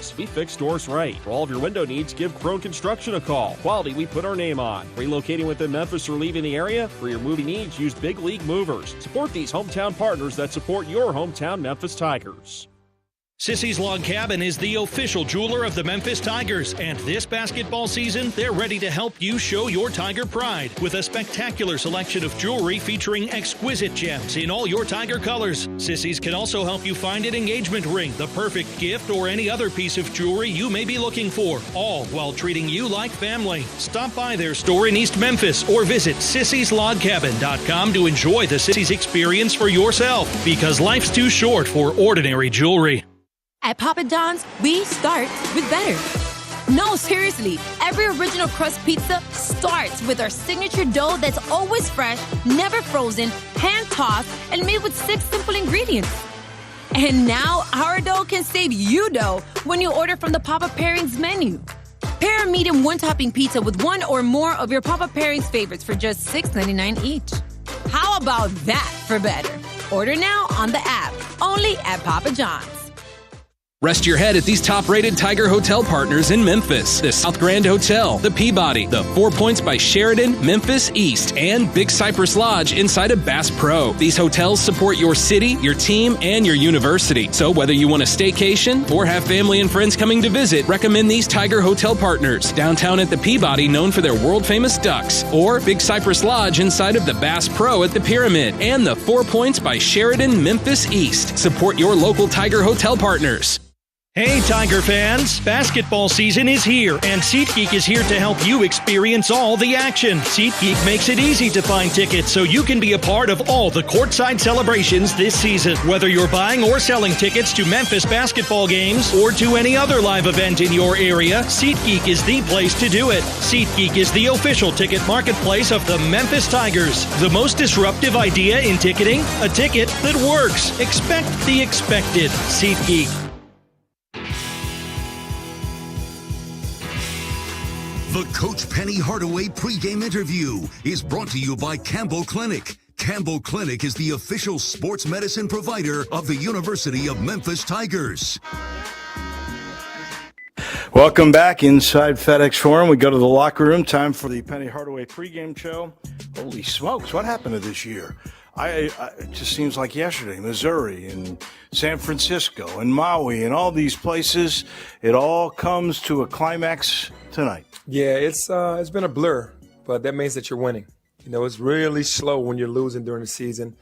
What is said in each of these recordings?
Memphis. We fix doors right. For all of your window needs, give Crone Construction a call. Quality we put our name on. Relocating within Memphis or leaving the area? For your moving needs, use Big League Movers. Support these hometown partners that support your hometown Memphis Tigers. Sissy's Log Cabin is the official jeweler of the Memphis Tigers, and this basketball season, they're ready to help you show your Tiger pride with a spectacular selection of jewelry featuring exquisite gems in all your Tiger colors. Sissy's can also help you find an engagement ring, the perfect gift, or any other piece of jewelry you may be looking for, all while treating you like family. Stop by their store in East Memphis or visit sissyslogcabin.com to enjoy the Sissy's experience for yourself, because life's too short for ordinary jewelry. At Papa John's, we start with better. No, seriously, every original crust pizza starts with our signature dough that's always fresh, never frozen, hand-tossed, and made with 6 simple ingredients. And now, our dough can save you dough when you order from the Papa Pairings menu. Pair a medium one-topping pizza with one or more of your Papa Pairings favorites for just $6.99 each. How about that for better? Order now on the app, only at Papa John's. Rest your head at these top-rated Tiger Hotel partners in Memphis. The South Grand Hotel, the Peabody, the 4 Points by Sheridan, Memphis East, and Big Cypress Lodge inside of Bass Pro. These hotels support your city, your team, and your university. So whether you want a staycation or have family and friends coming to visit, recommend these Tiger Hotel partners. Downtown at the Peabody, known for their world-famous ducks, or Big Cypress Lodge inside of the Bass Pro at the Pyramid, and the 4 Points by Sheridan, Memphis East. Support your local Tiger Hotel partners. Hey Tiger fans, basketball season is here, and SeatGeek is here to help you experience all the action. SeatGeek makes it easy to find tickets so you can be a part of all the courtside celebrations this season. Whether you're buying or selling tickets to Memphis basketball games or to any other live event in your area, SeatGeek is the place to do it. SeatGeek is the official ticket marketplace of the Memphis Tigers. The most disruptive idea in ticketing? A ticket that works. Expect the expected. SeatGeek. The Coach Penny Hardaway pregame interview is brought to you by Campbell Clinic. Campbell Clinic is the official sports medicine provider of the University of Memphis Tigers. Welcome back inside FedEx Forum. We go to the locker room. Time for the Penny Hardaway pregame show. Holy smokes, what happened to this year? It just seems like yesterday, Missouri and San Francisco and Maui and all these places, it all comes to a climax tonight. Yeah, it's been a blur, but that means that you're winning. You know, it's really slow when you're losing during the season.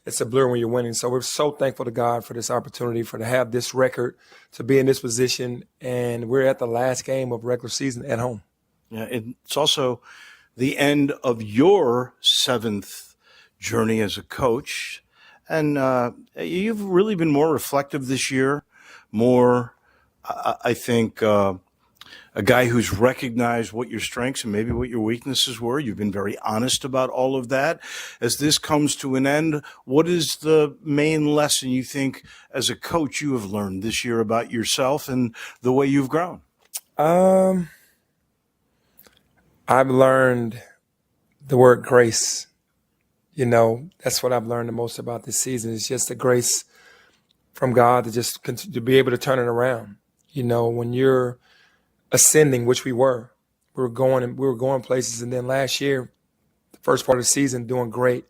It's a blur when you're winning. So we're so thankful to God for this opportunity, to have this record, to be in this position, and we're at the last game of regular season at home. Yeah, it's also the end of your 7th journey as a coach, and you've really been more reflective this year, more, I think, a guy who's recognized what your strengths and maybe what your weaknesses were. You've been very honest about all of that. As this comes to an end, what is the main lesson you think as a coach you have learned this year about yourself and the way you've grown? I've learned the word grace. You know, that's what I've learned the most about this season. It's just the grace from God to be able to turn it around. You know, when you're ascending, which we were going places. And then last year, the first part of the season, doing great.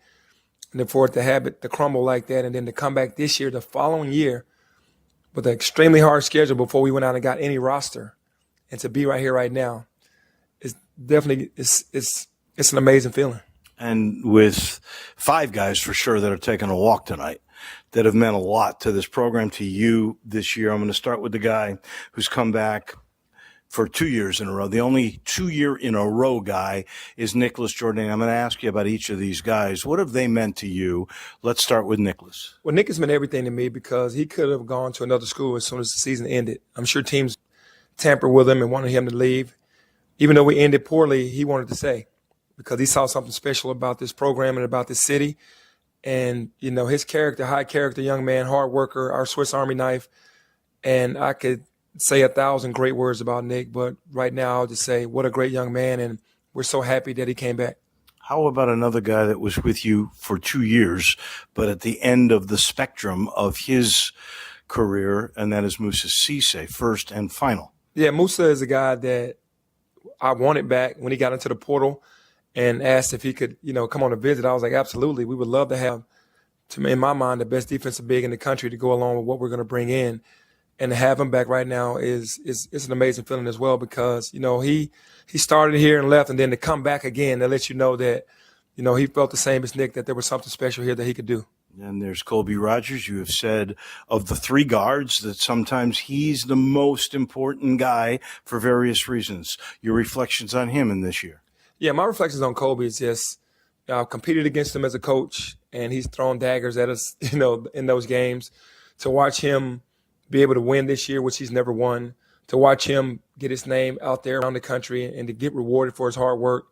And then for it to have it to crumble like that, and then to come back this year, the following year, with an extremely hard schedule before we went out and got any roster, and to be right here right now, is definitely it's an amazing feeling. And with 5 guys for sure that are taking a walk tonight, that have meant a lot to this program, to you this year. I'm going to start with the guy who's come back for 2 years in a row. The only 2-year-in-a-row guy is Nicholas Jordan. I'm going to ask you about each of these guys. What have they meant to you? Let's start with Nicholas. Well, Nick has meant everything to me because he could have gone to another school as soon as the season ended. I'm sure teams tampered with him and wanted him to leave. Even though we ended poorly, he wanted to stay because he saw something special about this program and about this city. And, you know, his character, high character young man, hard worker, our Swiss Army knife. And I could say 1,000 great words about Nick, but right now I'll just say what a great young man, and we're so happy that he came back. How about another guy that was with you for 2 years, but at the end of the spectrum of his career, and that is Moussa Cisse, first and final. Yeah, Moussa is a guy that I wanted back when he got into the portal and asked if he could, come on a visit. I was like, absolutely. We would love to have, in my mind, the best defensive big in the country to go along with what we're going to bring in. And to have him back right now is an amazing feeling as well because, he started here and left, and then to come back again, that lets you know that, he felt the same as Nick, that there was something special here that he could do. And there's Colby Rogers. You have said of the three guards that sometimes he's the most important guy for various reasons. Your reflections on him in this year? Yeah, my reflections on Colby is just I've competed against him as a coach, and he's thrown daggers at us, in those games. To watch him be able to win this year, which he's never won, to watch him get his name out there around the country and to get rewarded for his hard work,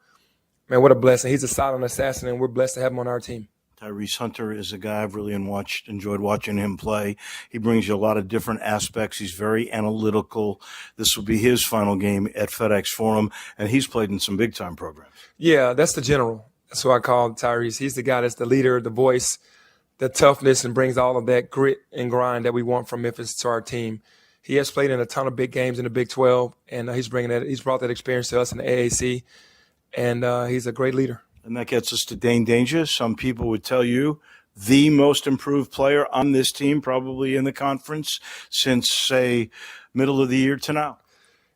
man, what a blessing. He's a silent assassin, and we're blessed to have him on our team. Tyrese Hunter is a guy I've really enjoyed watching him play. He brings you a lot of different aspects. He's very analytical. This will be his final game at FedEx Forum, and he's played in some big-time programs. Yeah, that's the general. That's what I call Tyrese. He's the guy that's the leader, the voice, the toughness, and brings all of that grit and grind that we want from Memphis to our team. He has played in a ton of big games in the Big 12, and he's brought that experience to us in the AAC, and he's a great leader. And that gets us to Dane Danger. Some people would tell you the most improved player on this team, probably in the conference, since, say, middle of the year to now.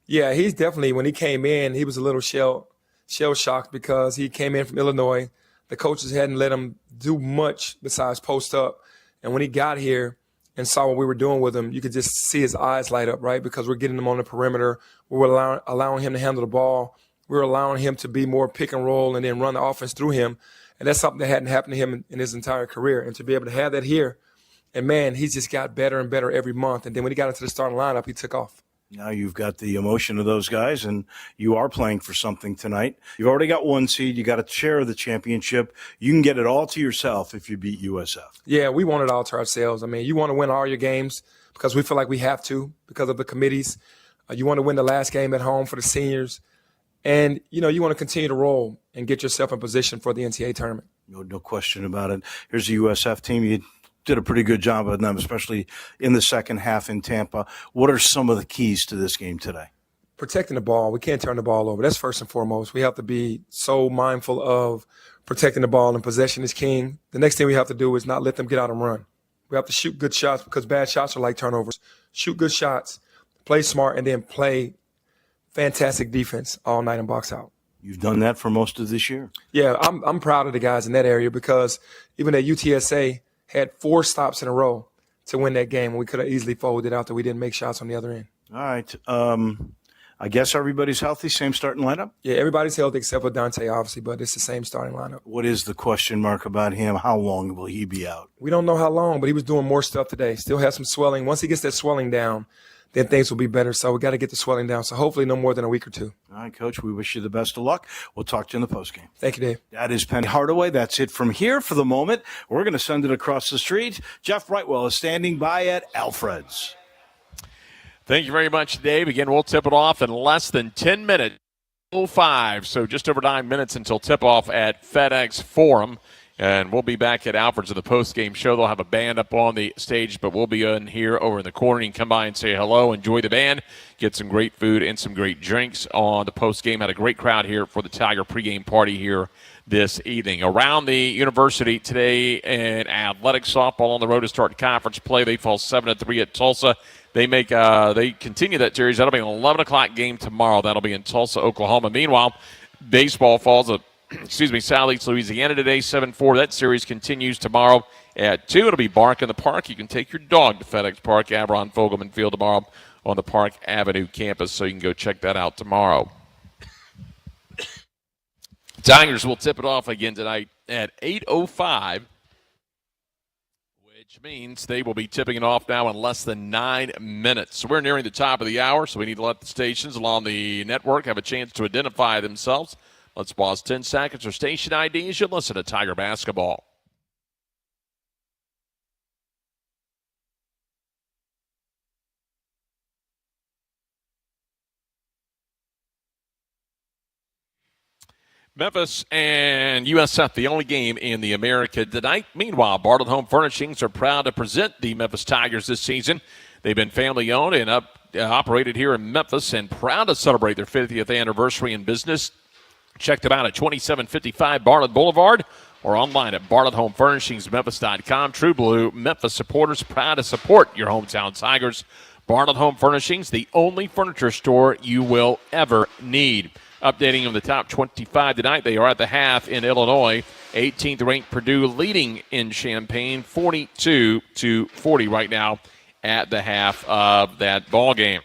Yeah, he's definitely, when he came in, he was a little shell-shocked because he came in from Illinois. The coaches hadn't let him do much besides post up. And when he got here and saw what we were doing with him, you could just see his eyes light up, right? Because we're getting him on the perimeter. We're allowing him to handle the ball. We're allowing him to be more pick and roll and then run the offense through him. And that's something that hadn't happened to him in his entire career. And to be able to have that here, and man, he's just got better and better every month. And then when he got into the starting lineup, he took off. Now you've got the emotion of those guys, and you are playing for something tonight. You've already got one seed. You got a share of the championship. You can get it all to yourself if you beat USF. Yeah, we want it all to ourselves. I mean, you want to win all your games because we feel like we have to because of the committees. You want to win the last game at home for the seniors. And, you want to continue to roll and get yourself in position for the NCAA tournament. No question about it. Here's the USF team. You did a pretty good job of them, especially in the second half in Tampa. What are some of the keys to this game today? Protecting the ball. We can't turn the ball over. That's first and foremost. We have to be so mindful of protecting the ball, and possession is king. The next thing we have to do is not let them get out and run. We have to shoot good shots because bad shots are like turnovers. Shoot good shots, play smart, and then play fantastic defense all night and box out. You've done that for most of this year. Yeah, I'm proud of the guys in that area because even at UTSA had 4 stops in a row to win that game. We could have easily folded out that we didn't make shots on the other end. All right. I guess everybody's healthy, same starting lineup? Yeah, everybody's healthy except for Dante, obviously, but it's the same starting lineup. What is the question mark about him? How long will he be out? We don't know how long, but he was doing more stuff today. Still has some swelling. Once he gets that swelling down, then things will be better. So we got to get the swelling down. So hopefully no more than a week or 2. All right, Coach, we wish you the best of luck. We'll talk to you in the postgame. Thank you, Dave. That is Penny Hardaway. That's it from here for the moment. We're going to send it across the street. Jeff Brightwell is standing by at Alfred's. Thank you very much, Dave. Again, we'll tip it off in less than 10 minutes. 05, so just over 9 minutes until tip-off at FedEx Forum. And we'll be back at Alfred's of the post-game show. They'll have a band up on the stage, but we'll be in here over in the corner. You can come by and say hello, enjoy the band, get some great food and some great drinks on the post-game. Had a great crowd here for the Tiger pregame party here this evening. Around the university today in athletics, softball on the road to start conference play. They fall 7-3 at Tulsa. They continue that series. That'll be an 11 o'clock game tomorrow. That'll be in Tulsa, Oklahoma. Meanwhile, baseball falls Southeast Louisiana today, 7-4. That series continues tomorrow at 2. It'll be Bark in the Park. You can take your dog to FedEx Park, Abron Fogelman Field tomorrow on the Park Avenue campus, so you can go check that out tomorrow. Tigers will tip it off again tonight at 8:05, which means they will be tipping it off now in less than 9 minutes. So we're nearing the top of the hour, so we need to let the stations along the network have a chance to identify themselves. Let's pause 10 seconds for station IDs. You'll listen to Tiger Basketball. Memphis and USF, the only game in the America tonight. Meanwhile, Bartlett Home Furnishings are proud to present the Memphis Tigers this season. They've been family-owned and operated here in Memphis and proud to celebrate their 50th anniversary in business. Check them out at 2755 Bartlett Boulevard or online at bartletthomefurnishingsmemphis.com. True Blue Memphis supporters proud to support your hometown Tigers. Bartlett Home Furnishings, the only furniture store you will ever need. Updating on the top 25 tonight, they are at the half in Illinois. 18th ranked Purdue leading in Champaign, 42-40 right now at the half of that ball game.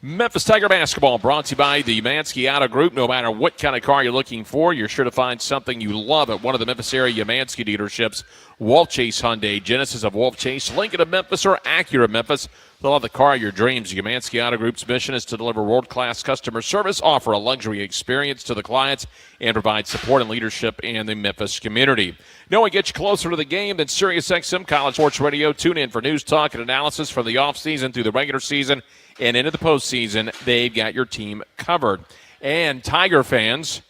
Memphis Tiger Basketball brought to you by the Mansky Auto Group. No matter what kind of car you're looking for, you're sure to find something you love at one of the Memphis area Mansky dealerships. Wolf Chase Hyundai, Genesis of Wolf Chase, Lincoln of Memphis, or Acura of Memphis. They'll have the car of your dreams. Mansky Auto Group's mission is to deliver world-class customer service, offer a luxury experience to the clients, and provide support and leadership in the Memphis community. No one gets you closer to the game than SiriusXM College Sports Radio. Tune in for news, talk, and analysis from the offseason through the regular season and into the postseason. They've got your team covered. And Tiger fans,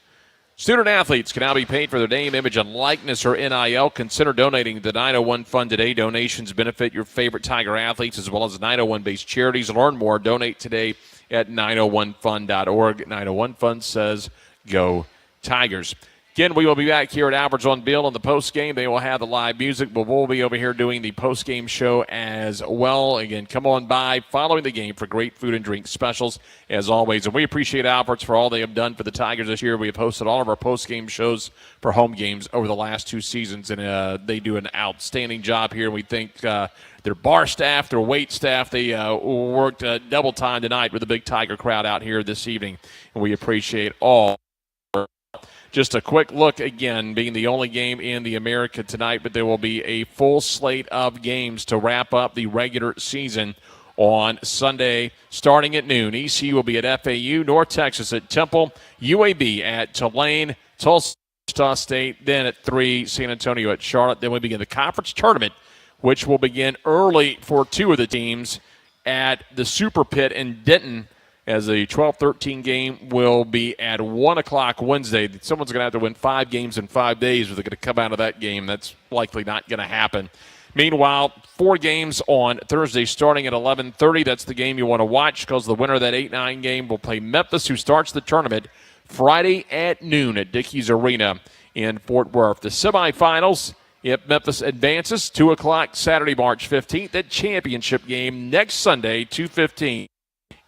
student athletes can now be paid for their name, image, and likeness, or NIL. Consider donating to the 901 Fund today. Donations benefit your favorite Tiger athletes as well as 901-based charities. Learn more. Donate today at 901fund.org. 901 Fund says go Tigers. Again, we will be back here at Alvarez on Bill in the postgame. They will have the live music, but we'll be over here doing the postgame show as well. Again, come on by following the game for great food and drink specials as always. And we appreciate Alvarez for all they have done for the Tigers this year. We have hosted all of our postgame shows for home games over the last 2 seasons, and they do an outstanding job here. We think their bar staff, their wait staff, they worked double time tonight with the big Tiger crowd out here this evening, and we appreciate all. Just a quick look, again, being the only game in the America tonight, but there will be a full slate of games to wrap up the regular season on Sunday starting at noon. ECU will be at FAU, North Texas at Temple, UAB at Tulane, Tulsa State, then at 3, San Antonio at Charlotte. Then we begin the conference tournament, which will begin early for 2 of the teams at the Super Pit in Denton, as the 12-13 game will be at 1 o'clock Wednesday. Someone's going to have to win 5 games in 5 days if they're going to come out of that game. That's likely not going to happen. Meanwhile, 4 games on Thursday starting at 11:30. That's the game you want to watch because the winner of that 8-9 game will play Memphis, who starts the tournament Friday at noon at Dickies Arena in Fort Worth. The semifinals, if Memphis advances, 2 o'clock Saturday, March 15th. That championship game next Sunday, 2:15.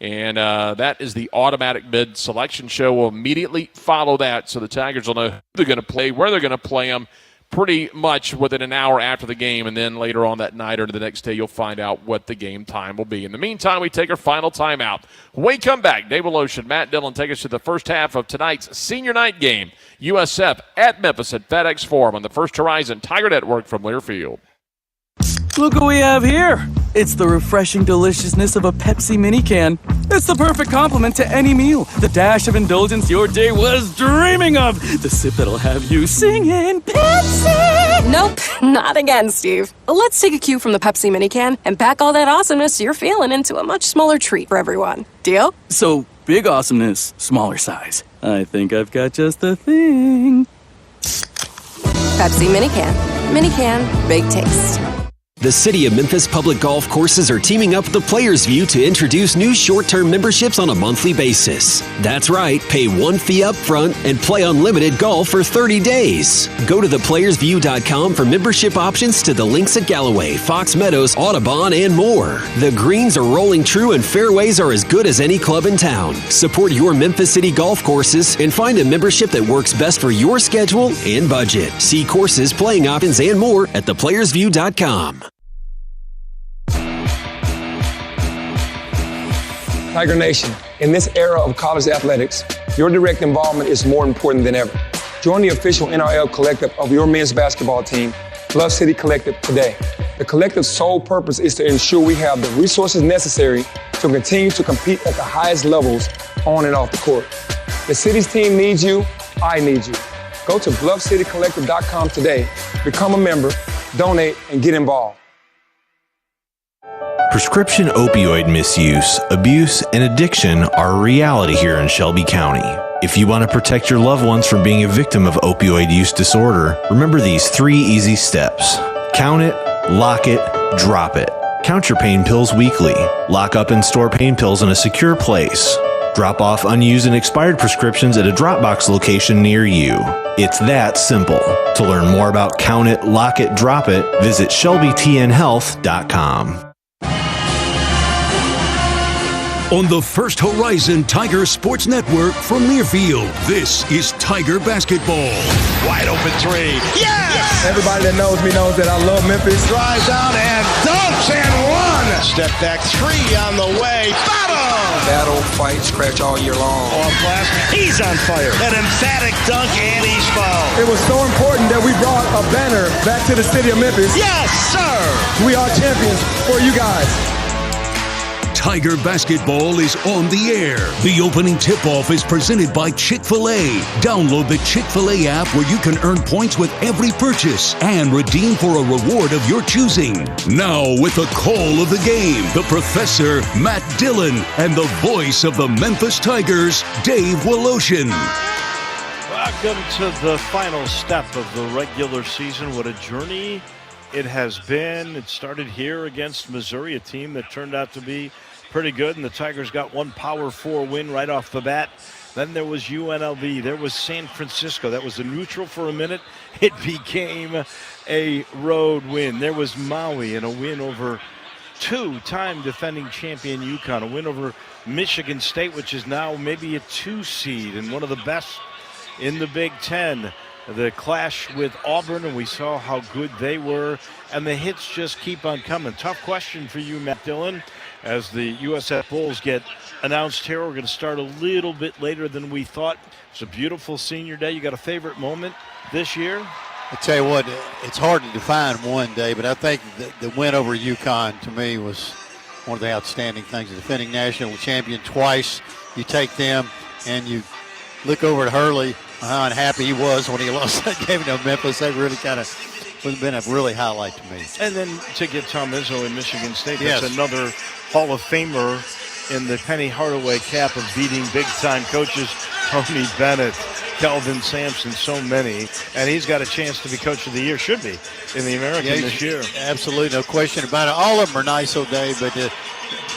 And that is the automatic bid selection show. Will immediately follow that, so the Tigers will know who they're going to play, where they're going to play them, pretty much within an hour after the game. And then later on that night or the next day, you'll find out what the game time will be. In the meantime, we take our final timeout. When we come back, Dave Loesch and Matt Dillon take us to the first half of tonight's senior night game. USF at Memphis at FedEx Forum on the First Horizon Tiger Network from Learfield. Look what we have here. It's the refreshing deliciousness of a Pepsi mini can. It's the perfect complement to any meal. The dash of indulgence your day was dreaming of. The sip that'll have you singing Pepsi. Nope, not again, Steve. Let's take a cue from the Pepsi mini can and pack all that awesomeness you're feeling into a much smaller treat for everyone. Deal? So, big awesomeness, smaller size. I think I've got just the thing. Pepsi mini can. Mini can, big taste. The City of Memphis Public Golf Courses are teaming up with the Players View to introduce new short-term memberships on a monthly basis. That's right, pay 1 fee up front and play unlimited golf for 30 days. Go to theplayersview.com for membership options to the links at Galloway, Fox Meadows, Audubon, and more. The greens are rolling true and fairways are as good as any club in town. Support your Memphis City golf courses and find a membership that works best for your schedule and budget. See courses, playing options, and more at theplayersview.com. Tiger Nation, in this era of college athletics, your direct involvement is more important than ever. Join the official NRL collective of your men's basketball team, Bluff City Collective, today. The collective's sole purpose is to ensure we have the resources necessary to continue to compete at the highest levels on and off the court. The city's team needs you. I need you. Go to bluffcitycollective.com today, become a member, donate, and get involved. Prescription opioid misuse, abuse, and addiction are a reality here in Shelby County. If you want to protect your loved ones from being a victim of opioid use disorder, remember these 3 easy steps. Count it, lock it, drop it. Count your pain pills weekly. Lock up and store pain pills in a secure place. Drop off unused and expired prescriptions at a Dropbox location near you. It's that simple. To learn more about Count It, Lock It, Drop It, visit ShelbyTNHealth.com. On the First Horizon Tiger Sports Network from Learfield, this is Tiger Basketball. Wide open three. Yes! Everybody that knows me knows that I love Memphis. Drives out and dunks and one. Step back three on the way. Bottom! Battle, fight, scratch all year long. Off glass. He's on fire. An emphatic dunk and he's fouled. It was so important that we brought a banner back to the city of Memphis. Yes, sir! We are champions for you guys. Tiger Basketball is on the air. The opening tip-off is presented by Chick-fil-A. Download the Chick-fil-A app where you can earn points with every purchase and redeem for a reward of your choosing. Now with the call of the game, the professor, Matt Dillon, and the voice of the Memphis Tigers, Dave Woloshin. Welcome to the final step of the regular season. What a journey it has been. It started here against Missouri, a team that turned out to be pretty good, and the Tigers got one Power 4 win right off the bat. Then there was UNLV. There was San Francisco. That was a neutral for a minute. It became a road win. There was Maui and a win over two-time defending champion UConn, a win over Michigan State, which is now maybe a 2 seed and one of the best in the Big Ten. The clash with Auburn, and we saw how good they were, and the hits just keep on coming. Tough question for you, Matt Dillon, as the USF Bulls get announced here. We're going to start a little bit later than we thought. It's a beautiful senior day. You got a favorite moment this year? I tell you what, it's hard to define one day, but I think the win over UConn to me was one of the outstanding things. The defending national champion twice. You take them and you look over at Hurley, how unhappy he was when he lost that game to Memphis. That really kind of would have been a really highlight to me. And then to get Tom Izzo in Michigan State, yes, that's another Hall of Famer in the Penny Hardaway cap of beating big-time coaches, Tony Bennett, Kelvin Sampson, so many. And he's got a chance to be Coach of the Year, should be, in the American this year. Absolutely, no question about it. All of them are nice all day, but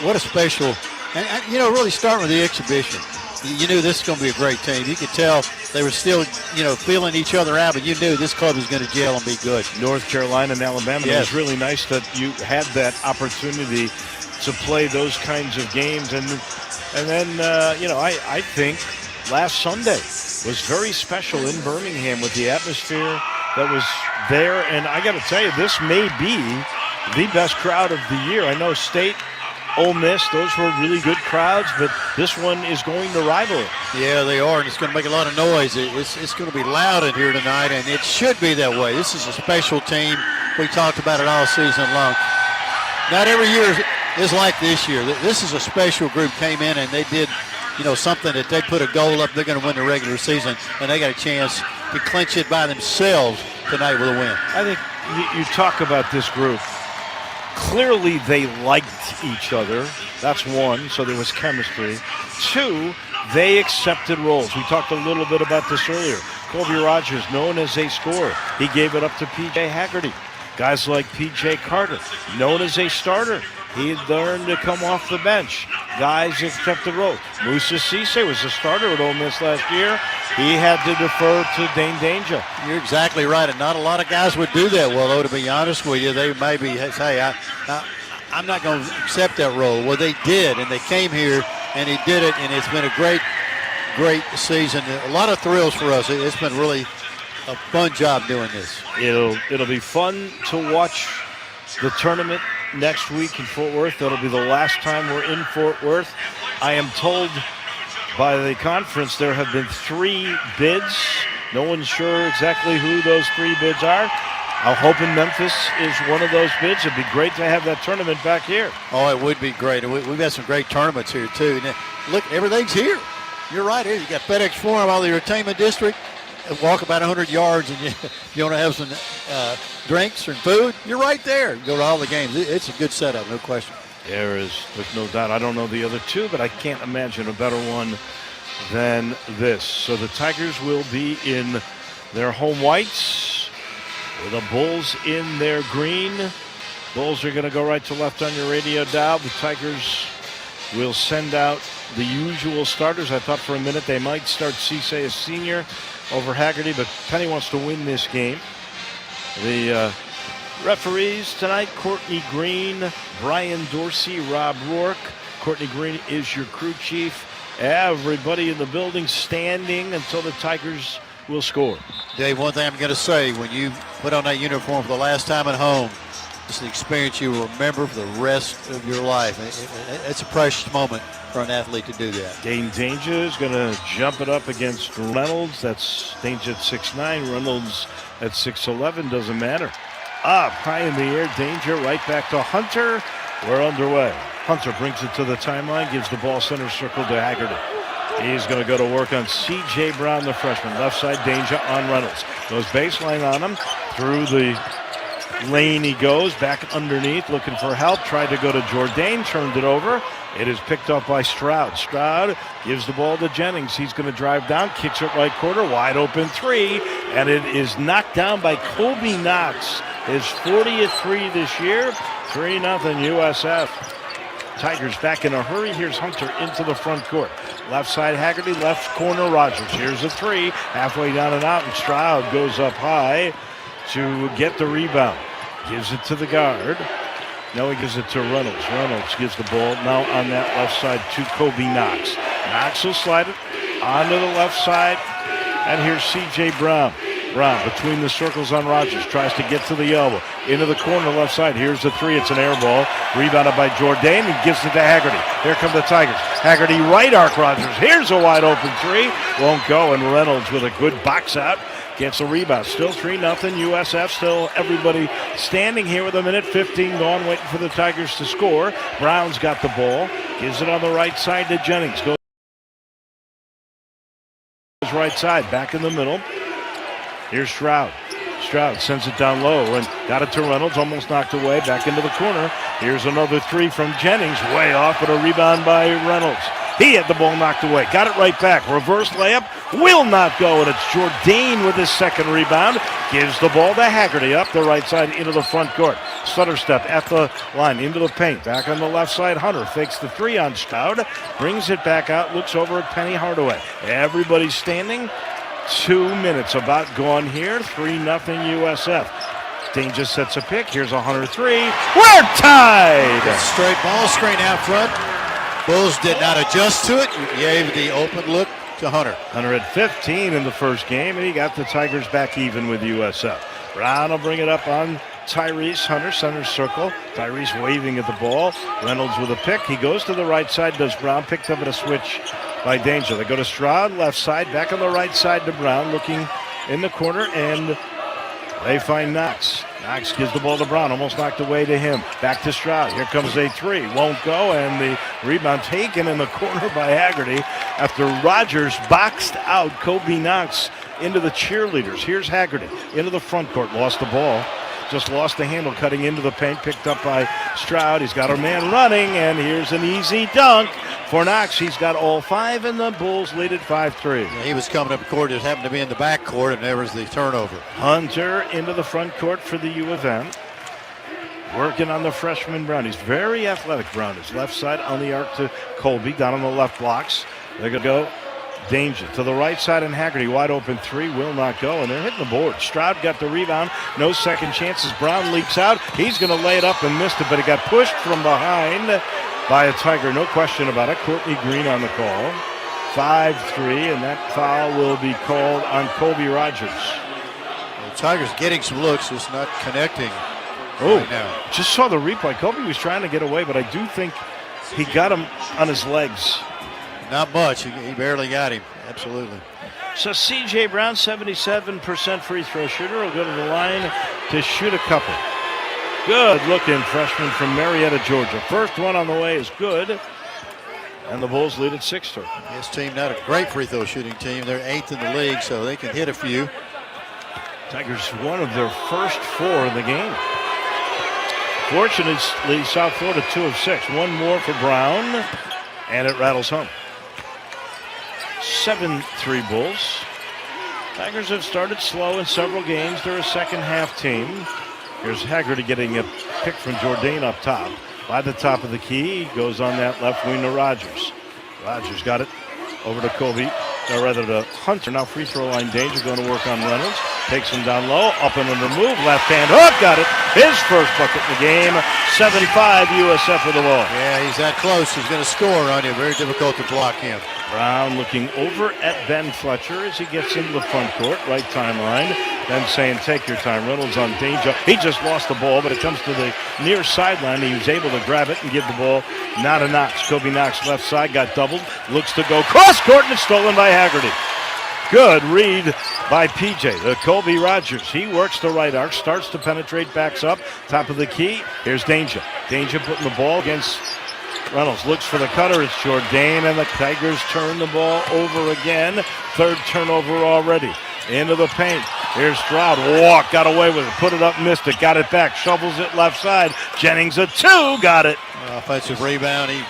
what a special, and really starting with the exhibition. You knew this was going to be a great team. You could tell they were still, feeling each other out, but you knew this club was going to gel and be good. North Carolina and Alabama. Yes. It was really nice that you had that opportunity to play those kinds of games. And then, I think last Sunday was very special in Birmingham with the atmosphere that was there. And I got to tell you, this may be the best crowd of the year. I know State, Ole Miss, those were really good crowds, but this one is going to rival it. Yeah, they are, and it's going to make a lot of noise. It's going to be loud in here tonight, and it should be that way. This is a special team. We talked about it all season long. Not every year is like this year. This is a special group, came in, and they did, something that they put a goal up. They're going to win the regular season, and they got a chance to clinch it by themselves tonight with a win. I think you talk about this group. Clearly, they liked each other. That's one, so there was chemistry. Two, they accepted roles. We talked a little bit about this earlier. Colby Rogers, known as a scorer. He gave it up to P.J. Haggerty. Guys like P.J. Carter, known as a starter. He had learned to come off the bench. Guys accepted roles. Musa Cisse was a starter at Ole Miss last year. He had to defer to Dane Danger. You're exactly right, and not a lot of guys would do that well, though, to be honest with you. They maybe say, I'm not going to accept that role. Well, they did, and they came here, and he did it, and it's been a great, great season. A lot of thrills for us. It's been really a fun job doing this. It'll be fun to watch the tournament next week in Fort Worth. That'll be the last time we're in Fort Worth. I am told by the conference there have been 3 bids. No one's sure exactly who those 3 bids are. I'm hoping Memphis is one of those bids. It'd be great to have that tournament back here. Oh, it would be great. We've had some great tournaments here, too. Now, look, everything's here. You're right here. You got FedEx Forum out of the entertainment district. Walk about 100 yards, and you want to have some drinks or food, you're right there. You go to all the games. It's a good setup, no question. There's no doubt. I don't know the other 2, but I can't imagine a better one than this. So the Tigers will be in their home whites with the Bulls in their green. Bulls are going to go right to left on your radio dial. The Tigers will send out the usual starters. I thought for a minute they might start Cisse, a senior, over Haggerty, but Penny wants to win this game. The referees tonight, Courtney Green, Brian Dorsey, Rob Rourke. Courtney Green is your crew chief. Everybody in the building standing until the Tigers will score. Dave, one thing I'm going to say, when you put on that uniform for the last time at home, it's an experience you will remember for the rest of your life. It's a precious moment for an athlete to do that. Dane Danger is going to jump it up against Reynolds. That's Danger at 6'9", Reynolds at 6'11", doesn't matter. Up high in the air, Danger right back to Hunter. We're underway. Hunter brings it to the timeline, gives the ball center circle to Haggerty. He's going to go to work on C.J. Brown, the freshman. Left side, Danger on Reynolds. Goes baseline on him. Through the lane he goes, back underneath, looking for help. Tried to go to Jourdain, turned it over. It is picked up by Stroud. Stroud gives the ball to Jennings. He's going to drive down, kicks it right corner, wide open three, and it is knocked down by Kobe Knox. His 40th three this year, 3-0 USF. Tigers back in a hurry. Here's Hunter into the front court. Left side Haggerty, left corner Rogers. Here's a three, halfway down and out, and Stroud goes up high to get the rebound. Gives it to the guard. Now he gives it to Reynolds. Reynolds gives the ball now on that left side to Kobe Knox. Knox will slide it onto the left side. And here's C.J. Brown. Brown between the circles on Rogers. Tries to get to the elbow. Into the corner left side. Here's the three. It's an air ball. Rebounded by Jourdain and gives it to Haggerty. Here come the Tigers. Haggerty right arc Rogers. Here's a wide open three. Won't go. And Reynolds with a good box out. Gets a rebound. Still 3-0 USF. Still everybody standing here with 1:15 gone, waiting for the Tigers to score. Brown's got the ball. Gives it on the right side to Jennings. Goes right side. Back in the middle. Here's Stroud. Stroud sends it down low and got it to Reynolds. Almost knocked away. Back into the corner. Here's another three from Jennings. Way off, but a rebound by Reynolds. He had the ball knocked away. Got it right back. Reverse layup. Will not go. And it's Jourdain with his second rebound. Gives the ball to Haggerty up the right side into the front court. Stutter step at the line into the paint. Back on the left side. Hunter fakes the three on Stroud. Brings it back out. Looks over at Penny Hardaway. Everybody's standing. 2 minutes about gone here. 3-0 USF. Danger sets a pick. Here's a Hunter three. We're tied. Straight ball screen out front. Bulls did not adjust to it. He gave the open look to Hunter. Hunter had 15 in the first game, and he got the Tigers back even with USF. Brown will bring it up on Tyrese. Hunter center circle. Tyrese waving at the ball. Reynolds with a pick. He goes to the right side. Does Brown. Picked up at a switch by Danger. They go to Stroud, left side. Back on the right side to Brown, looking in the corner, and they find Knox. Knox gives the ball to Brown, almost knocked away to him. Back to Stroud. Here comes a three. Won't go, and the rebound taken in the corner by Haggerty after Rogers boxed out Kobe Knox into the cheerleaders. Here's Haggerty into the front court. Lost the ball. Just lost the handle cutting into the paint. Picked up by Stroud. He's got a man running, and here's an easy dunk for Knox. He's got all five, and the Bulls lead at 5-3. Yeah, he was coming up court. It happened to be in the back court, and there was the turnover. Hunter into the front court for the U of M. Working on the freshman Brown. He's very athletic, Brown. His left side on the arc to Colby. Down on the left blocks. They're going to go. Danger to the right side, and Haggerty wide open three will not go, and they're hitting the board. Stroud got the rebound. No second chances. Brown leaks out. He's going to lay it up and missed it, but he got pushed from behind by a Tiger. No question about it. Courtney Green on the call. 5-3, and that foul will be called on Colby Rogers. The Tigers getting some looks, just not connecting right now. Just saw the replay. Kobe was trying to get away, but I do think he got him on his legs. Not much. He barely got him. Absolutely. So C.J. Brown, 77% free throw shooter, will go to the line to shoot a couple. Good looking freshman from Marietta, Georgia. First one on the way is good. And the Bulls lead at 6-3. This team not a great free throw shooting team. They're 8th in the league, so they can hit a few. Tigers one of their first four in the game. Fortunately, South Florida 2 of 6. One more for Brown, and it rattles home. 7-3 Bulls. Tigers have started slow in several games. They're a second-half team. Here's Haggerty getting a pick from Jourdain up top. By the top of the key, goes on that left wing to Rogers. Rogers got it over to Kobe. Or rather to Hunter. Now free throw line danger, going to work on Reynolds. Takes him down low, up and under move. Left hand hook, got it. His first bucket in the game. 7-5 USF with the ball. Yeah, he's that close. He's going to score on you. Very difficult to block him. Brown looking over at Ben Fletcher as he gets into the front court, right timeline. Ben saying, take your time. Reynolds on danger. He just lost the ball, but it comes to the near sideline. He was able to grab it and give the ball not a Knox. Kobe Knox left side, got doubled. Looks to go cross court, and it's stolen by Haggerty. Good read by PJ. The Kobe Rogers. He works the right arc, starts to penetrate, backs up. Top of the key. Here's Danger. Danger putting the ball against Reynolds. Looks for the cutter. It's Jourdain, and the Tigers turn the ball over again. Third turnover already. Into the paint. Here's Stroud. Walk. Got away with it. Put it up. Missed it. Got it back. Shovels it left side. Jennings a 2. Got it. Offensive rebound. He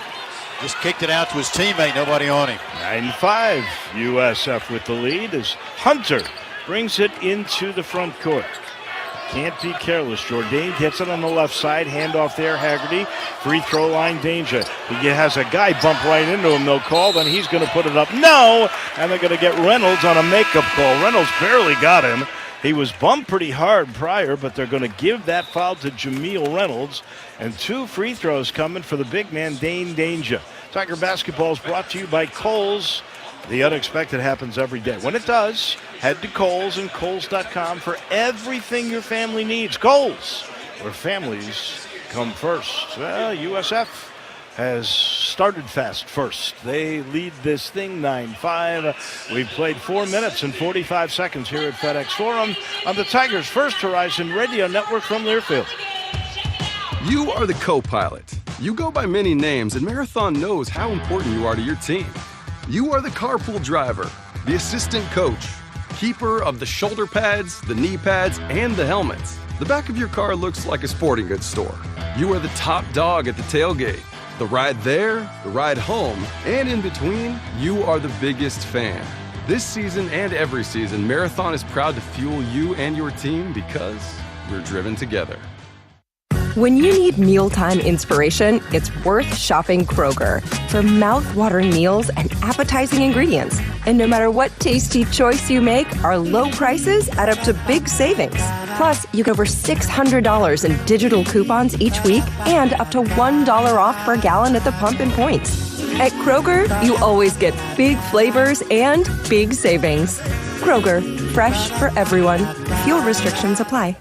just kicked it out to his teammate. Nobody on him. 9-5. USF with the lead as Hunter brings it into the front court. Can't be careless. Jourdain gets it on the left side. Handoff there. Haggerty. Free throw line danger. He has a guy bump right into him. No call. Then he's going to put it up. No. And they're going to get Reynolds on a makeup call. Reynolds barely got him. He was bumped pretty hard prior, but they're going to give that foul to Jameel Reynolds. And 2 free throws coming for the big man, Dane Danger. Tiger Basketball is brought to you by Kohl's. The unexpected happens every day. When it does, head to Kohl's and Kohl's.com for everything your family needs. Kohl's, where families come first. Well, USF has started fast first. They lead this thing 9-5. We've played 4 minutes and 45 seconds here at FedEx Forum on the Tigers' First Horizon Radio Network from Learfield. You are the co-pilot. You go by many names, and Marathon knows how important you are to your team. You are the carpool driver, the assistant coach, keeper of the shoulder pads, the knee pads, and the helmets. The back of your car looks like a sporting goods store. You are the top dog at the tailgate. The ride there, the ride home, and in between, you are the biggest fan. This season and every season, Marathon is proud to fuel you and your team because we're driven together. When you need mealtime inspiration, it's worth shopping Kroger for mouth-watering meals and appetizing ingredients. And no matter what tasty choice you make, our low prices add up to big savings. Plus, you get over $600 in digital coupons each week and up to $1 off per gallon at the pump and points. At Kroger, you always get big flavors and big savings. Kroger, fresh for everyone. Fuel restrictions apply.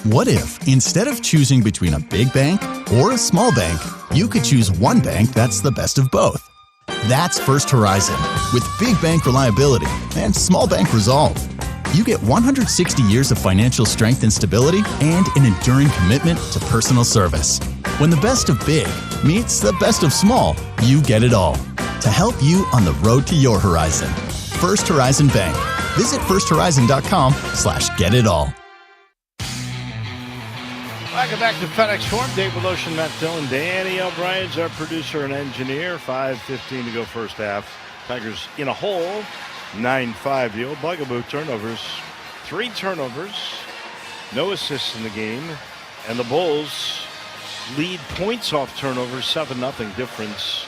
What if, instead of choosing between a big bank or a small bank, you could choose one bank that's the best of both? That's First Horizon, with big bank reliability and small bank resolve. You get 160 years of financial strength and stability and an enduring commitment to personal service. When the best of big meets the best of small, you get it all. To help you on the road to your horizon. First Horizon Bank. Visit firsthorizon.com/getitall. Welcome back to FedEx Forum. Dave with Ocean, Matt Dillon, Danny O'Brien's our producer and engineer. 5:15 to go first half. Tigers in a hole. 9-5. The old bugaboo turnovers. 3 turnovers. No assists in the game. And the Bulls lead points off turnovers. 7-0 difference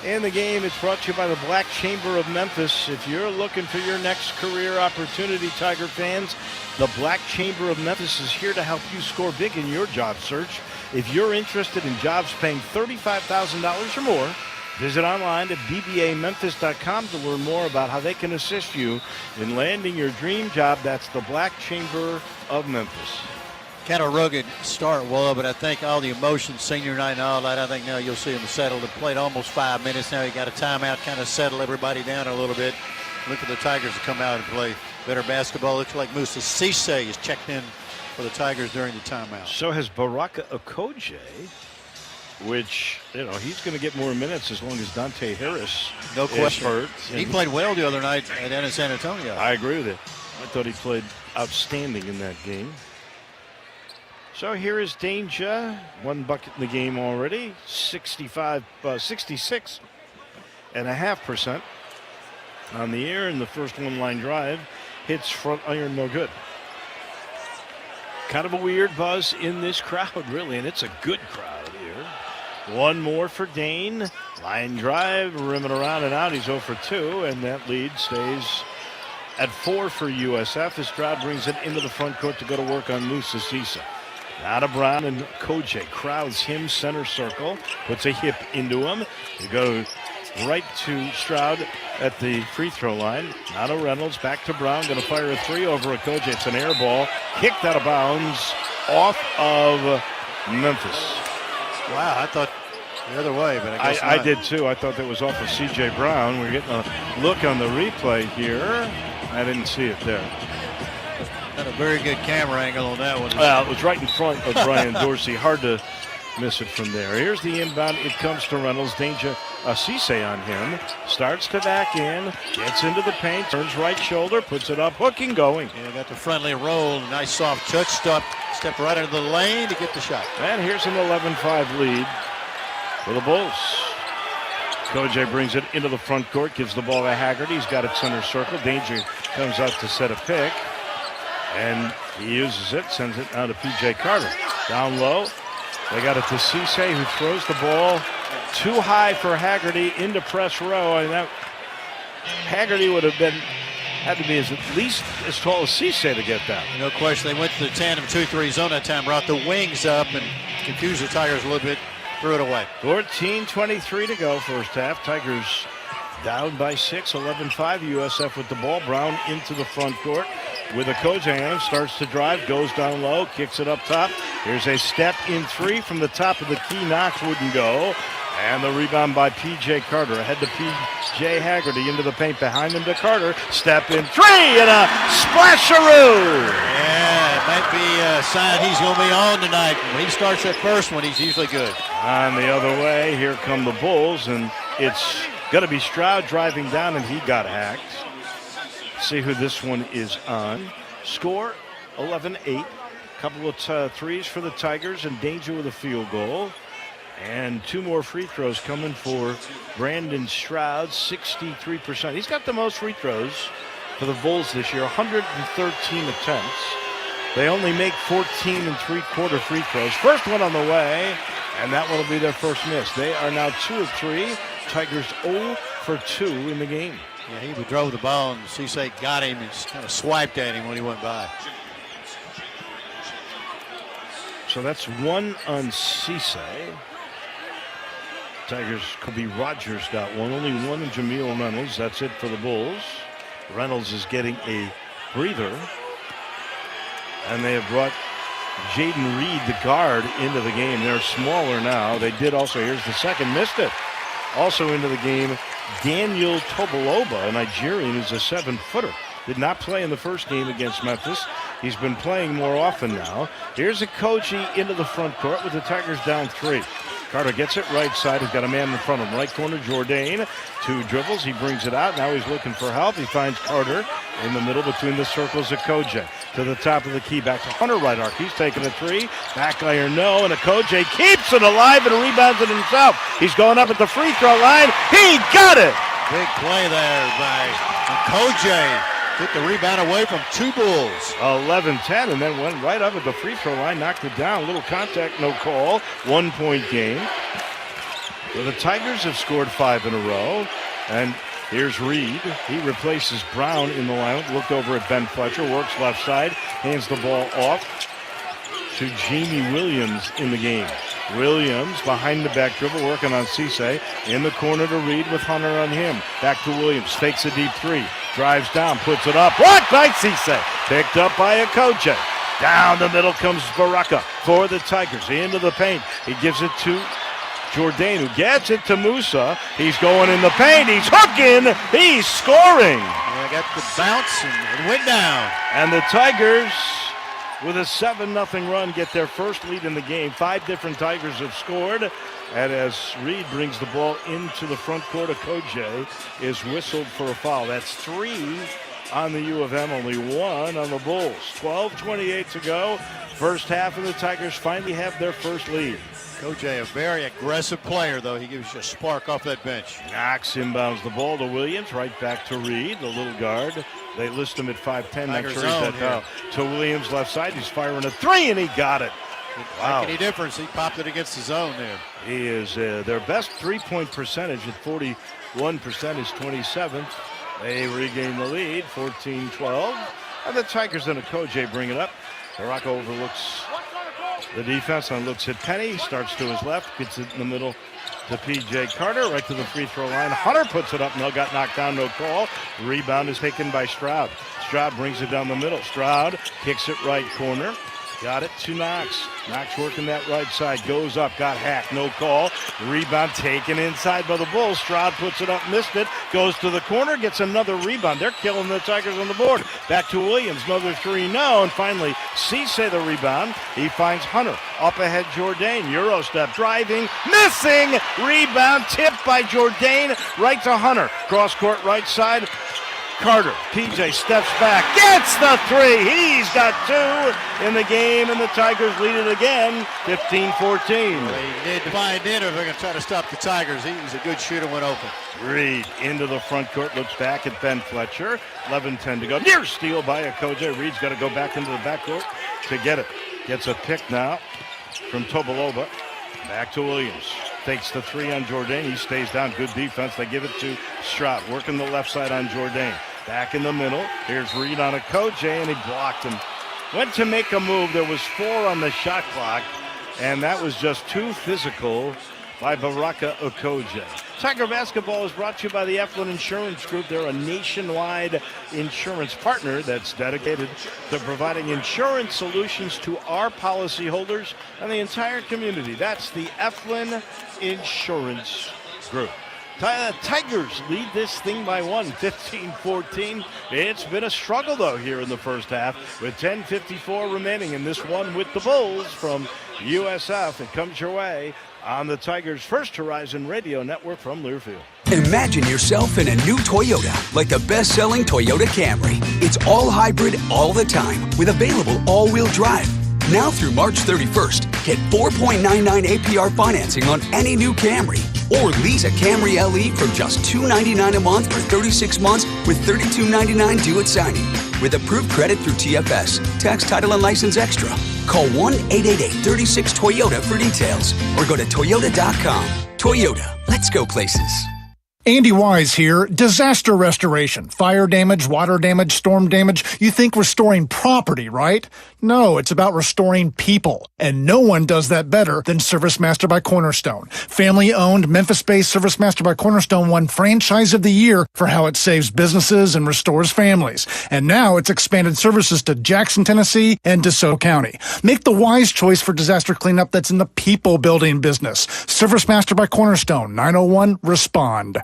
in the game. It's brought to you by the Black Chamber of Memphis. If you're looking for your next career opportunity, Tiger fans, the Black Chamber of Memphis is here to help you score big in your job search. If you're interested in jobs paying $35,000 or more, visit online at bbamemphis.com to learn more about how they can assist you in landing your dream job. That's the Black Chamber of Memphis. Kind of rugged start, but I think all the emotions, senior night and all that, I think now you'll see him settled. They played almost 5 minutes now. He got a timeout, kind of settle everybody down a little bit. Look at the Tigers to come out and play better basketball. Looks like Musa Cisse is checked in for the Tigers during the timeout. So has Baraka Okoje, which, he's going to get more minutes as long as Dante Harris no question. is hurt. He played well the other night down in San Antonio. I agree with it. I thought he played outstanding in that game. So here is Danger. 1 bucket in the game already. 66 8.5% on the air, and the first one-line drive hits front iron, no good. Kind of a weird buzz in this crowd, really, and it's a good crowd here. One more for Dane. Line drive, rimming around and out. He's 0 for 2, and that lead stays at 4 for USF. As Stroud brings it into the front court to go to work on Musa Cisse. Now to Brown, and Koje crowds him center circle, puts a hip into him. They go right to Stroud at the free throw line. Now to Reynolds, back to Brown, going to fire a three over a Koje. It's an air ball, kicked out of bounds off of Memphis. Wow, I thought the other way, but I guess I did too. I thought that was off of C.J. Brown. We're getting a look on the replay here. I didn't see it there. Got a very good camera angle on that one. Well, it was right in front of Brian Dorsey. Hard to miss it from there. Here's the inbound. It comes to Reynolds. Danger. Cisse on him. Starts to back in. Gets into the paint. Turns right shoulder. Puts it up. Hooking going. Yeah, got the friendly roll. Nice soft touch. Step right into the lane to get the shot. And here's an 11-5 lead for the Bulls. Koje brings it into the front court. Gives the ball to Haggerty. He's got it center circle. Danger comes out to set a pick. And he uses it, sends it out to P.J. Carter. Down low, they got it to Cisse, who throws the ball too high for Haggerty into press row. And that Haggerty would have had to be at least as tall as Cisse to get that. No question. They went to the tandem 2-3 zone that time, brought the wings up and confused the Tigers a little bit, threw it away. 14:23 to go first half. Tigers down by 6, 11-5. USF with the ball. Brown into the front court with a Koje on him. Starts to drive, goes down low, kicks it up top. Here's a step in three from the top of the key. Knox wouldn't go. And the rebound by P.J. Carter. Ahead to P.J. Haggerty into the paint. Behind him to Carter. Step in three and a splasharoo. Yeah, it might be a sign he's going to be on tonight. When he starts that first one, he's usually good. On the other way, here come the Bulls, and it's going to be Stroud driving down, and he got hacked. See who this one is on. Score 11-8. Couple of threes for the Tigers, and Danger with a field goal. And two more free throws coming for Brandon Stroud, 63%. He's got the most free throws for the Bulls this year, 113 attempts. They only make 14 3/4 free throws. First one on the way, and that one will be their first miss. They are now 2 of 3. Tigers 0 for 2 in the game. Yeah, he drove the ball, and Cisse got him and kind of swiped at him when he went by. So that's one on Cisse. Tigers, Kobe Rogers got one. Only one in Jameel Reynolds. That's it for the Bulls. Reynolds is getting a breather. And they have brought Jaden Reed, the guard, into the game. They're smaller now. They did also, here's the second, missed it. Also into the game, Daniel Toboloba, a Nigerian who's a 7-footer. Did not play in the first game against Memphis. He's been playing more often now. Here's a Koje into the front court with the Tigers down 3. Carter gets it right side. He's got a man in front of him. Right corner, Jourdain. 2 dribbles. He brings it out. Now he's looking for help. He finds Carter in the middle between the circles of Koje. To the top of the key. Back to Hunter right arc. He's taking a 3. Back iron, no. And a Koje keeps it alive and rebounds it himself. He's going up at the free throw line. He got it. Big play there by Koje. Took the rebound away from 2 Bulls. 11-10, and then went right up at the free throw line, knocked it down. Little contact, no call. 1-point game. So the Tigers have scored 5 in a row. And here's Reed. He replaces Brown in the lineup. Looked over at Ben Fletcher, works left side, hands the ball off to Jamie Williams in the game. Williams behind the back dribble, working on Cisse. In the corner to Reed with Hunter on him. Back to Williams, fakes a deep 3. Drives down, puts it up. Blocked by Cisse. Picked up by a Koje. Down the middle comes Baraka for the Tigers. Into the paint. He gives it to Jourdain, who gets it to Musa. He's going in the paint. He's hooking. He's scoring. Yeah, got the bounce and it went down. And the Tigers, with a 7-0 run, get their first lead in the game. 5 different Tigers have scored. And as Reed brings the ball into the front court of Koje, is whistled for a foul. That's 3 on the U of M, only 1 on the Bulls. 12:28 to go. First half, and the Tigers finally have their first lead. Coach A, a very aggressive player, though. He gives you a spark off that bench. Knox inbounds the ball to Williams, right back to Reed, the little guard. They list him at 5'10", not sure he's that tall. To Williams, left side, he's firing a 3, and he got it. Wow. Make any difference, he popped it against the zone there. He is their best three-point percentage at 41%, is 27th. They regain the lead, 14-12. And the Tigers and Okoje bring it up. Morocco overlooks the defense and looks at Penny. Starts to his left, gets it in the middle to P.J. Carter, right to the free throw line. Hunter puts it up, no, got knocked down, no call. Rebound is taken by Stroud. Stroud brings it down the middle. Stroud kicks it right corner. Got it to Knox. Knox working that right side. Goes up, got hacked, no call. Rebound taken inside by the Bulls. Stroud puts it up, missed it. Goes to the corner, gets another rebound. They're killing the Tigers on the board. Back to Williams, another 3, no. And finally, Cisse the rebound. He finds Hunter. Up ahead, Jourdain. Euro step, driving, missing. Rebound tipped by Jourdain, right to Hunter. Cross court right side. Carter, PJ steps back, gets the 3. He's got 2 in the game, and the Tigers lead it again, 15-14. Well, they need to find in if they're going to try to stop the Tigers. He's a good shooter when open. Reed into the front court, looks back at Ben Fletcher. 11-10 to go. Near steal by Okoje. Reed's got to go back into the backcourt to get it. Gets a pick now from Tobaloba. Back to Williams. Takes the 3 on Jourdain. He stays down. Good defense. They give it to Stroud. Working the left side on Jourdain. Back in the middle. Here's Reed on Okoje, and he blocked him. Went to make a move. There was 4 on the shot clock, and that was just too physical by Baraka Okoje. Tiger Basketball is brought to you by the Eflin Insurance Group. They're a nationwide insurance partner that's dedicated to providing insurance solutions to our policyholders and the entire community. That's the Eflin Insurance Group. Tigers lead this thing by 1, 15-14. It's been a struggle, though, here in the first half with 10:54 remaining in this one with the Bulls from USF. It comes your way on the Tigers' First Horizon Radio Network from Learfield. Imagine yourself in a new Toyota, like the best-selling Toyota Camry. It's all hybrid all the time with available all-wheel drive. Now through March 31st, get 4.99 APR financing on any new Camry. Or lease a Camry LE from just $299 a month for 36 months with $32.99 due at signing. With approved credit through TFS, tax, title, and license extra. Call 1-888-36-TOYOTA for details or go to Toyota.com. Toyota, let's go places. Andy Wise here. Disaster restoration. Fire damage, water damage, storm damage. You think restoring property, right? No, it's about restoring people. And no one does that better than ServiceMaster by Cornerstone. Family-owned, Memphis-based ServiceMaster by Cornerstone won Franchise of the Year for how it saves businesses and restores families. And now it's expanded services to Jackson, Tennessee, and DeSoto County. Make the wise choice for disaster cleanup that's in the people-building business. ServiceMaster by Cornerstone, 901-RESPOND.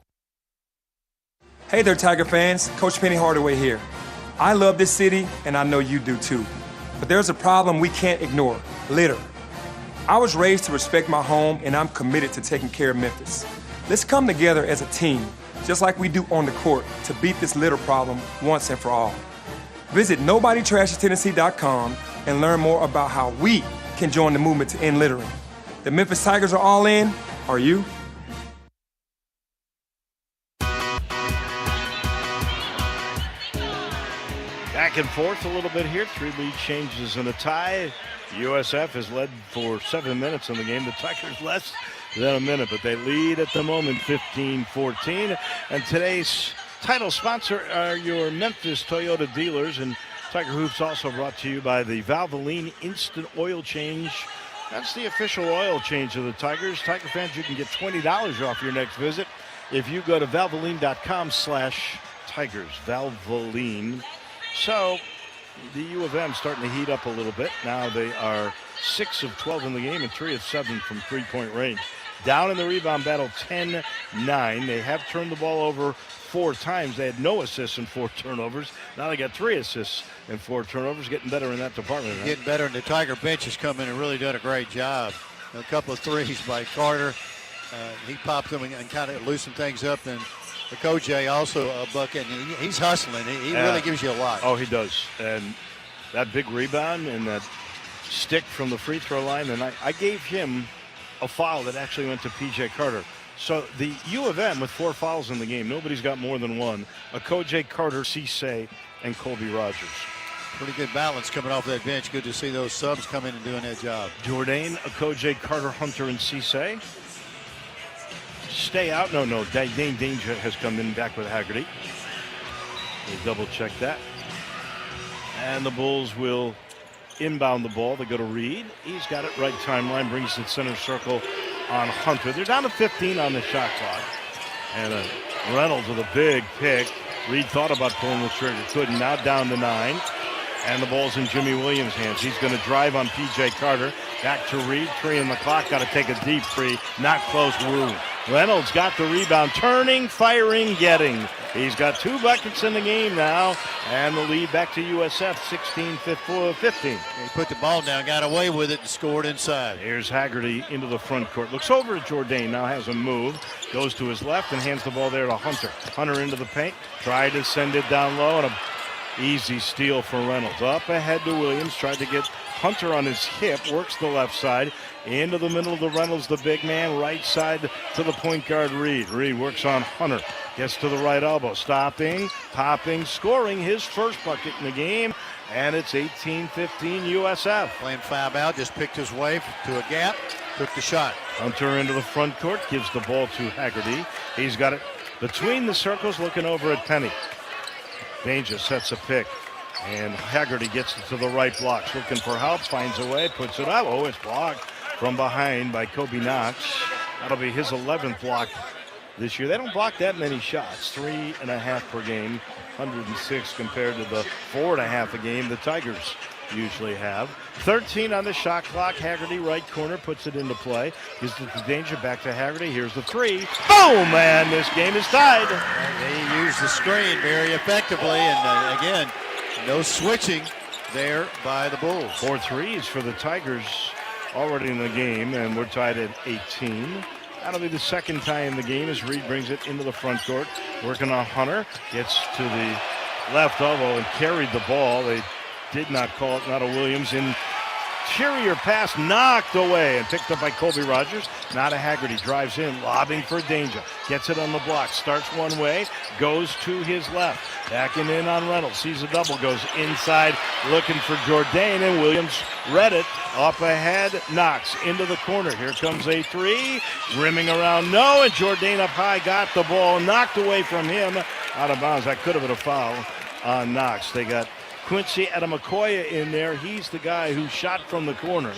Hey there, Tiger fans. Coach Penny Hardaway here. I love this city, and I know you do too. But there's a problem we can't ignore: litter. I was raised to respect my home, and I'm committed to taking care of Memphis. Let's come together as a team, just like we do on the court, to beat this litter problem once and for all. Visit NobodyTrashesTennessee.com and learn more about how we can join the movement to end littering. The Memphis Tigers are all in. Are you? Back and forth a little bit here. 3 lead changes and a tie. USF has led for 7 minutes in the game. The Tigers less than a minute, but they lead at the moment 15-14. And today's title sponsor are your Memphis Toyota dealers. And Tiger Hoops also brought to you by the Valvoline Instant Oil Change. That's the official oil change of the Tigers. Tiger fans, you can get $20 off your next visit if you go to Valvoline.com/Tigers. Valvoline. So the U of M starting to heat up a little bit. Now they are 6 of 12 in the game and 3 of 7 from three-point range. Down in the rebound battle, 10-9. They have turned the ball over 4 times. They had no assists and 4 turnovers. Now they got 3 assists and 4 turnovers. Getting better in that department. Right? Getting better, and the Tiger bench has come in and really done a great job. A couple of threes by Carter. he popped them and kind of loosened things up. And the Coach J also a bucket. And he's hustling. He really gives you a lot. Oh, he does. And that big rebound and that stick from the free throw line. And I gave him a foul that actually went to P.J. Carter. So the U of M with 4 fouls in the game. Nobody's got more than one. Okoje, Carter, Cisse, and Colby Rogers. Pretty good balance coming off that bench. Good to see those subs come in and doing that job. Jourdain, Okoje, Carter, Hunter, and Cisse. Stay out. No. Dane Danger has come in back with Haggerty. They double check that. And the Bulls will inbound the ball. They go to Reed. He's got it right timeline. Brings it center circle on Hunter. They're down to 15 on the shot clock. And Reynolds with a big pick. Reed thought about pulling the trigger. Couldn't. Now down to 9. And the ball's in Jimmy Williams' hands. He's going to drive on P.J. Carter. Back to Reed. 3 on the clock. Got to take a deep three. Not close. Woo. Reynolds got the rebound. Turning, firing, getting. He's got 2 buckets in the game now. And the lead back to USF, 16-15. He put the ball down, got away with it, and scored inside. Here's Haggerty into the front court. Looks over at Jourdain. Now has a move. Goes to his left and hands the ball there to Hunter. Hunter into the paint. Tried to send it down low. And a easy steal for Reynolds. Up ahead to Williams. Tried to get Hunter on his hip. Works the left side. Into the middle of the Reynolds, the big man. Right side to the point guard, Reed. Reed works on Hunter. Gets to the right elbow. Stopping, popping, scoring his first bucket in the game. And it's 18-15 USF. Playing 5 out. Just picked his way to a gap. Took the shot. Hunter into the front court. Gives the ball to Haggerty. He's got it between the circles, looking over at Penny. Danger sets a pick. And Haggerty gets it to the right blocks. Looking for help. Finds a way. Puts it up. Oh, it's blocked from behind by Kobe Knox. That'll be his 11th block this year. They don't block that many shots. 3.5 per game. 106 compared to the 4.5 a game the Tigers usually have. 13 on the shot clock. Haggerty, right corner, puts it into play. Gives it to Danger, back to Haggerty. Here's the 3. Boom, man, this game is tied. They used the screen very effectively, and again, no switching there by the Bulls. 4 threes for the Tigers already in the game, and we're tied at 18. That'll be the second tie in the game as Reed brings it into the front court. Working on Hunter. Gets to the left elbow and carried the ball. They did not call it. Not a Williams. Interior pass knocked away and picked up by Colby Rogers. Not a Haggerty. Drives in. Lobbing for Danger. Gets it on the block. Starts one way. Goes to his left. Backing in on Reynolds. Sees a double. Goes inside. Looking for Jourdain. And Williams read it. Up ahead. Knox into the corner. Here comes a 3. Rimming around. No. And Jourdain up high. Got the ball. Knocked away from him. Out of bounds. That could have been a foul on Knox. They got Quincy Adamakoya in there. He's the guy who shot from the corner.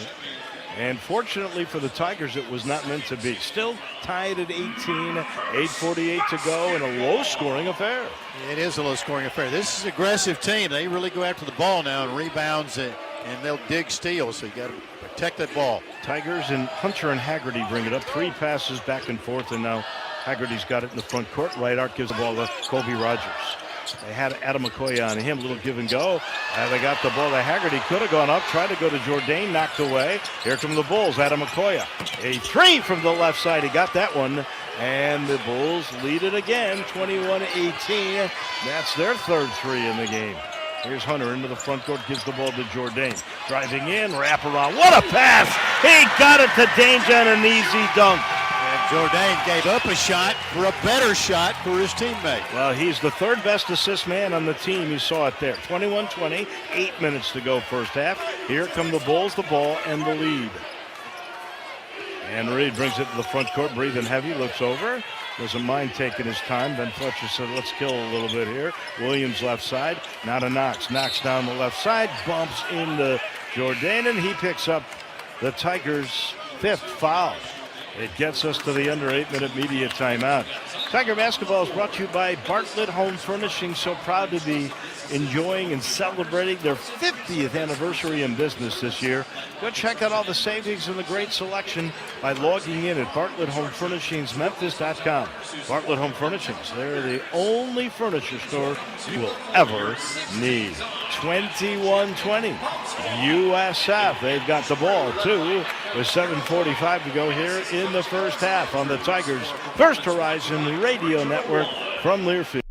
And fortunately for the Tigers, it was not meant to be. Still tied at 18, 8:48 to go in a low-scoring affair. It is a low-scoring affair. This is an aggressive team. They really go after the ball now and rebounds it, and they'll dig steals, so you got to protect that ball. Tigers and Hunter and Haggerty bring it up. 3 passes back and forth, and now Haggerty's got it in the front court. Right arc gives the ball to Colby Rogers. They had Adamakoya on him, little give and go. They got the ball to Haggerty, could have gone up, tried to go to Jourdain, knocked away. Here come the Bulls, Adamakoya. A 3 from the left side, he got that one. And the Bulls lead it again, 21-18. That's their third 3 in the game. Here's Hunter into the front court, gives the ball to Jourdain. Driving in, wrap around, what a pass! He got it to Danger and an easy dunk. Jourdain gave up a shot for a better shot for his teammate. Well, he's the 3rd best assist man on the team. You saw it there. 21-20, 8 minutes to go first half. Here come the Bulls, the ball, and the lead. And Reed brings it to the front court, breathing heavy, looks over. Doesn't mind taking his time. Ben Fletcher said, let's kill a little bit here. Williams left side, now to Knox. Knox down the left side, bumps into Jourdain, and he picks up the Tigers' 5th foul. It gets us to the under 8-minute media timeout. Tiger Basketball is brought to you by Bartlett Home Furnishings. So proud to be enjoying and celebrating their 50th anniversary in business this year. Go check out all the savings and the great selection by logging in at BartlettHomeFurnishings.Memphis.com. Bartlett Home Furnishings, they're the only furniture store you will ever need. 21-20, USF. They've got the ball, too, with 7:45 to go here in the first half on the Tigers' First Horizon Radio Network from Learfield.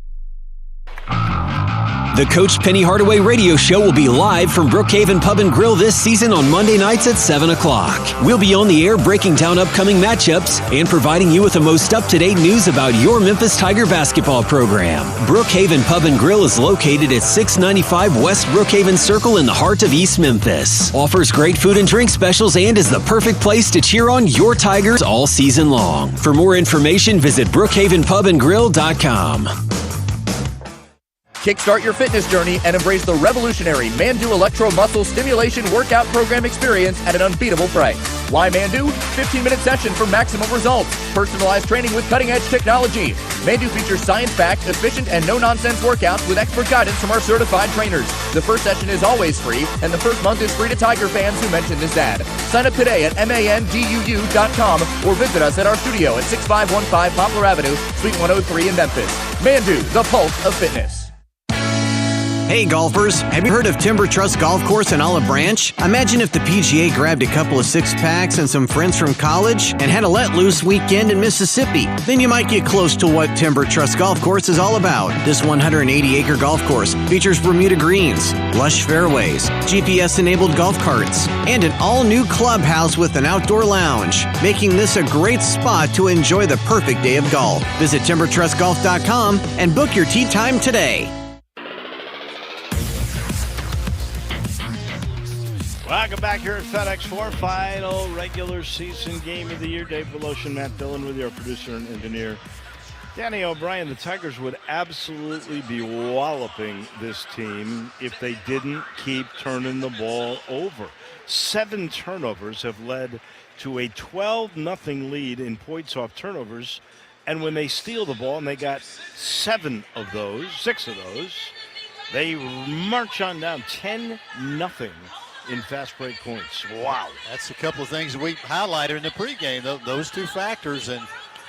The Coach Penny Hardaway radio show will be live from Brookhaven Pub and Grill this season on Monday nights at 7 o'clock. We'll be on the air breaking down upcoming matchups and providing you with the most up-to-date news about your Memphis Tiger basketball program. Brookhaven Pub and Grill is located at 695 West Brookhaven Circle in the heart of East Memphis. Offers great food and drink specials and is the perfect place to cheer on your Tigers all season long. For more information, visit brookhavenpubandgrill.com. Kickstart your fitness journey and embrace the revolutionary Mandu Electro-Muscle Stimulation Workout Program experience at an unbeatable price. Why Mandu? 15-minute session for maximum results. Personalized training with cutting-edge technology. Mandu features science-backed, efficient, and no-nonsense workouts with expert guidance from our certified trainers. The first session is always free, and the first month is free to Tiger fans who mention this ad. Sign up today at manduu.com or visit us at our studio at 6515 Poplar Avenue, Suite 103 in Memphis. Mandu, the pulse of fitness. Hey golfers, have you heard of Timber Trust Golf Course in Olive Branch? Imagine if the PGA grabbed a couple of six-packs and some friends from college and had a let-loose weekend in Mississippi. Then you might get close to what Timber Trust Golf Course is all about. This 180-acre golf course features Bermuda greens, lush fairways, GPS-enabled golf carts, and an all-new clubhouse with an outdoor lounge, making this a great spot to enjoy the perfect day of golf. Visit timbertrustgolf.com and book your tee time today. Welcome back here at FedEx 4, final regular season game of the year. Dave Voloshin, Matt Dillon with your producer and engineer, Danny O'Brien. The Tigers would absolutely be walloping this team if they didn't keep turning the ball over. 7 turnovers have led to a 12-0 lead in points off turnovers. And when they steal the ball, and they got 6 of those, they march on down 10-0. In fast break points. Wow. That's a couple of things we highlighted in the pregame, those two factors, and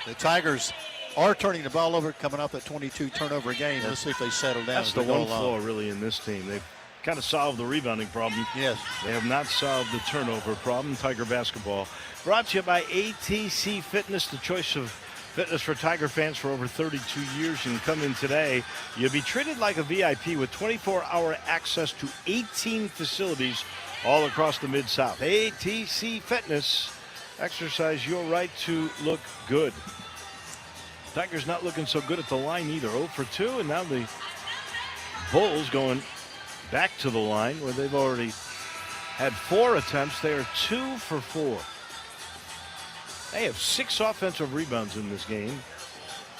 the Tigers are turning the ball over, coming up at 22 turnover a game. Let's see if they settle down. That's the one flaw really in this team. They've kind of solved the rebounding problem. Yes. They have not solved the turnover problem. Tiger basketball brought to you by ATC Fitness, the choice of fitness for Tiger fans for over 32 years. You can come in today. You'll be treated like a VIP with 24-hour access to 18 facilities all across the Mid-South. ATC Fitness. Exercise your right to look good. Tigers not looking so good at the line either. 0 for 2, and now the Bulls going back to the line where they've already had 4 attempts. They are 2 for 4. They have 6 offensive rebounds in this game.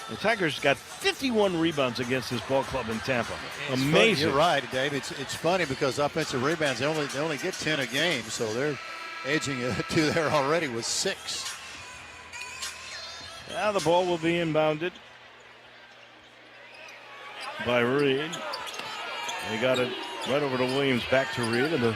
The Tigers got 51 rebounds against this ball club in Tampa. Amazing. Funny. You're right, Dave. It's funny because offensive rebounds, they only get 10 a game, so they're edging it to there already with 6. Now the ball will be inbounded by Reed. They got it right over to Williams, back to Reed, and the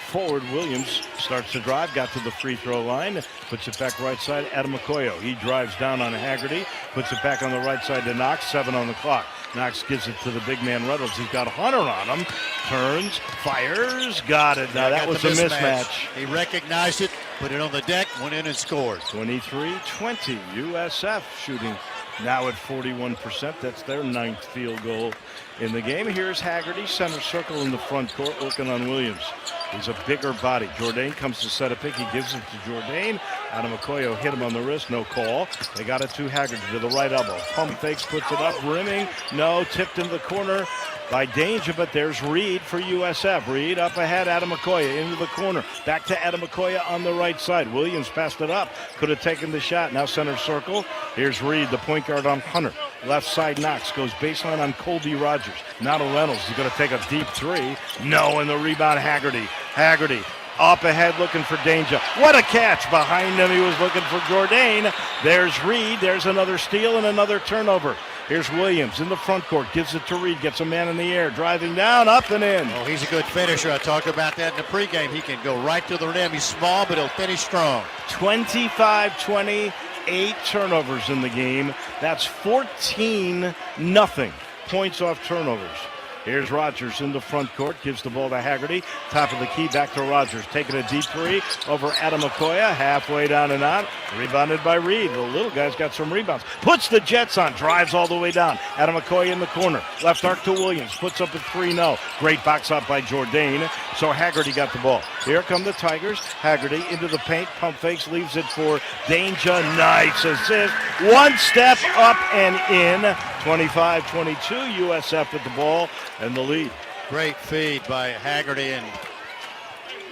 forward Williams starts to drive, got to the free throw line, puts it back right side. Adam McCoyo, he drives down on Haggerty, puts it back on the right side to Knox. 7 on the clock. Knox gives it to the big man Reynolds. He's got Hunter on him. Turns, fires, got it. Now that was a mismatch. He recognized it, put it on the deck, went in and scored. 23-20. USF shooting now at 41%. That's their 9th field goal in the game. Here's Haggerty, center circle in the front court, working on Williams. He's a bigger body. Jourdain comes to set a pick. He gives it to Jourdain. Adam McCoyo hit him on the wrist. No call. They got it to Haggerty to the right elbow. Pump fakes, puts it up, rimming. No, tipped in the corner by Danger, but there's Reed for USF. Reed up ahead, Adam McCoy into the corner. Back to Adam McCoy on the right side. Williams passed it up. Could have taken the shot. Now center circle. Here's Reed, the point guard on Hunter. Left side Knox goes baseline on Colby Rogers. Now to Reynolds. He's going to take a deep 3. No, and the rebound Haggerty. Haggerty Up ahead looking for Danger. What a catch. Behind him he was looking for Jourdain. There's Reed. There's another steal and another turnover. Here's Williams in the front court. Gives it to Reed. Gets a man in the air. Driving down, up and in. Oh, he's a good finisher. I talked about that in the pregame. He can go right to the rim. He's small, but he'll finish strong. 25-20, 8 turnovers in the game. That's 14-0 points off turnovers. Here's Rogers in the front court. Gives the ball to Haggerty. Top of the key, back to Rogers. Taking a deep three over Adam Okoye. Halfway down and out. Rebounded by Reed. The little guy's got some rebounds. Puts the Jets on. Drives all the way down. Adam Okoye in the corner. Left arc to Williams. Puts up a 3-0. Great box out by Jourdain. So Haggerty got the ball. Here come the Tigers. Haggerty into the paint. Pump fakes. Leaves it for Danger. Nice assist. One step up and in. 25-22. USF with the ball and the lead. Great feed by Haggerty, and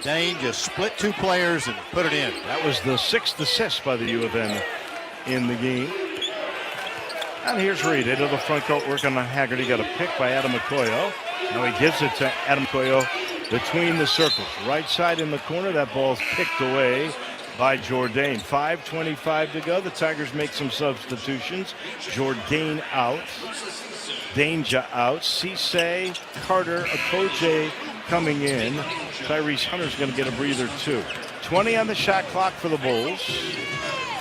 Dane just split 2 players and put it in. That was the 6th assist by the U of M in the game. And here's Reed into the front court working on Haggerty. Got a pick by Adam Okoye. Now he gives it to Adam Okoye between the circles. Right side in the corner. That ball's picked away by Jourdain. 5:25 to go. The Tigers make some substitutions. Jourdain out. Danger out. Cisse, Carter, Okoye coming in. Tyrese Hunter's going to get a breather too. 20 on the shot clock for the Bulls.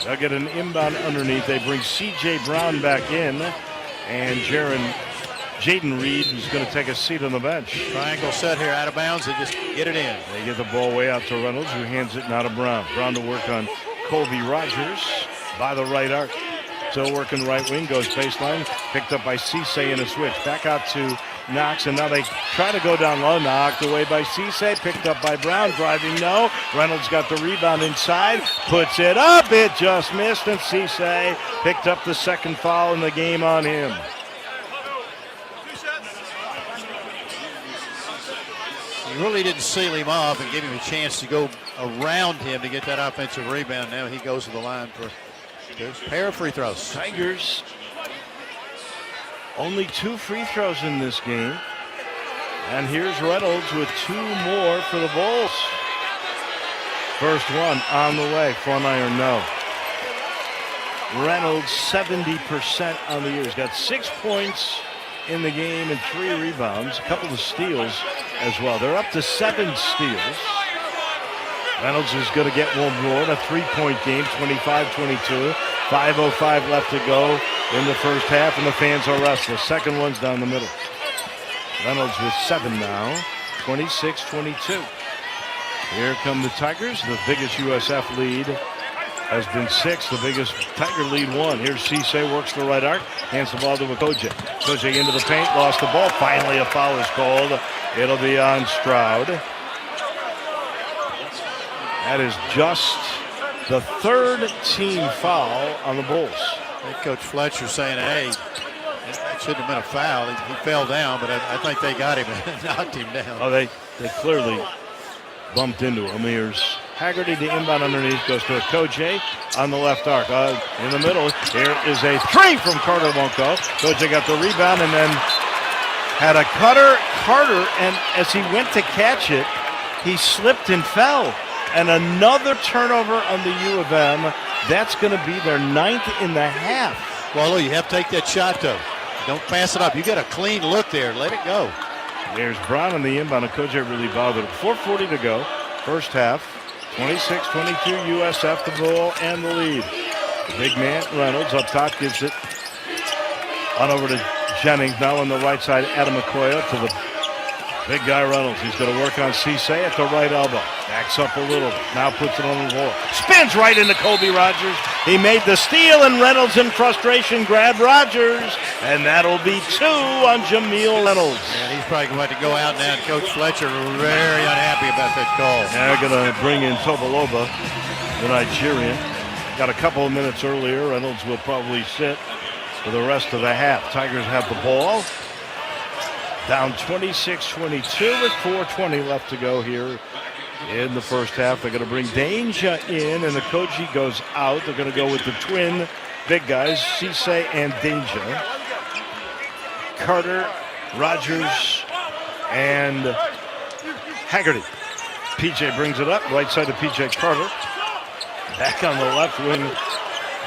They'll get an inbound underneath. They bring C.J. Brown back in. And Jaden Reed is going to take a seat on the bench. Triangle set here out of bounds. They just get it in. They get the ball way out to Reynolds, who hands it now to Brown. Brown to work on Colby Rogers by the right arc. Still working right wing, goes baseline. Picked up by Cisse in a switch. Back out to Knox, and now they try to go down low. Knocked away by Cisse. Picked up by Brown. Driving no. Reynolds got the rebound inside. Puts it up. It just missed, and Cisse picked up the second foul in the game on him. He really didn't seal him off and give him a chance to go around him to get that offensive rebound. Now he goes to the line for a pair of free throws. Tigers only 2 free throws in this game. And here's Reynolds with 2 more for the Bulls. First one on the way. Front iron, no. Reynolds 70% on the year. He's got 6 points in the game and 3 rebounds. A couple of steals as well. They're up to 7 steals. Reynolds is going to get one more in a 3-point game, 25-22. 5:05 left to go in the first half, and the fans are restless. Second one's down the middle. Reynolds with 7 now, 26-22. Here come the Tigers. The biggest USF lead has been 6. The biggest Tiger lead 1. Here's Cisse, works the right arc, hands the ball to Okoye. Okoye into the paint, lost the ball. Finally a foul is called. It'll be on Stroud. That is just the 3rd team foul on the Bulls. I think Coach Fletcher saying, hey, it shouldn't have been a foul. He fell down, but I think they got him and knocked him down. Oh, they clearly bumped into him. Here's Haggerty, the inbound underneath, goes to Okoye on the left arc. In the middle, here is a 3 from Carter. Won't go. Okoye got the rebound and then had a Carter, and as he went to catch it, he slipped and fell. And another turnover on the U of M. That's going to be their 9th in the half. Well, you have to take that shot, though. Don't pass it up. You got a clean look there. Let it go. There's Brown on the inbound. Okoye really bothered. 4:40 to go. First half. 26-22 USF, the ball and the lead. The big man, Reynolds, up top, gives it on over to Jennings. Now on the right side, Adam Okoye to the big guy, Reynolds. He's going to work on Cisse at the right elbow. Backs up a little. Now puts it on the floor. Spins right into Colby Rogers. He made the steal, and Reynolds in frustration grabbed Rogers. And that'll be 2 on Jameel Reynolds. And he's probably going to have to go out now. And Coach Fletcher very unhappy about that call. They're going to bring in Tobaloba, the Nigerian. Got a couple of minutes earlier. Reynolds will probably sit for the rest of the half. Tigers have the ball. Down 26-22 with 4:20 left to go here in the first half. They're going to bring Danger in, and Okoye goes out. They're going to go with the twin big guys, Cisse and Danger. Carter, Rogers, and Haggerty. PJ brings it up, right side of PJ Carter. Back on the left wing.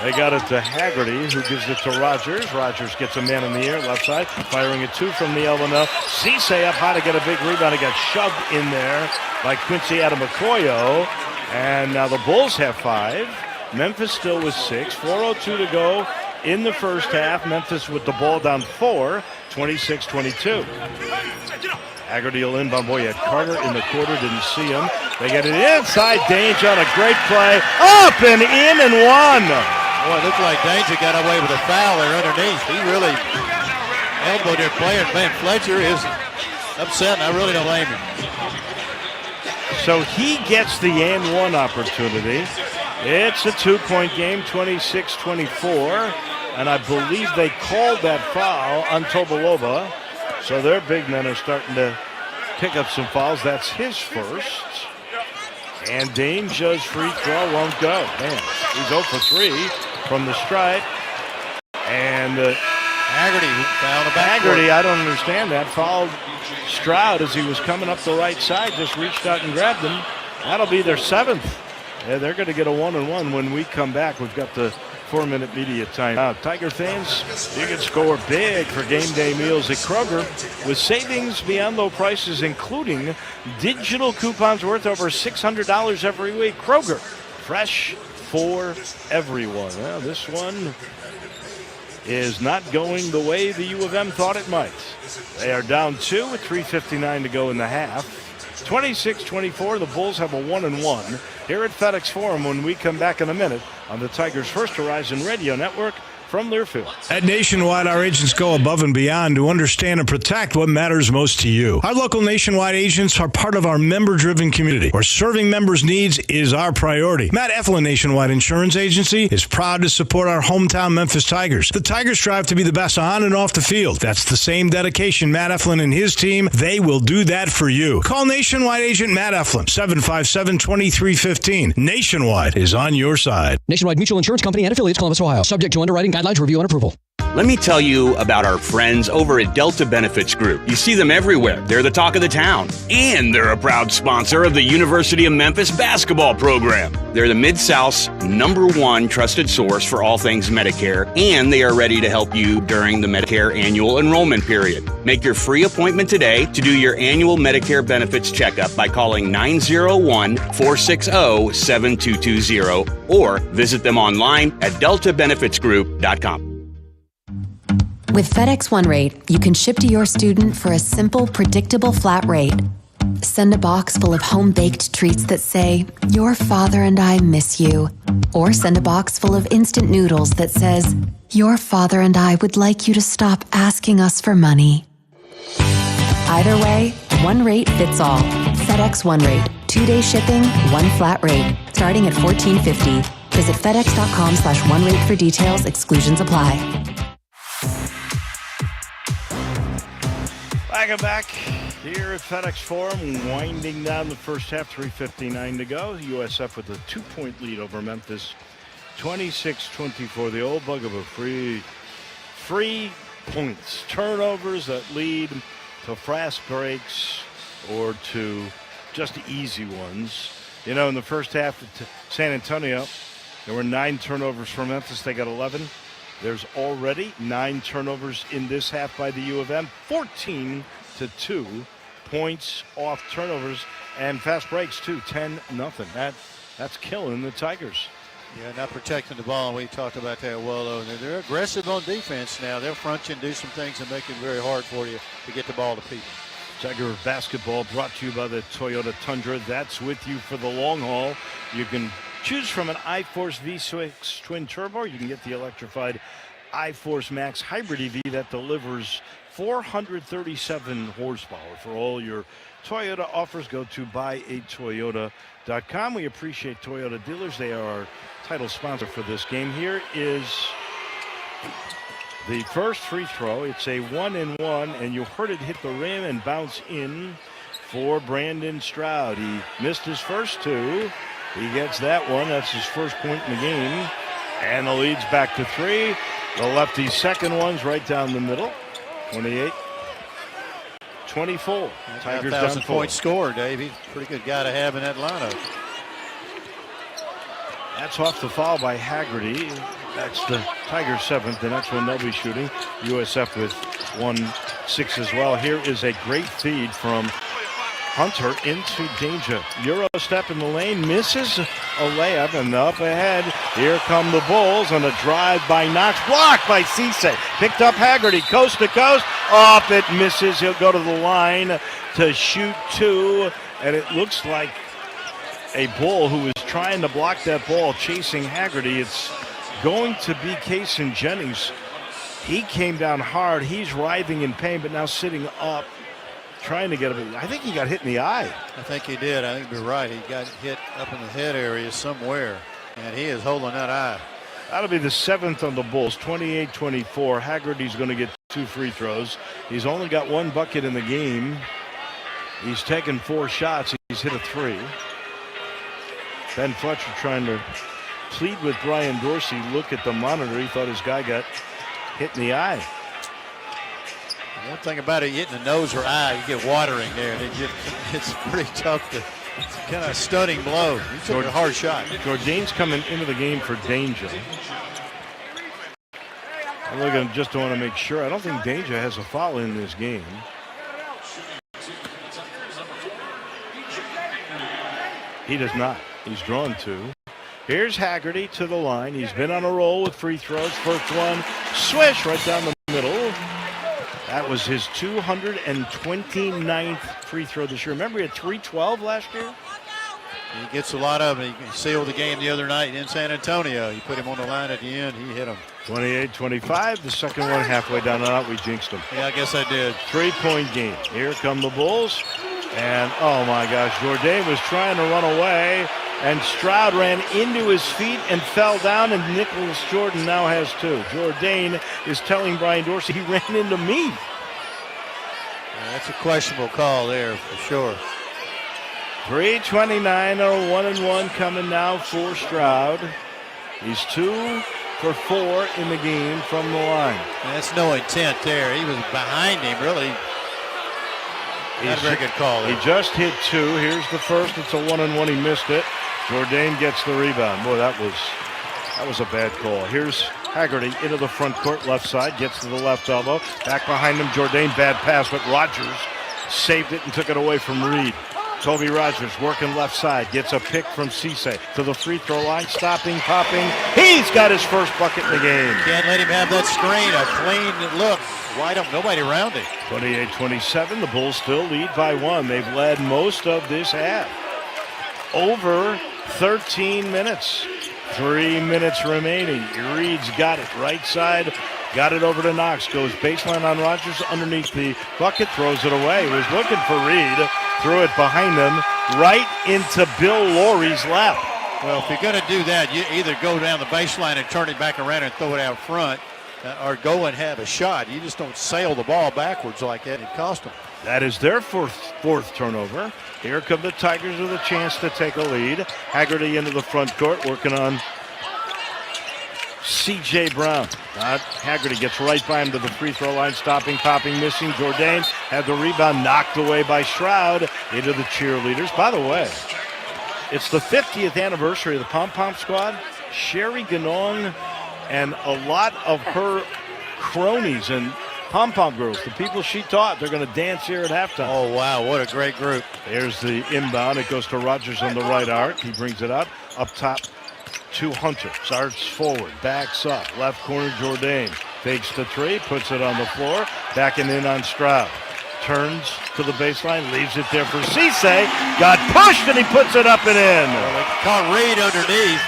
They got it to Haggerty, who gives it to Rogers. Rogers gets a man in the air, left side, firing a 2 from the elbow now. Cisse up high to get a big rebound. He got shoved in there by Quincy Adamakoyo. And now the Bulls have 5. Memphis still with 6. 4:02 to go in the first half. Memphis with the ball down 4, 26-22. Haggerty will inbound. Boy, had Carter in the quarter, didn't see him. They get it inside. Danger on a great play. Up and in and one. Boy, it looked like Danger got away with a foul there underneath. He really elbowed their player. Man, Fletcher is upset, and I really don't blame him. So he gets the and one opportunity. It's a 2-point game, 26-24. And I believe they called that foul on Tobolova. So their big men are starting to pick up some fouls. That's his first. And Danger's free throw won't go. Man, he's 0 for 3 from the stripe. And Haggerty fouled the back. Haggerty, I don't understand that. Fouled Stroud as he was coming up the right side. Just reached out and grabbed him. That'll be their 7th. Yeah, they're going to get a 1-and-1 when we come back. We've got the 4-minute media timeout. Tiger fans, you can score big for game day meals at Kroger with savings beyond low prices, including digital coupons worth over $600 every week. Kroger, fresh for everyone. Well, this one is not going the way the U of M thought it might. They are down 2 with 3:59 to go in the half. 26-24, the Bulls have a 1-and-1 here at FedEx Forum when we come back in a minute on the Tigers' First Horizon Radio Network from Learfield. At Nationwide, our agents go above and beyond to understand and protect what matters most to you. Our local Nationwide agents are part of our member-driven community, where serving members' needs is our priority. Matt Eflin Nationwide Insurance Agency is proud to support our hometown Memphis Tigers. The Tigers strive to be the best on and off the field. That's the same dedication Matt Eflin and his team, they will do that for you. Call Nationwide agent Matt Eflin, 757-2315. Nationwide is on your side. Nationwide Mutual Insurance Company and affiliates, Columbus, Ohio. Subject to underwriting guidelines, review, and approval. Let me tell you about our friends over at Delta Benefits Group. You see them everywhere. They're the talk of the town. And they're a proud sponsor of the University of Memphis basketball program. They're the Mid-South's #1 trusted source for all things Medicare, and they are ready to help you during the Medicare annual enrollment period. Make your free appointment today to do your annual Medicare benefits checkup by calling 901-460-7220 or visit them online at deltabenefitsgroup.com. With FedEx One Rate, you can ship to your student for a simple, predictable flat rate. Send a box full of home-baked treats that say, "Your father and I miss you." Or send a box full of instant noodles that says, "Your father and I would like you to stop asking us for money." Either way, one rate fits all. FedEx One Rate. 2-day shipping, one flat rate. Starting at $14.50. Visit FedEx.com/OneRate for details. Exclusions apply. Back here at FedEx Forum, winding down the first half, 3:59 to go. USF with a 2-point lead over Memphis, 26-24. The old bug of a free points, turnovers that lead to fast breaks or to just easy ones. You know, in the first half at San Antonio, there were 9 turnovers for Memphis. They got 11. There's already 9 turnovers in this half by the U of M, 14-2 points off turnovers and fast breaks too, 10-0. That's killing the Tigers. Yeah, not protecting the ball. We talked about that a while ago. They're aggressive on defense now. They'll front you and do some things and make it very hard for you to get the ball to people. Tiger Basketball brought to you by the Toyota Tundra. That's with you for the long haul. You can choose from an iForce V6 twin turbo. You can get the electrified iForce Max Hybrid EV that delivers 437 horsepower. For all your Toyota offers, go to buyatoyota.com. We appreciate Toyota dealers. They are our title sponsor for this game. Here is the first free throw. It's a 1-and-1, and you heard it hit the rim and bounce in for Brandon Stroud. He missed his first 2. He gets that one. That's his first point in the game. And the lead's back to 3. The lefty's second one's right down the middle. 24. Tigers down 4. 1,000-point scorer, Dave. He's a pretty good guy to have in that lineup. That's off the foul by Haggerty. That's the Tigers' 7th. The next one they'll be shooting. USF with 1-6 as well. Here is a great feed from Hunter into danger. Euro step in the lane, misses a layup, and up ahead. Here come the Bulls on a drive by Knox. Blocked by Cisse. Picked up Haggerty, coast to coast. Up, it misses. He'll go to the line to shoot 2. And it looks like a Bull who is trying to block that ball, chasing Haggerty. It's going to be Kaysen Jennings. He came down hard. He's writhing in pain, but now sitting up, trying to get him. I think he got hit in the eye. I think he did. I think you're right. He got hit up in the head area somewhere, and he is holding that eye. That'll be the 7th on the Bulls, 28-24. Haggerty's going to get 2 free throws. He's only got 1 bucket in the game. He's taken 4 shots. He's hit a 3. Ben Fletcher trying to plead with Brian Dorsey. Look at the monitor. He thought his guy got hit in the eye. One thing about it, hitting the nose or eye, you get watering there. It's pretty tough to, it's kind of a stunning blow. He took a hard shot. Jourdain's coming into the game for danger. I'm looking, just want to make sure. I don't think Danger has a foul in this game. He does not. He's drawn 2. Here's Haggerty to the line. He's been on a roll with free throws. First one, swish right down the middle. That was his 229th free throw this year. Remember, he had 312 last year? He gets a lot of them. He sealed the game the other night in San Antonio. You put him on the line at the end, he hit him. 28-25. The second one halfway down and out. We jinxed him. Yeah, I guess I did. 3-point game. Here come the Bulls. And, oh, my gosh, Jourdain was trying to run away. And Stroud ran into his feet and fell down, and Nicholas Jordan now has 2. Jourdain is telling Brian Dorsey he ran into me. Yeah, that's a questionable call there for sure. 3:29, a 1-and-1 coming now for Stroud. He's 2 for 4 in the game from the line. That's no intent there. He was behind him, really. Not a very good call there. He just hit 2. Here's the first. It's a 1-and-1. He missed it. Jourdain gets the rebound. Boy, that was a bad call. Here's Haggerty into the front court, left side, gets to the left elbow. Back behind him, Jourdain, bad pass, but Rogers saved it and took it away from Reed. Toby Rogers working left side, gets a pick from Cisse to the free throw line, stopping, popping. He's got his first bucket in the game. Can't let him have that screen. A clean look. Wide open, nobody around him. 28-27, the Bulls still lead by 1. They've led most of this half. Over 13 minutes. 3 minutes remaining. Reed's got it. Right side. Got it over to Knox. Goes baseline on Rogers underneath the bucket. Throws it away. He was looking for Reed. Threw it behind him. Right into Bill Laurie's lap. Well, if you're going to do that, you either go down the baseline and turn it back around and throw it out front, or go and have a shot. You just don't sail the ball backwards like that. It cost them. That is their fourth turnover. Here come the Tigers with a chance to take a lead. Haggerty into the front court, working on C.J. Brown. Haggerty gets right by him to the free throw line, stopping, popping, missing. Jourdain had the rebound knocked away by Stroud into the cheerleaders. By the way, it's the 50th anniversary of the Pom Pom Squad. Sherry Ganong and a lot of her cronies and Pom Pom girls, the people she taught, they're going to dance here at halftime. Oh, wow, what a great group. There's the inbound. It goes to Rogers on the right arc. He brings it out up top to Hunter. Starts forward, backs up, left corner Jourdain. Fakes the 3, puts it on the floor, backing in on Stroud. Turns to the baseline, leaves it there for Cisse. Got pushed, and he puts it up and in. Well, they caught Reed underneath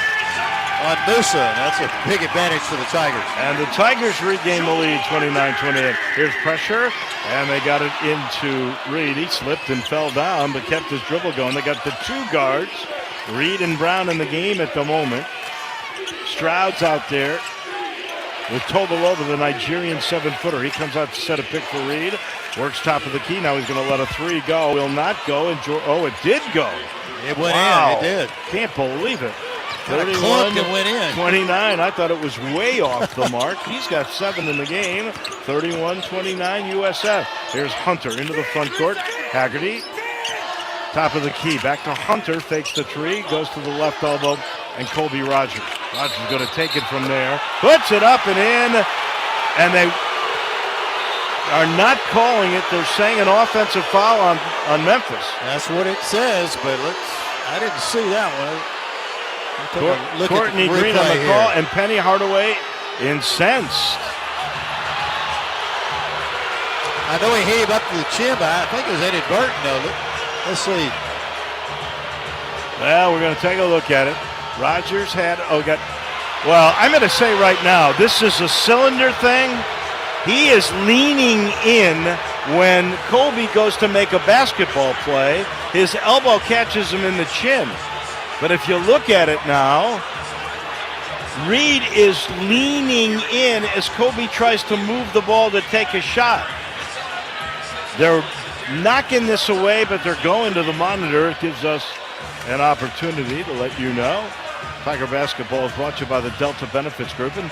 on Musa. That's a big advantage for the Tigers. And the Tigers regain the lead, 29-28. Here's pressure, and they got it into Reed. He slipped and fell down, but kept his dribble going. They got the 2 guards, Reed and Brown, in the game at the moment. Stroud's out there with Tobolova, the Nigerian 7-footer. He comes out to set a pick for Reed. Works top of the key. Now he's going to let a 3 go. Will not go. And it did go. It went in. It did. Can't believe it. 31 and went in. 29. I thought it was way off the mark. He's got 7 in the game. 31-29 USF. Here's Hunter into the front court. Haggerty, top of the key. Back to Hunter. Fakes the three. Goes to the left elbow. And Colby Rogers. Rogers going to take it from there. Puts it up and in. And they are not calling it. They're saying an offensive foul on Memphis. That's what it says, but I didn't see that one. Courtney Green on the call, and Penny Hardaway incensed. I know he hit him up to the chin, but I think it was Eddie Burton, though. Let's see. Well, we're going to take a look at it. Rogers had, well, I'm going to say right now, this is a cylinder thing. He is leaning in when Colby goes to make a basketball play. His elbow catches him in the chin. But if you look at it now, Reed is leaning in as Colby tries to move the ball to take a shot. They're knocking this away, but they're going to the monitor. It gives us an opportunity to let you know. Tiger Basketball is brought to you by the Delta Benefits Group. And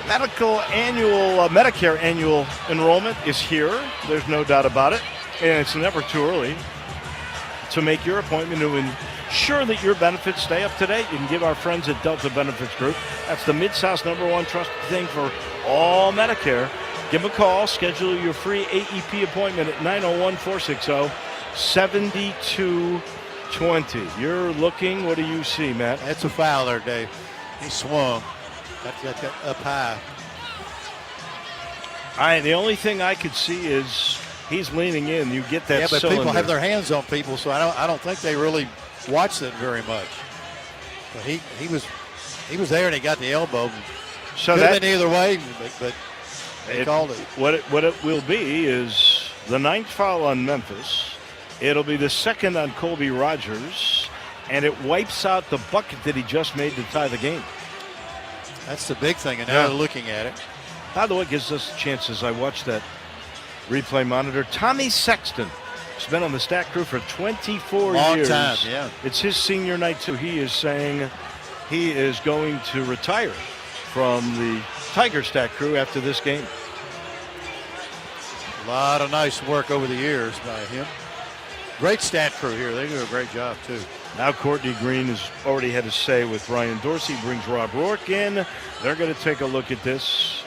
Medicare annual enrollment is here. There's no doubt about it. And it's never too early to make your appointment to ensure that your benefits stay up to date. You can give our friends at Delta Benefits Group. That's the Mid-South's #1 trusted thing for all Medicare. Give them a call. Schedule your free AEP appointment at 901-460-7220. You're looking. What do you see, Matt? That's a foul there, Dave. He swung. Got up high. The only thing I could see is he's leaning in. You get that but cylinder. people have their hands on people, so I don't think they really watch it very much. But he was there and he got the elbow. So could have been either way, but they called it. What it will be is the 9th foul on Memphis. It'll be the 2nd on Colby Rogers, and it wipes out the bucket that he just made to tie the game. That's the big thing, and now they're looking at it. By the way, it gives us a chance as I watch that replay monitor. Tommy Sexton has been on the stat crew for 24 Long years. time, yeah. It's his senior night, too. He is saying he is going to retire from the Tiger stat crew after this game. A lot of nice work over the years by him. Great stat crew here. They do a great job, too. Now Courtney Green has already had his say with Ryan Dorsey. Brings Rob Rourke in. They're going to take a look at this.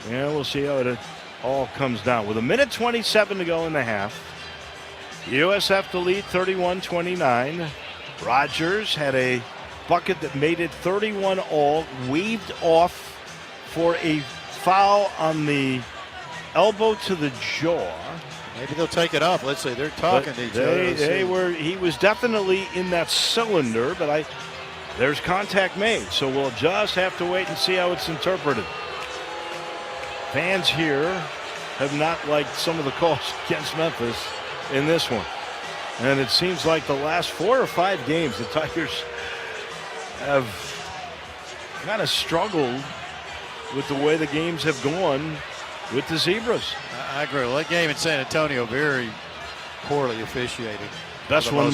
Yeah, we'll see how it all comes down. With 1:27 to go in the half. USF to lead 31-29. Rogers had a bucket that made it 31 all. Waved off for a foul on the elbow to the jaw. Maybe they'll take it off. Let's see. They're talking to each other. He was definitely in that cylinder, but there's contact made. So we'll just have to wait and see how it's interpreted. Fans here have not liked some of the calls against Memphis in this one. And it seems like the last 4 or 5 games, the Tigers have kind of struggled with the way the games have gone with the Zebras. I agree. Well, that game in San Antonio, very poorly officiated. Best one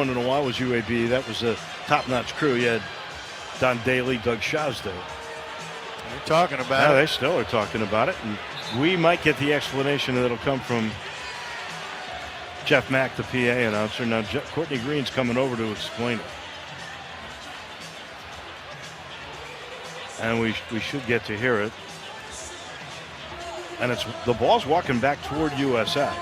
in a while was UAB. That was a top-notch crew. You had Don Daly, Doug Shazday. They're talking about it. They still are talking about it. And we might get the explanation that'll come from Jeff Mack, the PA announcer. Now, Courtney Green's coming over to explain it. And we should get to hear it. And the ball's walking back toward USF.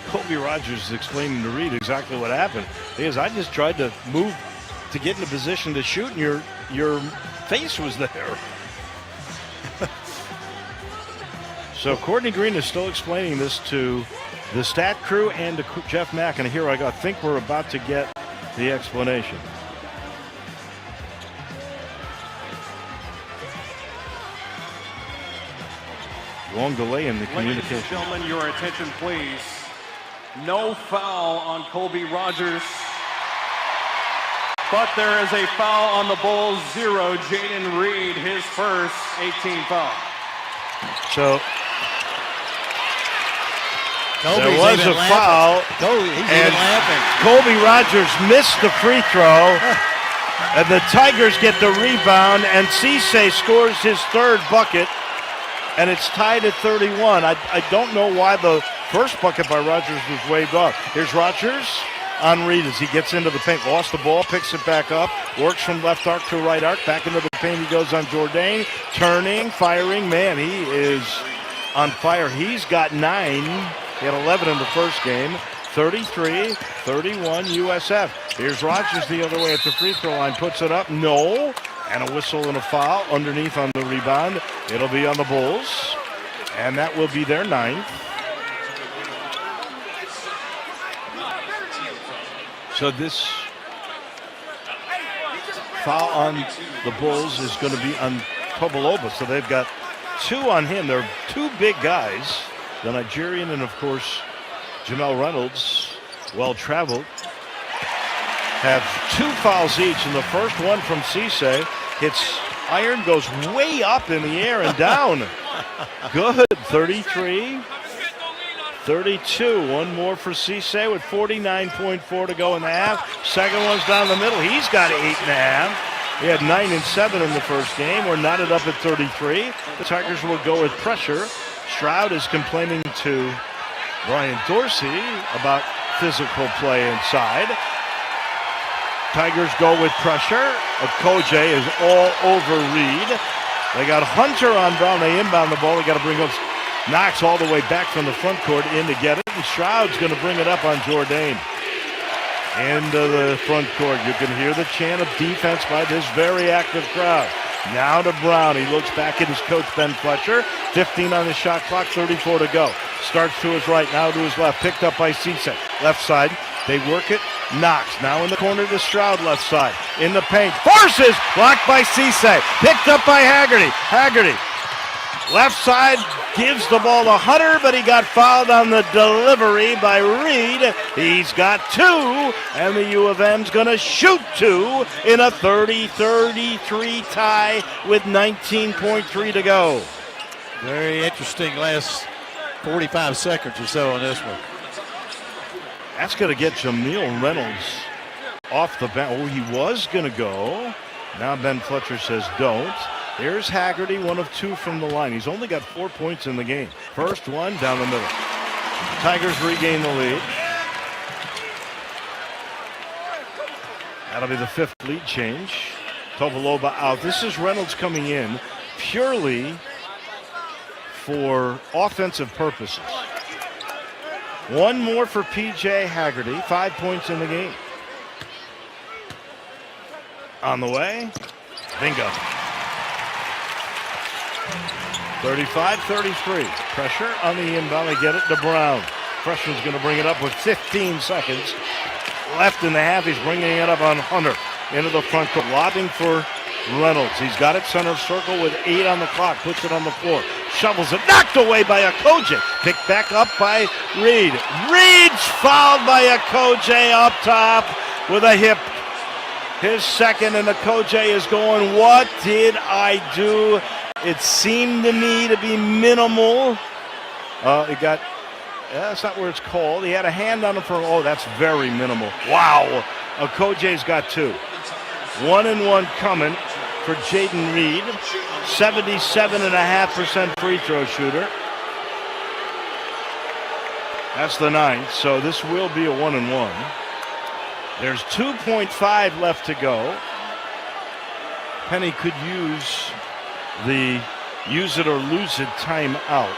Colby Rogers is explaining to Reed exactly what happened. Because I just tried to move to get in a position to shoot, and your face was there. So Courtney Green is still explaining this to the stat crew and to Jeff Mack. And here I think we're about to get the explanation. Long delay in the communication. Ladies and gentlemen, your attention, please. No foul on Colby Rogers. But there is a foul on the Bulls. 0, Jaden Reed, his first 18 foul. So Colby's there was even a foul. Colby, he's even laughing. Colby Rogers missed the free throw. And the Tigers get the rebound, and Cisse scores his third bucket, and it's tied at 31. I don't know why the first bucket by Rogers was waved off. Here's Rogers on Reed as he gets into the paint. Lost the ball, picks it back up, works from left arc to right arc, back into the paint. He goes on Jourdain, turning, firing. Man, he is on fire. He's got 9. He had 11 in the first game. 33-31 USF. Here's Rogers the other way at the free throw line. Puts it up. No. And a whistle and a foul underneath on the rebound. It'll be on the Bulls. And that will be their 9th. So this foul on the Bulls is going to be on Tobaloba. So they've got 2 on him. They're 2 big guys. The Nigerian and, of course, Jamel Reynolds, well-traveled, have 2 fouls each, and the first one from Cisse hits iron, goes way up in the air and down. Good, 33-32. One more for Cisse with 49.4 to go in the half. Second one's down the middle. He's got 8.5. He had 9 and 7 in the first game. We're knotted up at 33. The Tigers will go with pressure. Stroud is complaining to Brian Dorsey about physical play inside. Tigers go with pressure. Okoje is all over Reed. They got Hunter on Brown. They inbound the ball. They got to bring up Knox all the way back from the front court in to get it. And Stroud's going to bring it up on Jourdain. Into the front court. You can hear the chant of defense by this very active crowd. Now to Brown. He looks back at his coach, Ben Fletcher. 15 on the shot clock, 34 to go. Starts to his right, now to his left. Picked up by Cisse. Left side. They work it. Knox. Now in the corner to Stroud, left side. In the paint. Forces! Blocked by Cisse. Picked up by Haggerty. Haggerty. Left side gives the ball to Hunter, but he got fouled on the delivery by Reed. He's got 2, and the U of M's going to shoot 2 in a 30-33 tie with 19.3 to go. Very interesting last 45 seconds or so on this one. That's going to get Jamel Reynolds off the bench. Oh, he was going to go. Now Ben Fletcher says don't. Here's Haggerty, 1 of 2 from the line. He's only got 4 points in the game. First one down the middle. Tigers regain the lead. That'll be the 5th lead change. Tobaloba out. This is Reynolds coming in purely for offensive purposes. 1 more for P.J. Haggerty. 5 points in the game. On the way. Bingo. 35-33. Pressure on the inbound. They get it to Brown. Freshman's going to bring it up with 15 seconds left in the half. He's bringing it up on Hunter into the front court. Lobbing for Reynolds. He's got it center circle with 8 on the clock. Puts it on the floor. Shovels it. Knocked away by Okoje. Picked back up by Reed. Reed's fouled by Okoje up top with a hip. His second, and Okoje is going, what did I do? It seemed to me to be minimal. That's not where it's called. He had a hand on him for, that's very minimal. Wow. Okoje's got 2. 1 and 1 coming for Jaden Reed. 77.5% free throw shooter. That's the 9th, so this will be a 1 and 1. There's 2.5 left to go. Penny could use the use it or lose it timeout.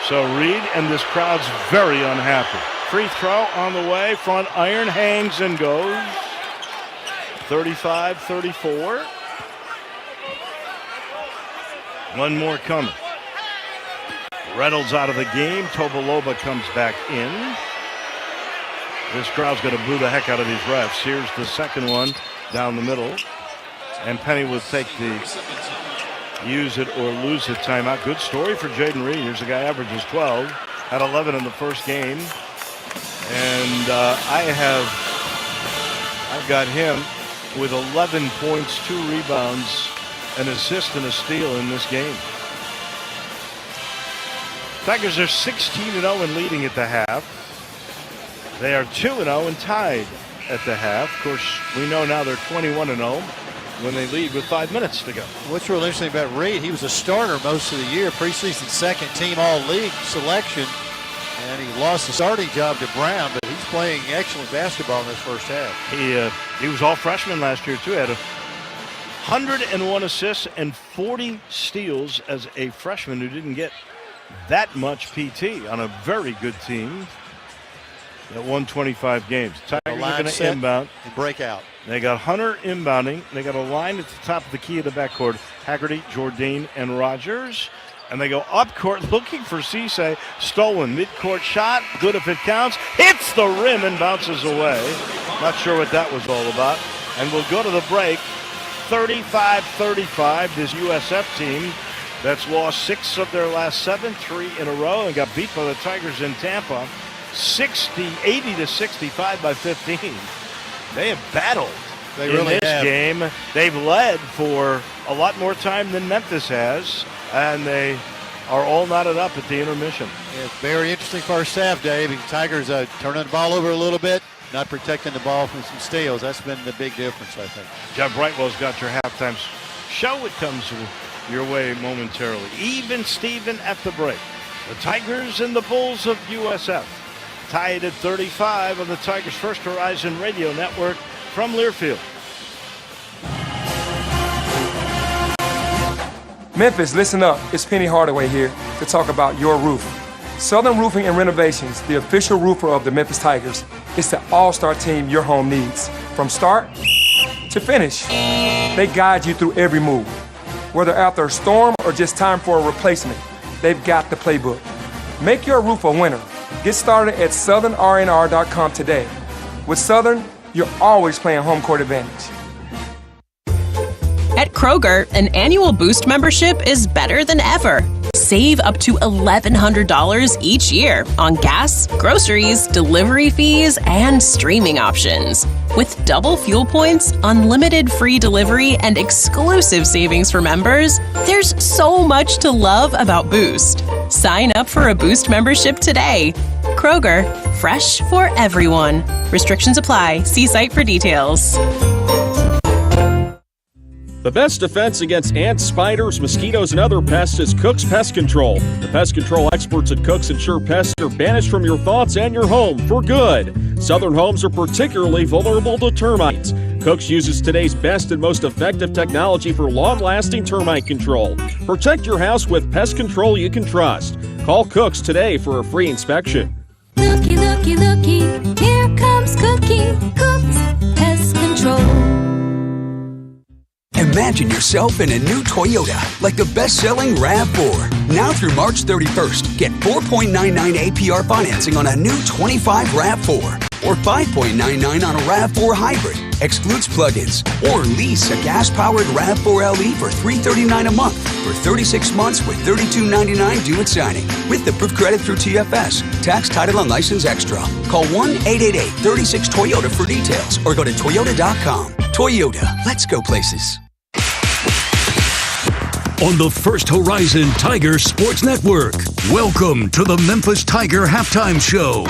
So Reed and this crowd's very unhappy. Free throw on the way. Front iron hangs and goes. 35-34. 1 more coming. Reynolds out of the game. Tobaloba comes back in. This crowd's going to boo the heck out of these refs. Here's the second one down the middle. And Penny will take the use it or lose it timeout. Good story for Jaden Reed. Here's a guy averages 12. Had 11 in the first game. And I've got him with 11 points, 2 rebounds, an assist and a steal in this game. Tigers are 16-0 and leading at the half. They are 2-0 and tied at the half. Of course, we know now they're 21-0 when they lead with 5 minutes to go. What's really interesting about Reed, he was a starter most of the year, preseason second-team All-League selection, and he lost the starting job to Brown, but he's playing excellent basketball in this first half. He was all freshman last year, too. Had 101 assists and 40 steals as a freshman who didn't get that much PT on a very good team that won 25 games. Tigers are going to inbound. And break out. They got Hunter inbounding. They got a line at the top of the key of the backcourt. Haggerty, Jourdain, and Rogers. And they go up court looking for Cisse. Stolen midcourt shot. Good if it counts. Hits the rim and bounces away. Not sure what that was all about. And we'll go to the break. 35-35, this USF team that's lost 6 of their last 7, 3 in a row, and got beat by the Tigers in Tampa. 80-65 by 15. They have battled in this game. They've led for a lot more time than Memphis has, and they are all knotted up at the intermission. Yeah, very interesting first half, Dave. The Tigers turning the ball over a little bit, not protecting the ball from some steals. That's been the big difference, I think. Jeff Brightwell's got your halftime show. It comes your way momentarily. Even Steven at the break. The Tigers and the Bulls of USF tied at 35 on the Tigers First Horizon Radio Network from Learfield. Memphis, listen up. It's Penny Hardaway here to talk about your roof. Southern Roofing and Renovations, the official roofer of the Memphis Tigers, is the all-star team your home needs. From start to finish, they guide you through every move. Whether after a storm or just time for a replacement, they've got the playbook. Make your roof a winner. Get started at southernrnr.com today. With Southern, you're always playing home court advantage. At Kroger, an annual Boost membership is better than ever. Save up to $1,100 each year on gas, groceries, delivery fees, and streaming options. With double fuel points, unlimited free delivery, and exclusive savings for members, there's so much to love about Boost. Sign up for a Boost membership today. Kroger, fresh for everyone. Restrictions apply. See site for details. The best defense against ants, spiders, mosquitoes, and other pests is Cook's Pest Control. The pest control experts at Cook's ensure pests are banished from your thoughts and your home for good. Southern homes are particularly vulnerable to termites. Cook's uses today's best and most effective technology for long-lasting termite control. Protect your house with pest control you can trust. Call Cook's today for a free inspection. Looky, looky, looky, here comes Cookie, Cook's Pest Control. Imagine yourself in a new Toyota, like the best-selling RAV4. Now through March 31st, get 4.99 APR financing on a new 25 RAV4 or 5.99 on a RAV4 Hybrid. Excludes plug-ins. Or lease a gas-powered RAV4 LE for $339 a month for 36 months with $32.99 due at signing. With approved credit through TFS. Tax, title, and license extra. Call 1-888-36-TOYOTA for details or go to Toyota.com. Toyota, let's go places. On the First Horizon Tiger Sports Network, welcome to the Memphis Tiger Halftime Show.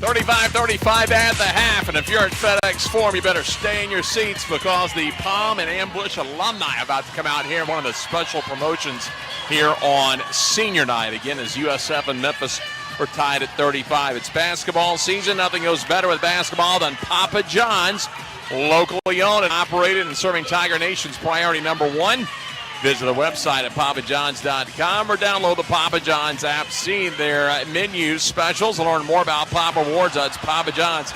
35-35 at the half, and if you're at FedEx Forum, you better stay in your seats because the Palm and Ambush alumni are about to come out here. One of the special promotions here on Senior Night. Again, as USF and Memphis are tied at 35. It's basketball season. Nothing goes better with basketball than Papa John's. Locally owned and operated and serving Tiger Nation's priority number one. Visit the website at papajohns.com or download the Papa John's app. See their menus, specials, and learn more about Papa Rewards. That's Papa John's,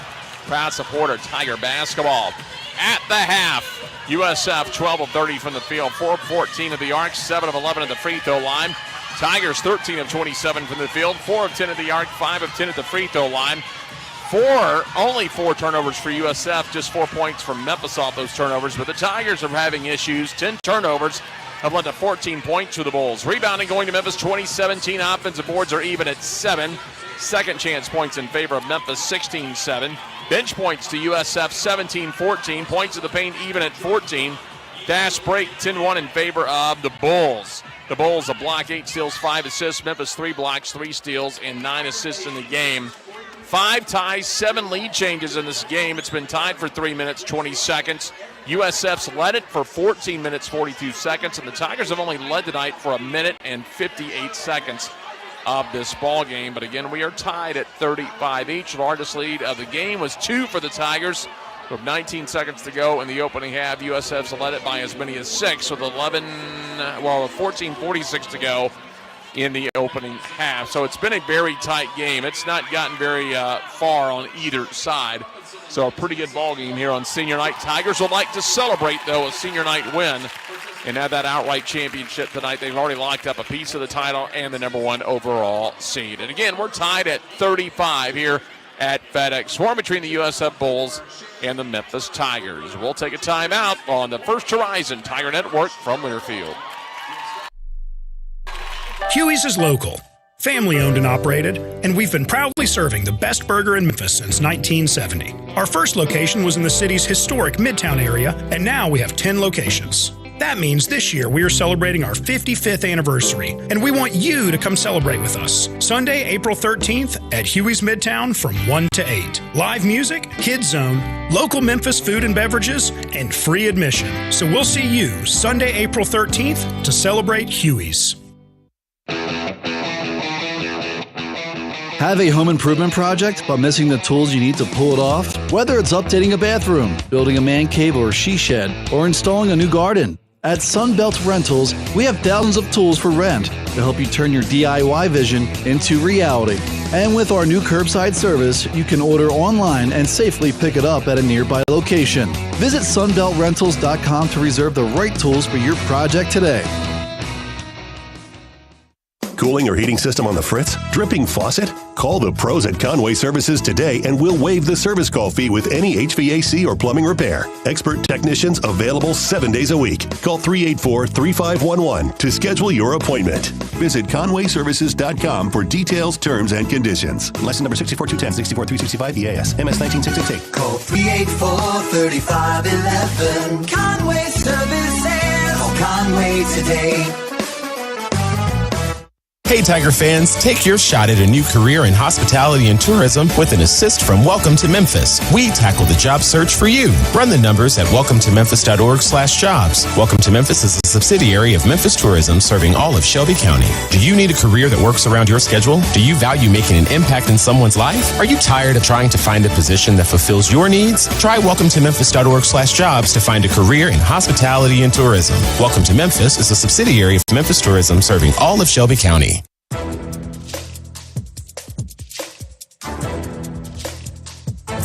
proud supporter Tiger basketball. At the half, USF 12 of 30 from the field, 4 of 14 at the arc, 7 of 11 at the free throw line. Tigers 13 of 27 from the field, 4 of 10 at the arc, 5 of 10 at the free throw line. Only four turnovers for USF, just 4 points from Memphis off those turnovers. But the Tigers are having issues. 10 turnovers have led to 14 points for the Bulls. Rebounding going to Memphis, 2017 offensive boards are even at 7. Second chance points in favor of Memphis, 16-7. Bench points to USF, 17-14. Points to the paint even at 14. Dash break 10-1 in favor of the Bulls. The Bulls, a block, 8 steals, 5 assists. Memphis, 3 blocks, 3 steals, and 9 assists in the game. 5 ties, 7 lead changes in this game. It's been tied for 3 minutes, 20 seconds. USF's led it for 14 minutes, 42 seconds, and the Tigers have only led tonight for 1 minute and 58 seconds of this ball game. But again, we are tied at 35 each. The largest lead of the game was 2 for the Tigers. With 19 seconds to go in the opening half, USF's led it by as many as 6 with 14:46 to go in the opening half. So it's been a very tight game. It's not gotten very far on either side. So a pretty good ball game here on senior night. Tigers would like to celebrate, though, a senior night win and have that outright championship tonight. They've already locked up a piece of the title and the #1 overall seed. And again, we're tied at 35 here at FedEx Forum between the USF Bulls and the Memphis Tigers. We'll take a timeout on the First Horizon Tiger Network from Learfield. Huey's is local, family-owned and operated, and we've been proudly serving the best burger in Memphis since 1970. Our first location was in the city's historic Midtown area, and now we have 10 locations. That means this year we are celebrating our 55th anniversary, and we want you to come celebrate with us. Sunday, April 13th at Huey's Midtown from 1 to 8. Live music, kids zone, local Memphis food and beverages, and free admission. So we'll see you Sunday, April 13th to celebrate Huey's. Have a home improvement project but missing the tools you need to pull it off? Whether it's updating a bathroom, building a man cave or she shed, or installing a new garden, at Sunbelt Rentals, we have thousands of tools for rent to help you turn your DIY vision into reality. And with our new curbside service, you can order online and safely pick it up at a nearby location. Visit sunbeltrentals.com to reserve the right tools for your project today. Cooling or heating system on the fritz? Dripping faucet? Call the pros at Conway Services today and we'll waive the service call fee with any HVAC or plumbing repair. Expert technicians available 7 days a week. Call 384-3511 to schedule your appointment. Visit conwayservices.com for details, terms, and conditions. License number 64210, 64365 EAS, MS 19668. Call 384-3511. Conway Services. Call Conway today. Hey Tiger fans, take your shot at a new career in hospitality and tourism with an assist from Welcome to Memphis. We tackle the job search for you. Run the numbers at welcometomemphis.org/jobs. Welcome to Memphis is a subsidiary of Memphis Tourism serving all of Shelby County. Do you need a career that works around your schedule? Do you value making an impact in someone's life? Are you tired of trying to find a position that fulfills your needs? Try welcometomemphis.org/jobs to find a career in hospitality and tourism. Welcome to Memphis is a subsidiary of Memphis Tourism serving all of Shelby County.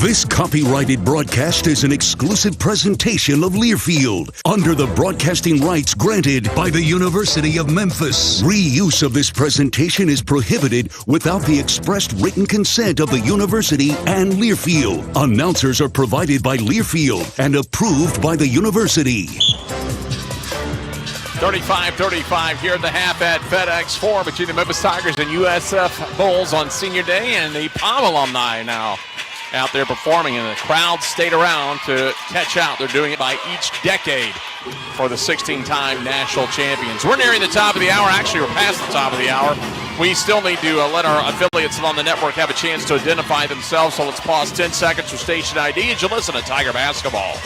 This copyrighted broadcast is an exclusive presentation of Learfield under the broadcasting rights granted by the University of Memphis. Reuse of this presentation is prohibited without the expressed written consent of the university and Learfield. Announcers are provided by Learfield and approved by the university. 35-35 here at the half at FedEx Forum between the Memphis Tigers and USF Bulls on Senior Day, and the POM alumni now out there performing, and the crowd stayed around to catch out. They're doing it by each decade for the 16-time national champions. We're nearing the top of the hour. Actually, we're past the top of the hour. We still need to let our affiliates on the network have a chance to identify themselves, so let's pause 10 seconds for station ID as you listen to Tiger Basketball.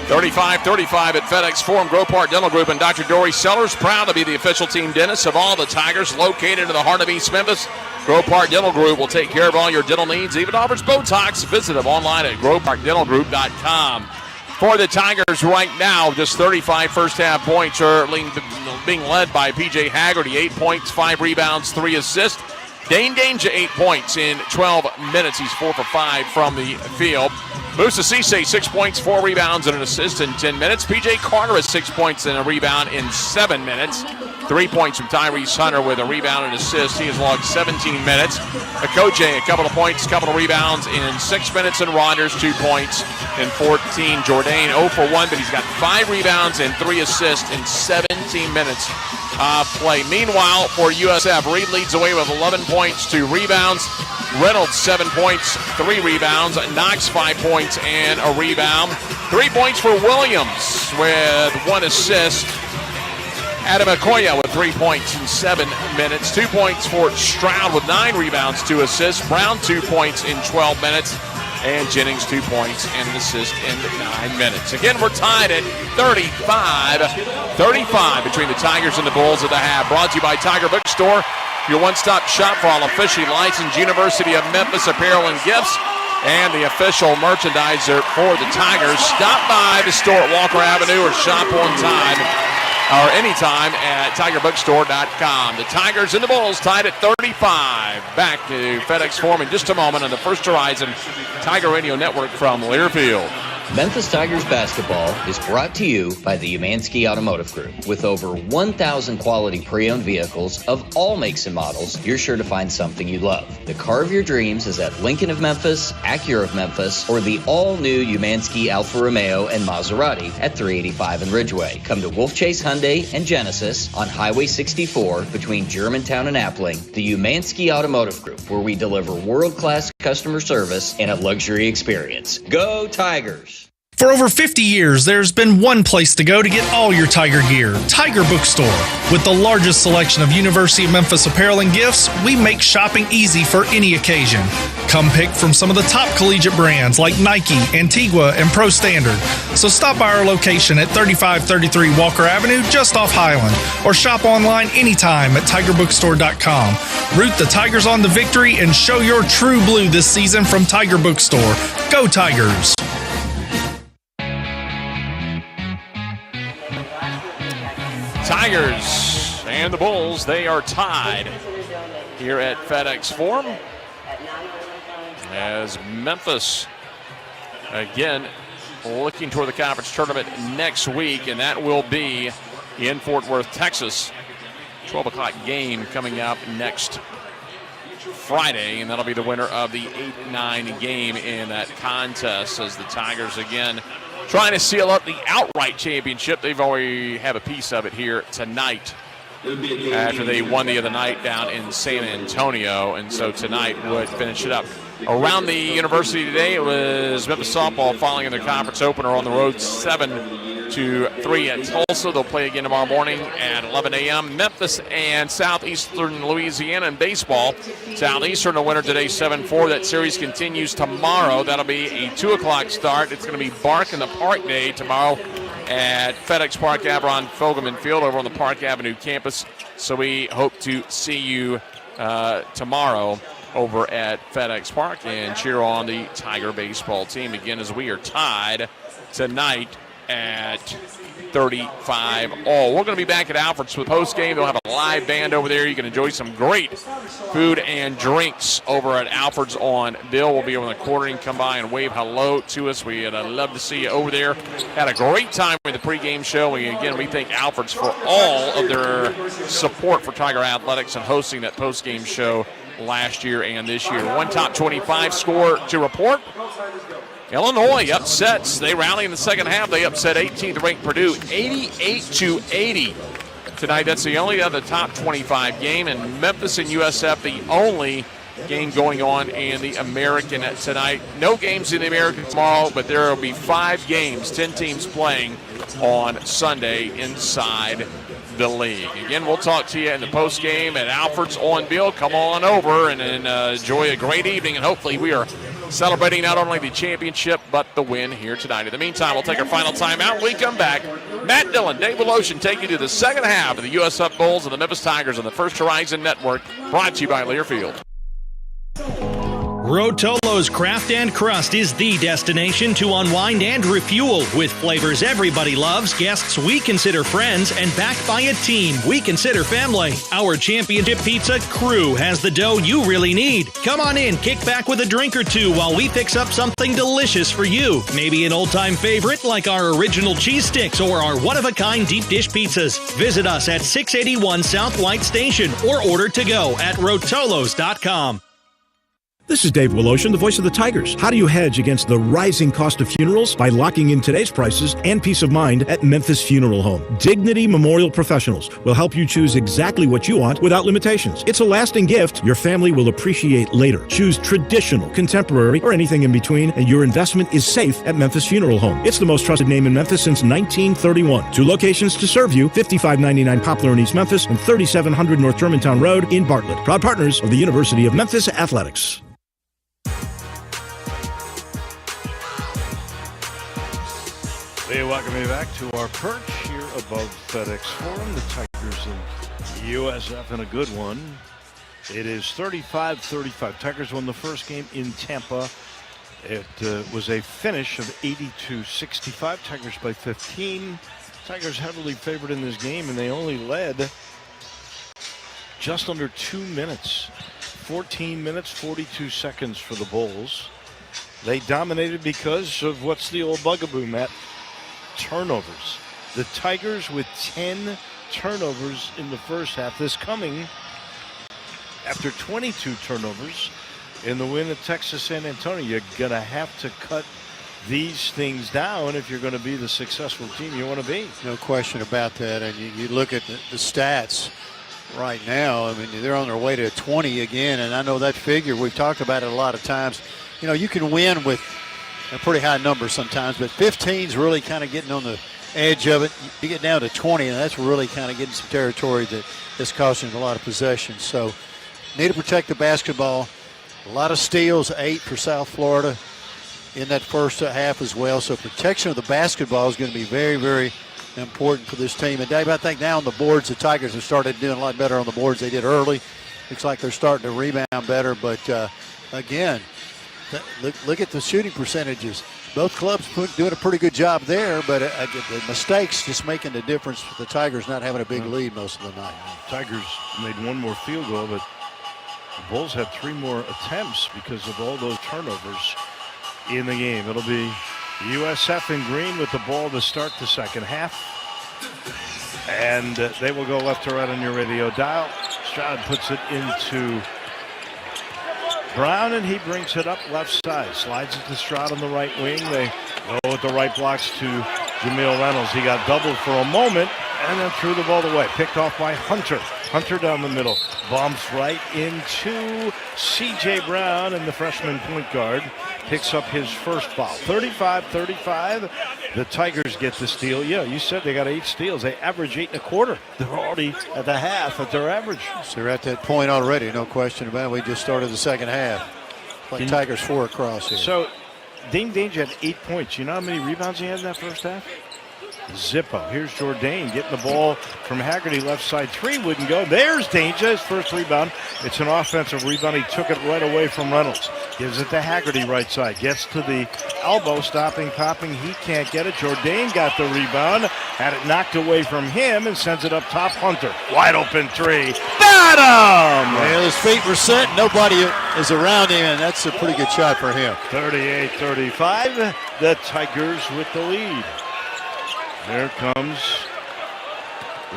(35-35) at FedEx Forum. Grove Park Dental Group and Dr. Dory Sellers proud to be the official team dentist of all the Tigers, located in the heart of East Memphis. Grove Park Dental Group will take care of all your dental needs, even offers Botox. Visit them online at groveparkdentalgroup.com. For the Tigers right now, just 35 first half points are being led by P.J. Haggerty, 8 points, 5 rebounds, 3 assists. Dane Danger, 8 points in 12 minutes. He's 4 for 5 from the field. Musa Cisse, 6 points, 4 rebounds, and an assist in 10 minutes. P.J. Carter has 6 points and a rebound in 7 minutes. 3 points from Tyrese Hunter with a rebound and assist. He has logged 17 minutes. Okoje, a couple of points, couple of rebounds in 6 minutes. And Rogers, 2 points in 14. Jourdain, 0 for 1, but he's got 5 rebounds and 3 assists in 17 minutes play. Meanwhile, for USF, Reed leads away with 11 points, 2 rebounds. Reynolds, 7 points, 3 rebounds. Knox, 5 points and a rebound. 3 points for Williams with 1 assist. Adam Okoye with 3 points in 7 minutes. 2 points for Stroud with 9 rebounds, 2 assists. Brown, 2 points in 12 minutes. And Jennings, 2 points and an assist in 9 minutes. Again, we're tied at 35 between the Tigers and the Bulls at the half. Brought to you by Tiger Bookstore, your one-stop shop for all officially licensed University of Memphis apparel and gifts, and the official merchandiser for the Tigers. Stop by the store at Walker Avenue or shop on time or anytime at tigerbookstore.com. The Tigers and the Bulls tied at 35. Back to FedEx Forum in just a moment on the First Horizon Tiger Radio Network from Learfield. Memphis Tigers basketball is brought to you by the Umansky Automotive Group. With over 1,000 quality pre-owned vehicles of all makes and models, you're sure to find something you love. The car of your dreams is at Lincoln of Memphis, Acura of Memphis, or the all-new Umansky Alfa Romeo and Maserati at 385 and Ridgeway. Come to Wolf Chase Hyundai and Genesis on Highway 64 between Germantown and Appling. The Umansky Automotive Group, where we deliver world-class customer service and a luxury experience. Go Tigers! For over 50 years, there's been one place to go to get all your Tiger gear, Tiger Bookstore. With the largest selection of University of Memphis apparel and gifts, we make shopping easy for any occasion. Come pick from some of the top collegiate brands like Nike, Antigua, and Pro Standard. So stop by our location at 3533 Walker Avenue, just off Highland, or shop online anytime at tigerbookstore.com. Root the Tigers on to victory and show your true blue this season from Tiger Bookstore. Go Tigers! Tigers and the Bulls, they are tied here at FedEx Forum as Memphis, again, looking toward the conference tournament next week, and that will be in Fort Worth, Texas. 12 o'clock game coming up next Friday, and that'll be the winner of the 8-9 game in that contest as the Tigers, again, trying to seal up the outright championship. They've already have a piece of it here tonight after they won the other night down in San Antonio, and so tonight would finish it up. Around the university today, it was Memphis softball following in their conference opener on the road 7-3 at Tulsa. They'll play again tomorrow morning at 11 a.m. Memphis and Southeastern Louisiana in baseball. Southeastern a winner today 7-4. That series continues tomorrow. That'll be a 2 o'clock start. It's going to be Bark in the Park Day tomorrow at FedEx Park Avron Fogelman Field over on the Park Avenue campus. So we hope to see you tomorrow over at FedEx Park and cheer on the Tiger baseball team again as we are tied tonight at 35 all. We're going to be back at Alfred's with post-game. They'll have a live band over there. You can enjoy some great food and drinks over at Alfred's on Bill. We'll be over in the quartering. Come by and wave hello to us. We'd love to see you over there. Had a great time with the pregame show. And we thank Alfred's for all of their support for Tiger Athletics and hosting that post-game show last year and this year. One top 25 score to report. Illinois upsets. They rally in the second half. They upset 18th ranked Purdue 88-80 tonight. That's the only other top 25 game. And Memphis and USF, the only game going on in the American tonight. No games in the American tomorrow, but there will be 5 games, 10 teams playing on Sunday inside the league. Again, we'll talk to you in the post game at Alfred's on Bill. Come on over and enjoy a great evening, and hopefully we are celebrating not only the championship but the win here tonight. In the meantime, we'll take our final timeout. When we come back, Matt Dillon, Dave Voloshin take you to the second half of the USF Bulls and the Memphis Tigers on the First Horizon Network, brought to you by Learfield. Rotolo's Craft and Crust is the destination to unwind and refuel with flavors everybody loves, guests we consider friends, and backed by a team we consider family. Our championship pizza crew has the dough you really need. Come on in, kick back with a drink or two while we fix up something delicious for you. Maybe an old-time favorite like our original cheese sticks or our one-of-a-kind deep dish pizzas. Visit us at 681 South White Station or order to go at rotolos.com. This is Dave Woloshin, the voice of the Tigers. How do you hedge against the rising cost of funerals? By locking in today's prices and peace of mind at Memphis Funeral Home. Dignity Memorial Professionals will help you choose exactly what you want without limitations. It's a lasting gift your family will appreciate later. Choose traditional, contemporary, or anything in between, and your investment is safe at Memphis Funeral Home. It's the most trusted name in Memphis since 1931. 2 locations to serve you, 5599 Poplar in East Memphis and 3700 North Germantown Road in Bartlett. Proud partners of the University of Memphis Athletics. Hey, welcome you back to our perch here above FedEx Forum. The Tigers and USF in a good one. It is 35-35. Tigers won the first game in Tampa. It was a finish of 82-65. Tigers by 15. Tigers heavily favored in this game, and they only led just under 2 minutes. 14 minutes, 42 seconds for the Bulls. They dominated because of what's the old bugaboo, Matt? Turnovers. The Tigers with 10 turnovers in the first half. This coming after 22 turnovers in the win at Texas San Antonio. You're going to have to cut these things down if you're going to be the successful team you want to be. No question about that. And you look at the stats right now. I mean, they're on their way to 20 again. And I know that figure, we've talked about it a lot of times. You know, you can win with a pretty high number sometimes, but 15 is really kind of getting on the edge of it. You get down to 20, and that's really kind of getting some territory that's costing a lot of possessions. So need to protect the basketball. A lot of steals, 8 for South Florida in that first half as well. So protection of the basketball is going to be very, very important for this team. And Dave, I think now on the boards, the Tigers have started doing a lot better on the boards they did early. Looks like they're starting to rebound better, but again, look at the shooting percentages. Both clubs doing a pretty good job there, but the mistakes just making the difference for the Tigers not having a big lead most of the night. Tigers made one more field goal, but the Bulls had 3 more attempts because of all those turnovers in the game. It'll be USF in green with the ball to start the second half. And they will go left to right on your radio dial. Stroud puts it into Brown, and he brings it up left side. Slides it to Stroud on the right wing. They go with the right blocks to Jameel Reynolds. He got doubled for a moment and then threw the ball away. Picked off by Hunter. Hunter down the middle. Bombs right into C.J. Brown, and the freshman point guard picks up his first foul. 35-35. The Tigers get the steal. Yeah, you said they got 8 steals. They average 8 1/4. They're already at the half at their average. So they're at that point already, no question about it. We just started the second half. Like Tigers 4 across here. So Dame Danger had 8 points. You know how many rebounds he had in that first half? Zippo. Here's Jourdain getting the ball from Haggerty left side. 3 wouldn't go. There's Danger, his first rebound. It's an offensive rebound. He took it right away from Reynolds. Gives it to Haggerty right side. Gets to the elbow, stopping, popping. He can't get it. Jourdain got the rebound. Had it knocked away from him and sends it up top. Hunter. Wide open 3. Got him! Well, his feet were set. Nobody is around him, and that's a pretty good shot for him. 38-35. The Tigers with the lead. There comes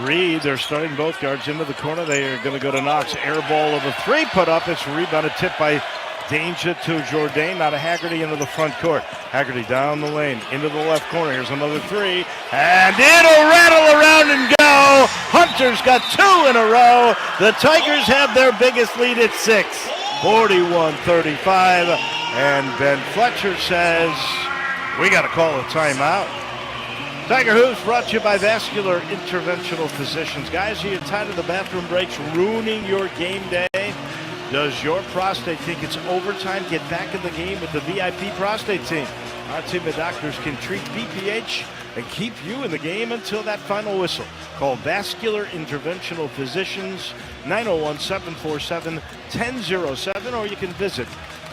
Reed. They're starting both guards into the corner. They are going to go to Knox. Air ball of a 3 put up. It's rebounded, tipped by Danger to Jourdain. Now to Haggerty into the front court. Haggerty down the lane into the left corner. Here's another 3. And it'll rattle around and go. Hunter's got 2 in a row. The Tigers have their biggest lead at 6. 41-35. And Ben Fletcher says, we got to call a timeout. Tiger Hoops brought to you by Vascular Interventional Physicians. Guys, are you tired of the bathroom breaks ruining your game day? Does your prostate think it's overtime? Get back in the game with the VIP prostate team. Our team of doctors can treat BPH and keep you in the game until that final whistle. Call Vascular Interventional Physicians, 901-747-1007, or you can visit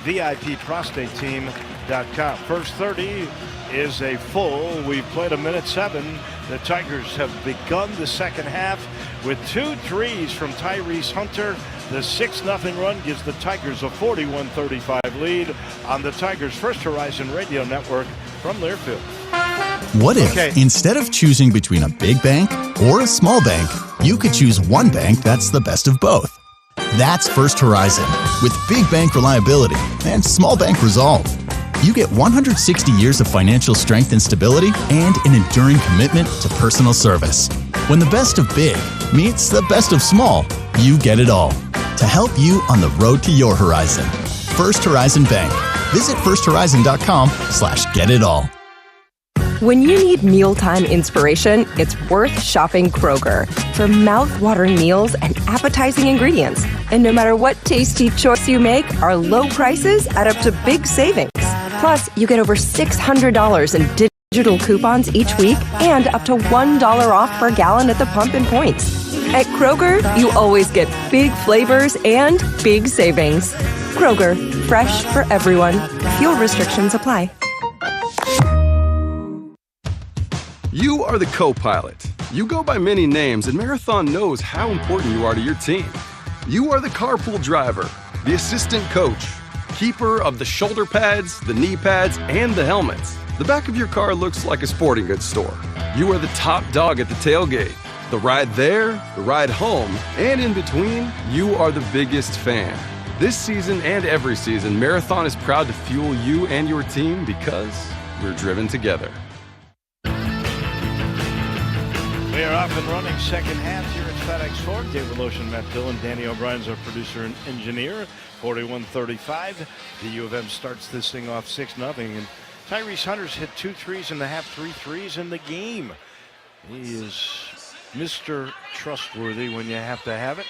VIPProstateTeam.com. First 30 is a full. We've played a minute 7. The Tigers have begun the second half with 2 threes from Tyrese Hunter. The 6-0 run gives the Tigers a 41-35 lead on the Tigers First Horizon Radio Network from Learfield. What if, instead of choosing between a big bank or a small bank, you could choose one bank that's the best of both? That's First Horizon, with big bank reliability and small bank resolve. You get 160 years of financial strength and stability and an enduring commitment to personal service. When the best of big meets the best of small, you get it all. To help you on the road to your horizon. First Horizon Bank. Visit firsthorizon.com/getitall. When you need mealtime inspiration, it's worth shopping Kroger for mouth-watering meals and appetizing ingredients. And no matter what tasty choice you make, our low prices add up to big savings. Plus, you get over $600 in digital coupons each week and up to $1 off per gallon at the pump and points. At Kroger, you always get big flavors and big savings. Kroger, fresh for everyone. Fuel restrictions apply. You are the co-pilot. You go by many names, and Marathon knows how important you are to your team. You are the carpool driver, the assistant coach, keeper of the shoulder pads, the knee pads, and the helmets. The back of your car looks like a sporting goods store. You are the top dog at the tailgate. The ride there, the ride home, and in between, you are the biggest fan. This season and every season, Marathon is proud to fuel you and your team because we're driven together. We are off and running second half here at FedEx Forum. David Lotion, Matt Dillon, Danny O'Brien's our producer and engineer. 41-35. The U of M starts this thing off 6-0. And Tyrese Hunter's hit 2 threes in the half, 3 threes in the game. He is Mr. Trustworthy when you have to have it.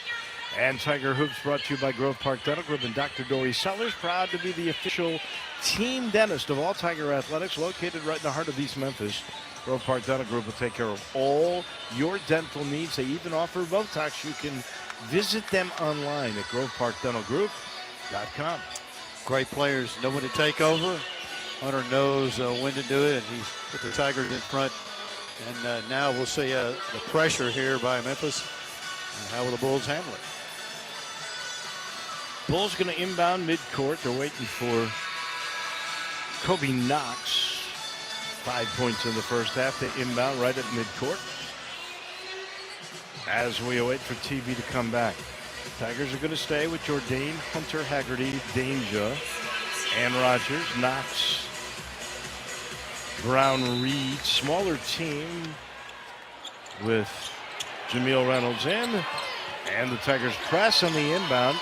And Tiger Hoops brought to you by Grove Park Dental Group and Dr. Dory Sellers, proud to be the official team dentist of all Tiger Athletics, located right in the heart of East Memphis. Grove Park Dental Group will take care of all your dental needs. They even offer Botox. You can visit them online at groveparkdentalgroup.com. Great players know when to take over. Hunter knows when to do it, and he's put the Tigers in front. And now we'll see the pressure here by Memphis. And how will the Bulls handle it? Bulls going to inbound midcourt. They're waiting for Kobe Knox. 5 points in the first half. They inbound right at midcourt as we await for TV to come back. Tigers are going to stay with Jourdain, Hunter, Haggerty, Danger, and Rogers. Knox, Brown, Reed. Smaller team with Jameel Reynolds in. And the Tigers press on the inbound.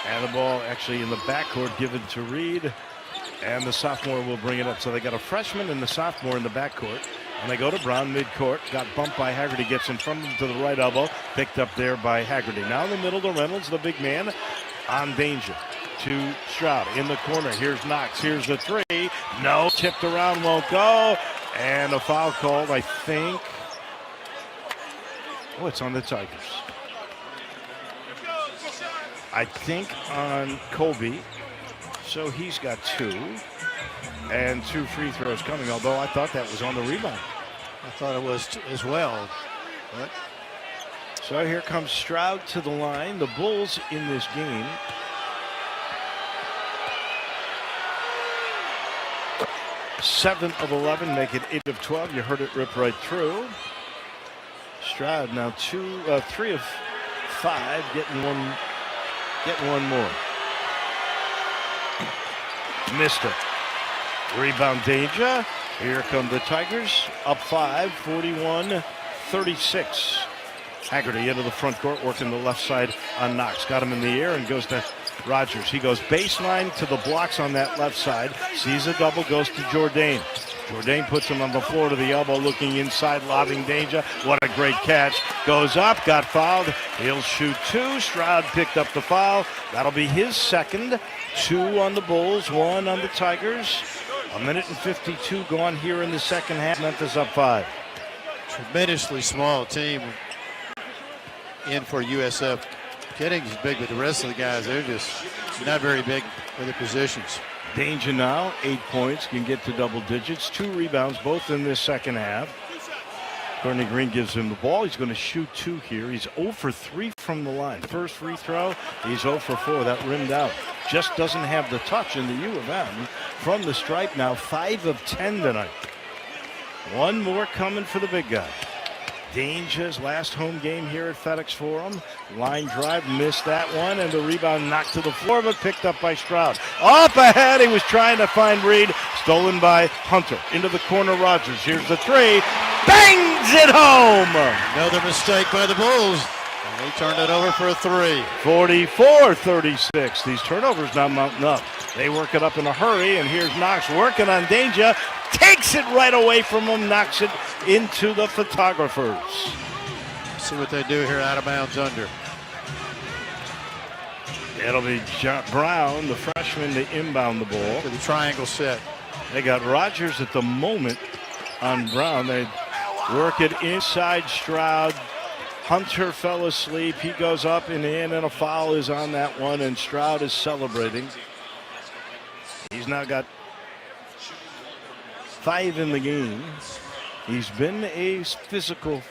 And the ball actually in the backcourt given to Reed. And the sophomore will bring it up. So they got a freshman and the sophomore in the backcourt. And they go to Brown midcourt. Got bumped by Haggerty. Gets in front of him to the right elbow. Picked up there by Haggerty. Now in the middle to Reynolds, the big man, on Danger. To Stroud in the corner. Here's Knox. Here's the three. No. Tipped around. Won't go. And a foul called, I think. Oh, it's on the Tigers. I think on Colby. So he's got 2. And 2 free throws coming, although I thought that was on the rebound. I thought it was as well. But so here comes Stroud to the line. The Bulls in this game. Seven of 11, make it 8 of 12. You heard it rip right through. Stroud now 3 of 5, getting one more. Missed it. Rebound Danger. Here come the Tigers. Up 5, 41-36. Haggerty into the front court, working the left side on Knox. Got him in the air and goes to Rogers. He goes baseline to the blocks on that left side. Sees a double, goes to Jourdain. Jourdain puts him on the floor to the elbow, looking inside, lobbing Danger. What a great catch. Goes up, got fouled. He'll shoot 2. Stroud picked up the foul. That'll be his second. 2 on the Bulls, 1 on the Tigers. 1:52 gone here in the second half. Memphis up 5. tremendously small team in for USF. Jennings is big, but the rest of the guys, they're just not very big for their positions. Danger now, 8 points, can get to double digits. 2 rebounds, both in this second half. Courtney Green gives him the ball. He's going to shoot 2 here. He's 0 for 3 from the line. First free throw, he's 0 for 4. That rimmed out. Just doesn't have the touch in the U of M. From the stripe now, 5 of 10 tonight. One more coming for the big guy. Danger's last home game here at FedEx Forum. Line drive, missed that one, and the rebound knocked to the floor, but picked up by Stroud. Up ahead, he was trying to find Reed. Stolen by Hunter. Into the corner, Rogers. Here's the three. Bangs it home! Another mistake by the Bulls. And they turned it over for a three. 44-36. These turnovers now mounting up. They work it up in a hurry, and here's Knox working on Danger. Takes it right away from him, knocks it into the photographers. See what they do here out of bounds under. It'll be Brown, the freshman, to inbound the ball. To the triangle set. They got Rogers at the moment on Brown. They work it inside Stroud. Hunter fell asleep. He goes up and in, and a foul is on that one, and Stroud is celebrating. He's now got 5 in the game. He's been a physical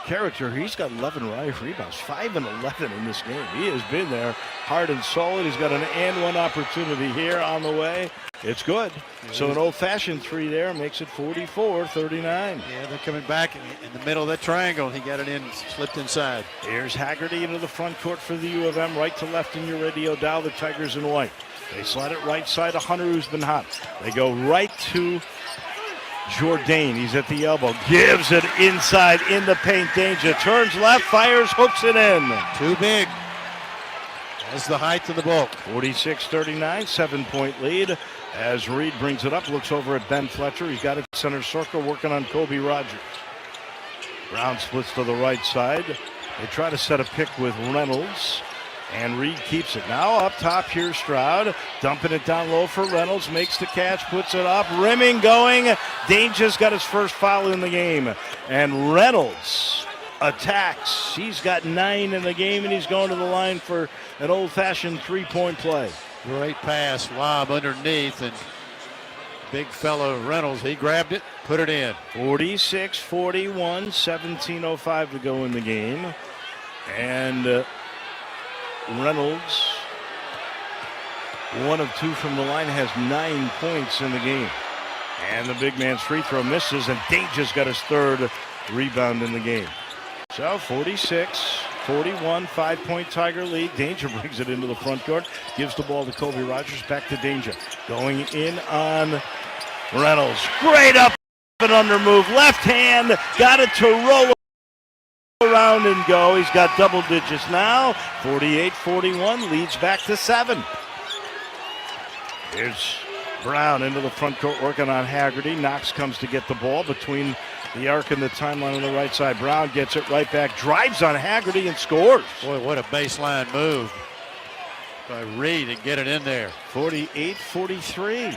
character. He's got 11 rebounds, 5 and 11 in this game. He has been there hard and solid. He's got an and one opportunity here on the way. It's good. So an old-fashioned three there makes it 44-39. Yeah, they're coming back in the middle of that triangle. He got it in, slipped inside. Here's Haggerty into the front court for the U of M. Right to left in your radio dial, the Tigers in white. They slide it right side to Hunter, who's been hot. They go right to Jourdain. He's at the elbow. Gives it inside in the paint. Danger turns left, fires, hooks it in. Too big. That's the height of the bulk. 46-39, 7-point lead. As Reed brings it up, looks over at Ben Fletcher. He's got it center circle, working on Kobe Rogers. Brown splits to the right side. They try to set a pick with Reynolds. And Reed keeps it. Now up top, here's Stroud. Dumping it down low for Reynolds. Makes the catch, puts it up. Rimming going. Danger's got his first foul in the game. And Reynolds attacks. He's got 9 in the game, and he's going to the line for an old-fashioned three-point play. Great pass, lob underneath, and big fellow Reynolds, he grabbed it, put it in. 46-41, 17:05 to go in the game. And Reynolds, 1 of 2 from the line, has 9 points in the game. And the big man's free throw misses, and Danger's got his third rebound in the game. So 46-41, 5-point Tiger lead. Danger brings it into the front court, gives the ball to Kobe Rogers, back to Danger. Going in on Reynolds. Great up and under move. Left hand, got it to roll around and go. He's got double digits now. 48-41, leads back to 7. Here's Brown into the front court working on Haggerty. Knox comes to get the ball between the arc and the timeline on the right side. Brown gets it right back, drives on Haggerty and scores. Boy, what a baseline move by Reed to get it in there. 48-43.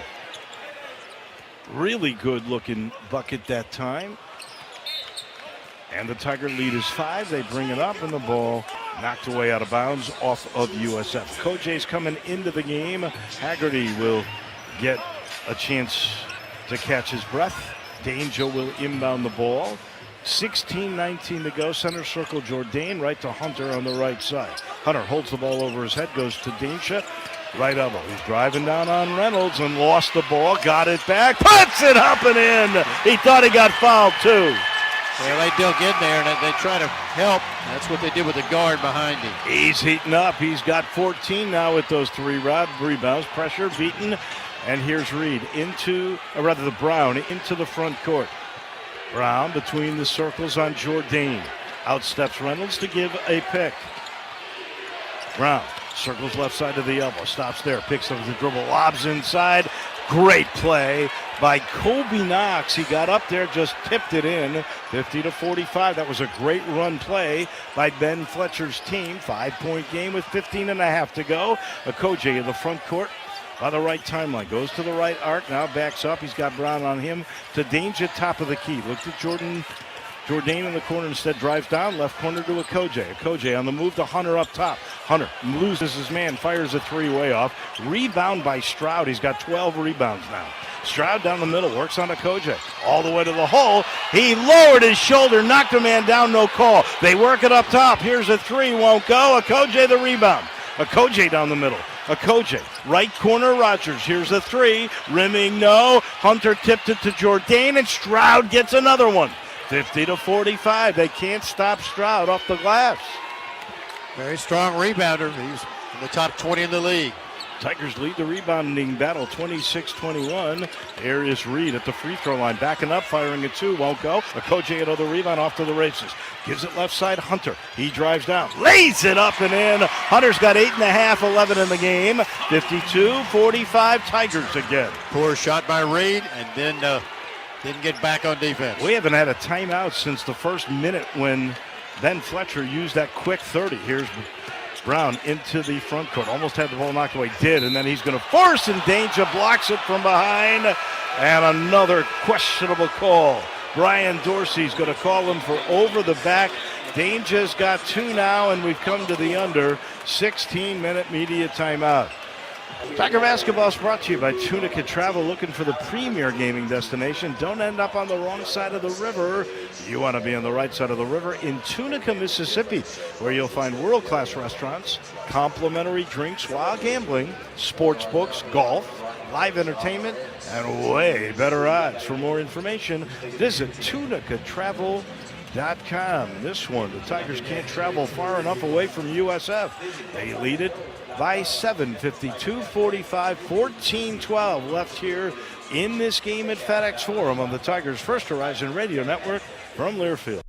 Really good looking bucket that time. And the Tiger lead is 5. They bring it up, and the ball knocked away out of bounds off of USF. Kojay's coming into the game. Haggerty will get a chance to catch his breath. Danger will inbound the ball. 16-19 to go. Center circle, Jourdain right to Hunter on the right side. Hunter holds the ball over his head, goes to Danger. Right elbow. He's driving down on Reynolds and lost the ball. Got it back. Puts it up and in. He thought he got fouled too. Well, they dug in there, and they try to help. That's what they did with the guard behind him. He's heating up. He's got 14 now with those 3 rebounds. Pressure beaten. And here's Reed Brown into the front court. Brown between the circles on Jourdain. Outsteps Reynolds to give a pick. Brown circles left side of the elbow. Stops there. Picks up the dribble. Lobs inside. Great play by Kobe Knox. He got up there, just tipped it in. 50-45. That was a great run play by Ben Fletcher's team. 5-point game with 15.5 to go. Okoje in the front court by the right timeline. Goes to the right arc. Now backs up. He's got Brown on him. To Danger, top of the key. Looked at Jourdain in the corner, instead drives down. Left corner to Okoje. Okoje on the move to Hunter up top. Hunter loses his man. Fires a 3 way off. Rebound by Stroud. He's got 12 rebounds now. Stroud down the middle. Works on Okoje. All the way to the hole. He lowered his shoulder. Knocked a man down. No call. They work it up top. Here's a 3. Won't go. Okoje the rebound. Okoje down the middle. Okoje, right corner, Rogers. Here's a 3. Rimming, no. Hunter tipped it to Jourdain, and Stroud gets another one. 50-45. They can't stop Stroud off the glass. Very strong rebounder. He's in the top 20 in the league. Tigers lead the rebounding battle 26-21. Here is Reed at the free throw line. Backing up, firing at two. Won't go. Okoje another rebound off to the races. Gives it left side. Hunter. He drives down. Lays it up and in. Hunter's got 8.5, 11 in the game. 52-45 Tigers again. Poor shot by Reed and then didn't get back on defense. We haven't had a timeout since the first minute when Ben Fletcher used that quick 30. Here's Brown into the front court. Almost had the ball knocked away. Did. And then he's going to force in danger. Blocks it from behind. And another questionable call. Brian Dorsey's going to call him for over the back. Danger's got two now, and we've come to the under 16-minute media timeout. Tiger Basketball is brought to you by Tunica Travel. Looking for the premier gaming destination. Don't end up on the wrong side of the river. You want to be on the right side of the river in Tunica, Mississippi, where you'll find world-class restaurants, complimentary drinks while gambling, sports books, golf, live entertainment, and way better odds. For more information, visit tunicatravel.com. This one, the Tigers can't travel far enough away from USF. They lead it by 7, 52-45, 14-12 left here in this game at FedEx Forum on the Tigers' First Horizon Radio Network from Learfield.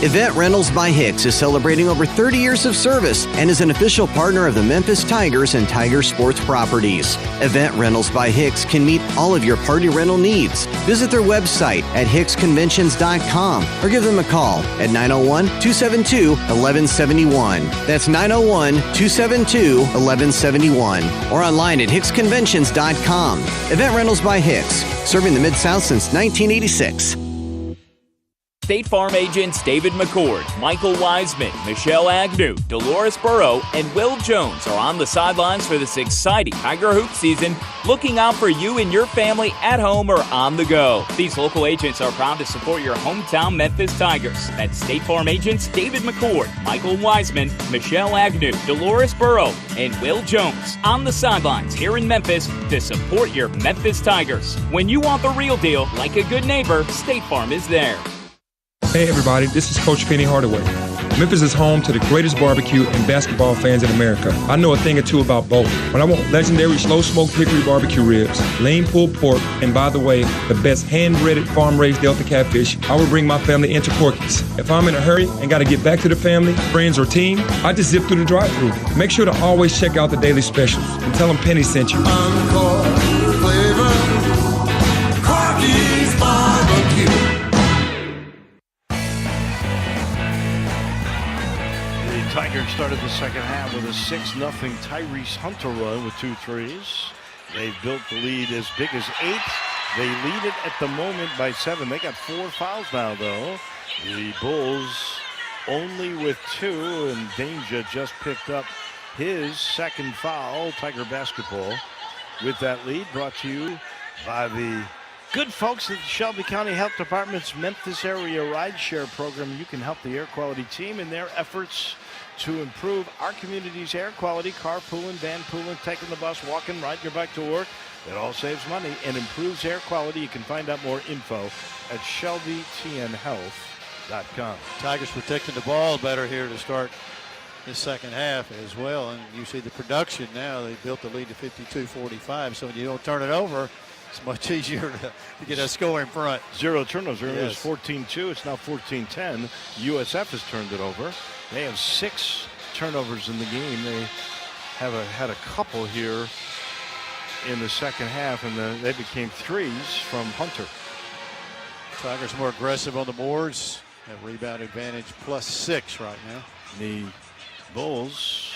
Event Rentals by Hicks is celebrating over 30 years of service and is an official partner of the Memphis Tigers and Tiger Sports Properties. Event Rentals by Hicks can meet all of your party rental needs. Visit their website at hicksconventions.com or give them a call at 901-272-1171. That's 901-272-1171 or online at hicksconventions.com. Event Rentals by Hicks, serving the Mid-South since 1986. State Farm agents David McCord, Michael Wiseman, Michelle Agnew, Dolores Burrow, and Will Jones are on the sidelines for this exciting Tiger Hoop season, looking out for you and your family at home or on the go. These local agents are proud to support your hometown Memphis Tigers. That's State Farm agents David McCord, Michael Wiseman, Michelle Agnew, Dolores Burrow, and Will Jones on the sidelines here in Memphis to support your Memphis Tigers. When you want the real deal, like a good neighbor, State Farm is there. Hey everybody, this is Coach Penny Hardaway. Memphis is home to the greatest barbecue and basketball fans in America. I know a thing or two about both. When I want legendary slow-smoked hickory barbecue ribs, lean pulled pork, and by the way, the best hand-breaded farm-raised Delta catfish, I will bring my family into Corky's. If I'm in a hurry and got to get back to the family, friends, or team, I just zip through the drive-thru. Make sure to always check out the daily specials and tell them Penny sent you. Encore flavor, Corky's barbecue. Tigers started the second half with a 6-0 Tyrese Hunter run with 2 threes. They've built the lead as big as 8. They lead it at the moment by 7. They got 4 fouls now, though. The Bulls only with 2, and Danger just picked up his second foul. Tiger Basketball with that lead, brought to you by the good folks at the Shelby County Health Department's Memphis Area Rideshare Program. You can help the air quality team in their efforts to improve our community's air quality. Carpooling, vanpooling, taking the bus, walking, riding your bike to work. It all saves money and improves air quality. You can find out more info at shelbytnhealth.com. Tigers protecting the ball better here to start this second half as well. And you see the production now. They built the lead to 52-45. So when you don't turn it over, it's much easier to get a score in front. 0 turnovers. It was 14-2. It's now 14-10. USF has turned it over. They have 6 turnovers in the game. They have had a couple here in the second half, and then they became 3s from Hunter. Tigers more aggressive on the boards. Have rebound advantage +6 right now. The Bulls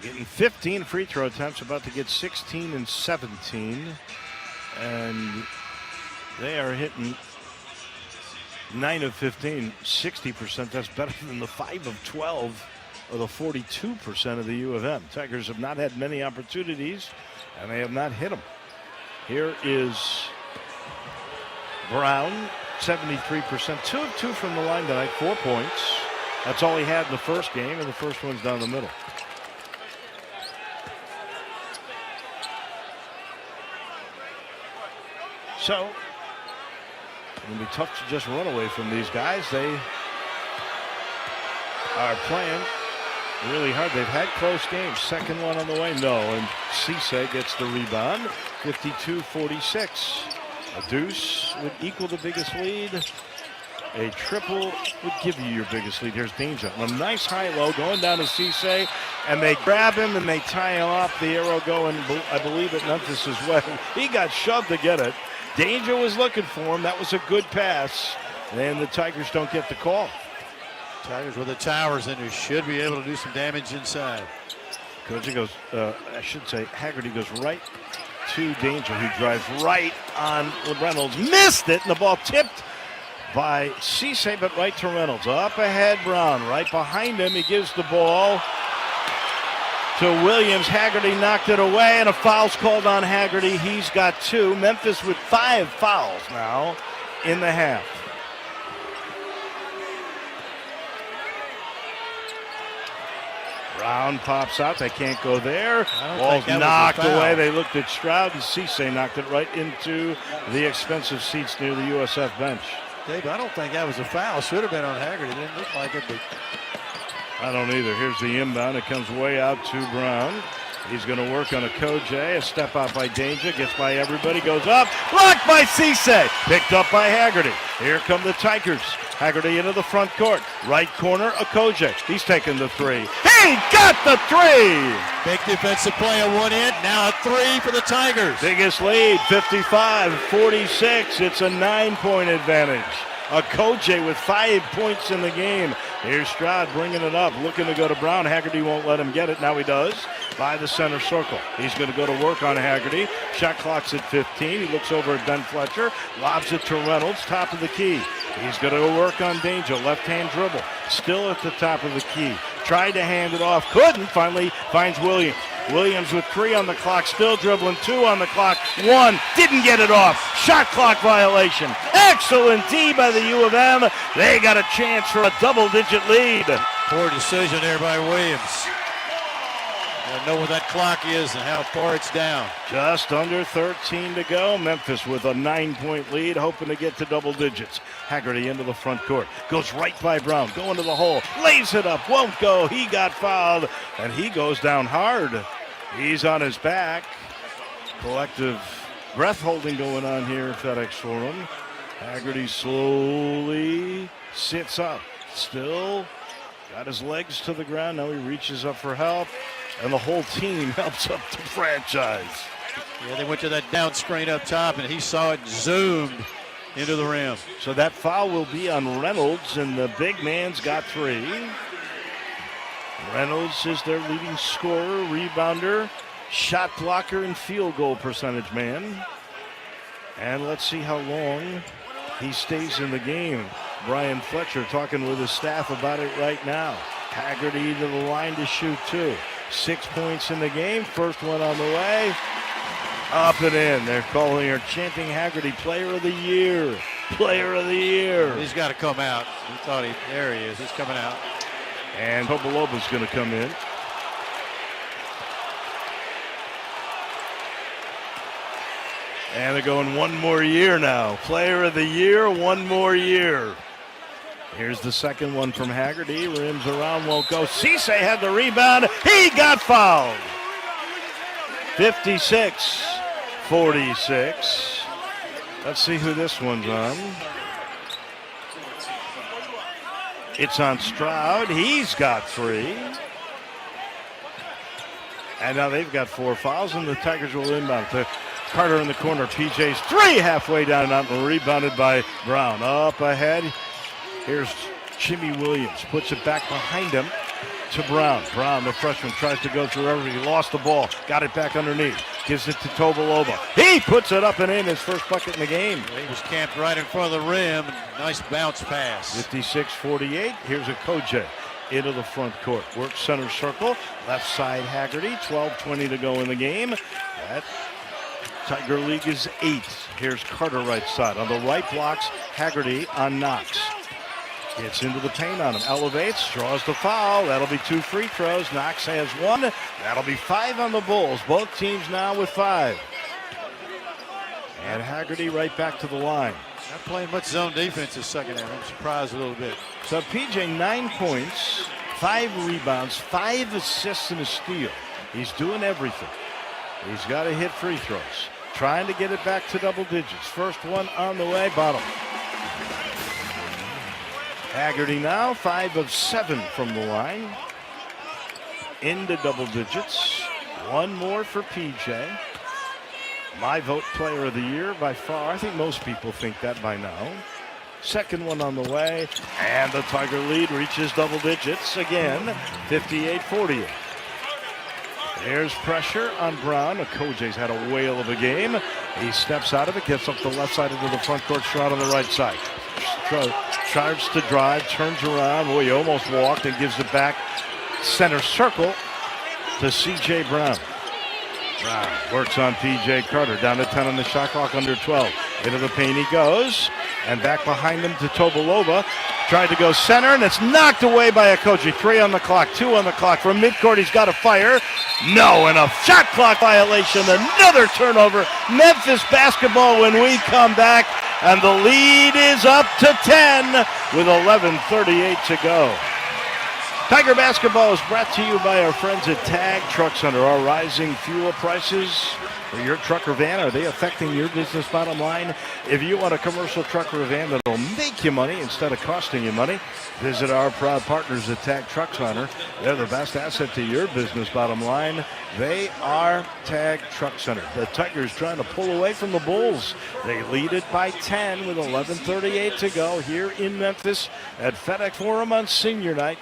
getting 15 free throw attempts, about to get 16 and 17. And they are hitting 9 of 15, 60%. That's better than the 5 of 12 or the 42% of the U of M. Tigers have not had many opportunities, and they have not hit them. Here is Brown, 73%, 2 of 2 from the line tonight, 4 points. That's all he had in the first game, and the first one's down the middle. So It'll be tough to just run away from these guys. They are playing really hard. They've had close games. Second one on the way, no. And Cisse gets the rebound. 52-46. A deuce would equal the biggest lead. A triple would give you your biggest lead. Here's Danger. A nice high-low going down to Cisse, and they grab him and they tie him up. The arrow going, I believe, at Memphis as well. He got shoved to get it. Danger was looking for him. That was a good pass. And the Tigers don't get the call. Tigers with the towers in there should be able to do some damage inside. Koji goes, I should say, Haggerty goes right to Danger, who drives right on Reynolds. Missed it, and the ball tipped by Cisse, but right to Reynolds. Up ahead, Brown. Right behind him, he gives the ball to Williams. Haggerty knocked it away, and a foul's called on Haggerty. He's got 2. Memphis with 5 fouls now in the half. Brown pops out. They can't go there. Ball's knocked away. They looked at Stroud, and Cisse knocked it right into the expensive seats near the USF bench. Dave, I don't think that was a foul. Should have been on Haggerty. It didn't look like it. But I don't either. Here's the inbound. It comes way out to Brown. He's going to work on a Koji. A step out by Danger. Gets by everybody. Goes up. Blocked by Cisse. Picked up by Haggerty. Here come the Tigers. Haggerty into the front court. Right corner, Okoje. He's taking the 3. He got the 3! Big defensive play on one end. Now a 3 for the Tigers. Biggest lead, 55-46. It's a 9-point advantage. Okoje with 5 points in the game. Here's Stroud bringing it up, looking to go to Brown. Haggerty won't let him get it. Now he does. By the center circle. He's going to go to work on Haggerty. Shot clock's at 15. He looks over at Ben Fletcher. Lobs it to Reynolds, top of the key. He's going to go work on Danger. Left-hand dribble. Still at the top of the key. Tried to hand it off. Couldn't. Finally finds Williams. Williams with 3 on the clock. Still dribbling. 2 on the clock. 1. Didn't get it off. Shot clock violation. Excellent D by the U of M. They got a chance for a double-digit lead. Poor decision there by Williams. I know where that clock is and how far it's down. Just under 13 to go. Memphis with a 9-point lead, hoping to get to double digits. Haggerty into the front court. Goes right by Brown. Going to the hole. Lays it up. Won't go. He got fouled. And he goes down hard. He's on his back. Collective breath holding going on here at FedEx Forum. Haggerty slowly sits up. Still got his legs to the ground. Now he reaches up for help. And the whole team helps up the franchise. Yeah, they went to that down screen up top, and he saw it zoomed into the rim. So that foul will be on Reynolds, and the big man's got 3. Reynolds is their leading scorer, rebounder, shot blocker, and field goal percentage man. And let's see how long he stays in the game. Brian Fletcher talking with his staff about it right now. Haggerty to the line to shoot 2. 6 points in the game. First one on the way. Up and in. They're calling her, chanting Haggerty Player of the Year. Player of the Year. He's got to come out. There he is. He's coming out. And Popolova's going to come in. And they're going 1 more year now. Player of the Year, 1 more year. Here's the second one from Haggerty. Rims around, won't go. Cisse had the rebound. He got fouled. 56-46. Let's see who this one's on. It's on Stroud. He's got 3. And now they've got 4 fouls, and the Tigers will inbound. Carter in the corner. PJ's 3 halfway down and out, and rebounded by Brown. Up ahead. Here's Jimmy Williams. Puts it back behind him to Brown. Brown, the freshman, tries to go through everything. He lost the ball. Got it back underneath. Gives it to Tobolova. He puts it up and in, his first bucket in the game. He was camped right in front of the rim. Nice bounce pass. 56-48. Here's a Okoje into the front court. Works center circle. Left side Haggerty. 12:20 to go in the game. That Tiger League is 8. Here's Carter right side. On the right blocks, Haggerty on Knox. Gets into the paint on him. Elevates, draws the foul. That'll be 2 free throws. Knox has 1. That'll be 5 on the Bulls. Both teams now with 5. And Haggerty right back to the line. Not playing much zone defense this second half. I'm surprised a little bit. So PJ, 9 points, 5 rebounds, 5 assists and a steal. He's doing everything. He's got to hit free throws. Trying to get it back to double digits. First one on the way, bottom. Haggerty now 5 of 7 from the line. Into double digits. One more for PJ. My vote player of the year by far. I think most people think that by now. Second one on the way. And the Tiger lead reaches double digits again. 58-48. There's pressure on Brown. Okoje's had a whale of a game. He steps out of it, gets up the left side into the front court, shot on the right side. Tries to drive, turns around. Boy, he almost walked and gives it back center circle to C.J. Brown. Brown works on P.J. Carter. Down to 10 on the shot clock, under 12. Into the paint he goes. And back behind him to Tobolova. Tried to go center, and it's knocked away by Okoje. 3 on the clock, 2 on the clock. From midcourt, he's got a fire. No, and a shot clock violation. Another turnover. Memphis basketball when we come back. And the lead is up to 10 with 11:38 to go. Tiger Basketball is brought to you by our friends at Tag Truck Center. Our rising fuel prices for your truck or van, are they affecting your business bottom line? If you want a commercial truck or van that'll make you money instead of costing you money, visit our proud partners at Tag Truck Center. They're the best asset to your business bottom line. They are Tag Truck Center. The Tigers trying to pull away from the Bulls. They lead it by 10 with 11:38 to go here in Memphis at FedEx Forum on senior night.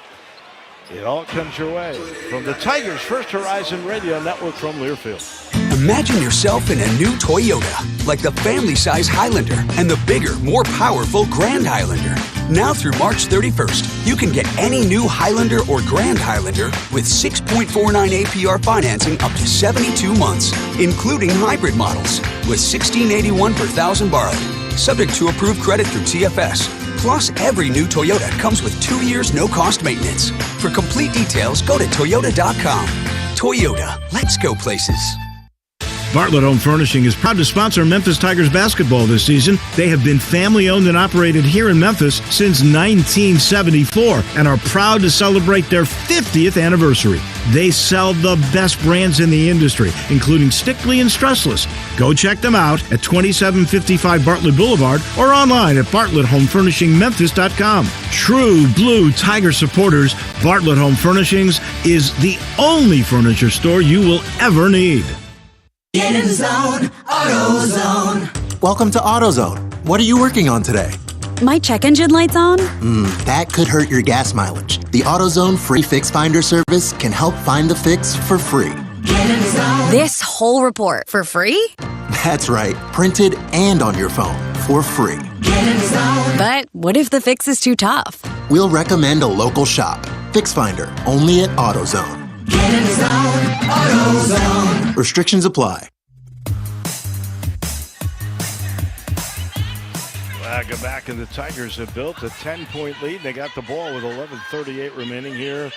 It all comes your way from the Tigers First Horizon Radio Network from Learfield. Imagine yourself in a new Toyota, like the family-size Highlander and the bigger, more powerful Grand Highlander. Now through March 31st, you can get any new Highlander or Grand Highlander with 6.49 APR financing up to 72 months, including hybrid models with $1,681 per thousand borrowed, subject to approved credit through TFS. Plus, every new Toyota comes with 2 years no-cost maintenance. For complete details, go to Toyota.com. Toyota, let's go places. Bartlett Home Furnishing is proud to sponsor Memphis Tigers basketball this season. They have been family-owned and operated here in Memphis since 1974 and are proud to celebrate their 50th anniversary. They sell the best brands in the industry, including Stickley and Stressless. Go check them out at 2755 Bartlett Boulevard or online at bartletthomefurnishingmemphis.com. True blue Tiger supporters, Bartlett Home Furnishings is the only furniture store you will ever need. Get in the zone, AutoZone. Welcome to AutoZone. What are you working on today? My check engine light's on? That could hurt your gas mileage. The AutoZone free fix finder service can help find the fix for free. Get in the zone. This whole report for free? That's right, printed and on your phone for free. Get in the zone. But what if the fix is too tough? We'll recommend a local shop. Fix Finder, only at AutoZone. Get in the zone, AutoZone. Restrictions apply. Go back, and the Tigers have built a 10-point lead. They got the ball with 11:38 remaining here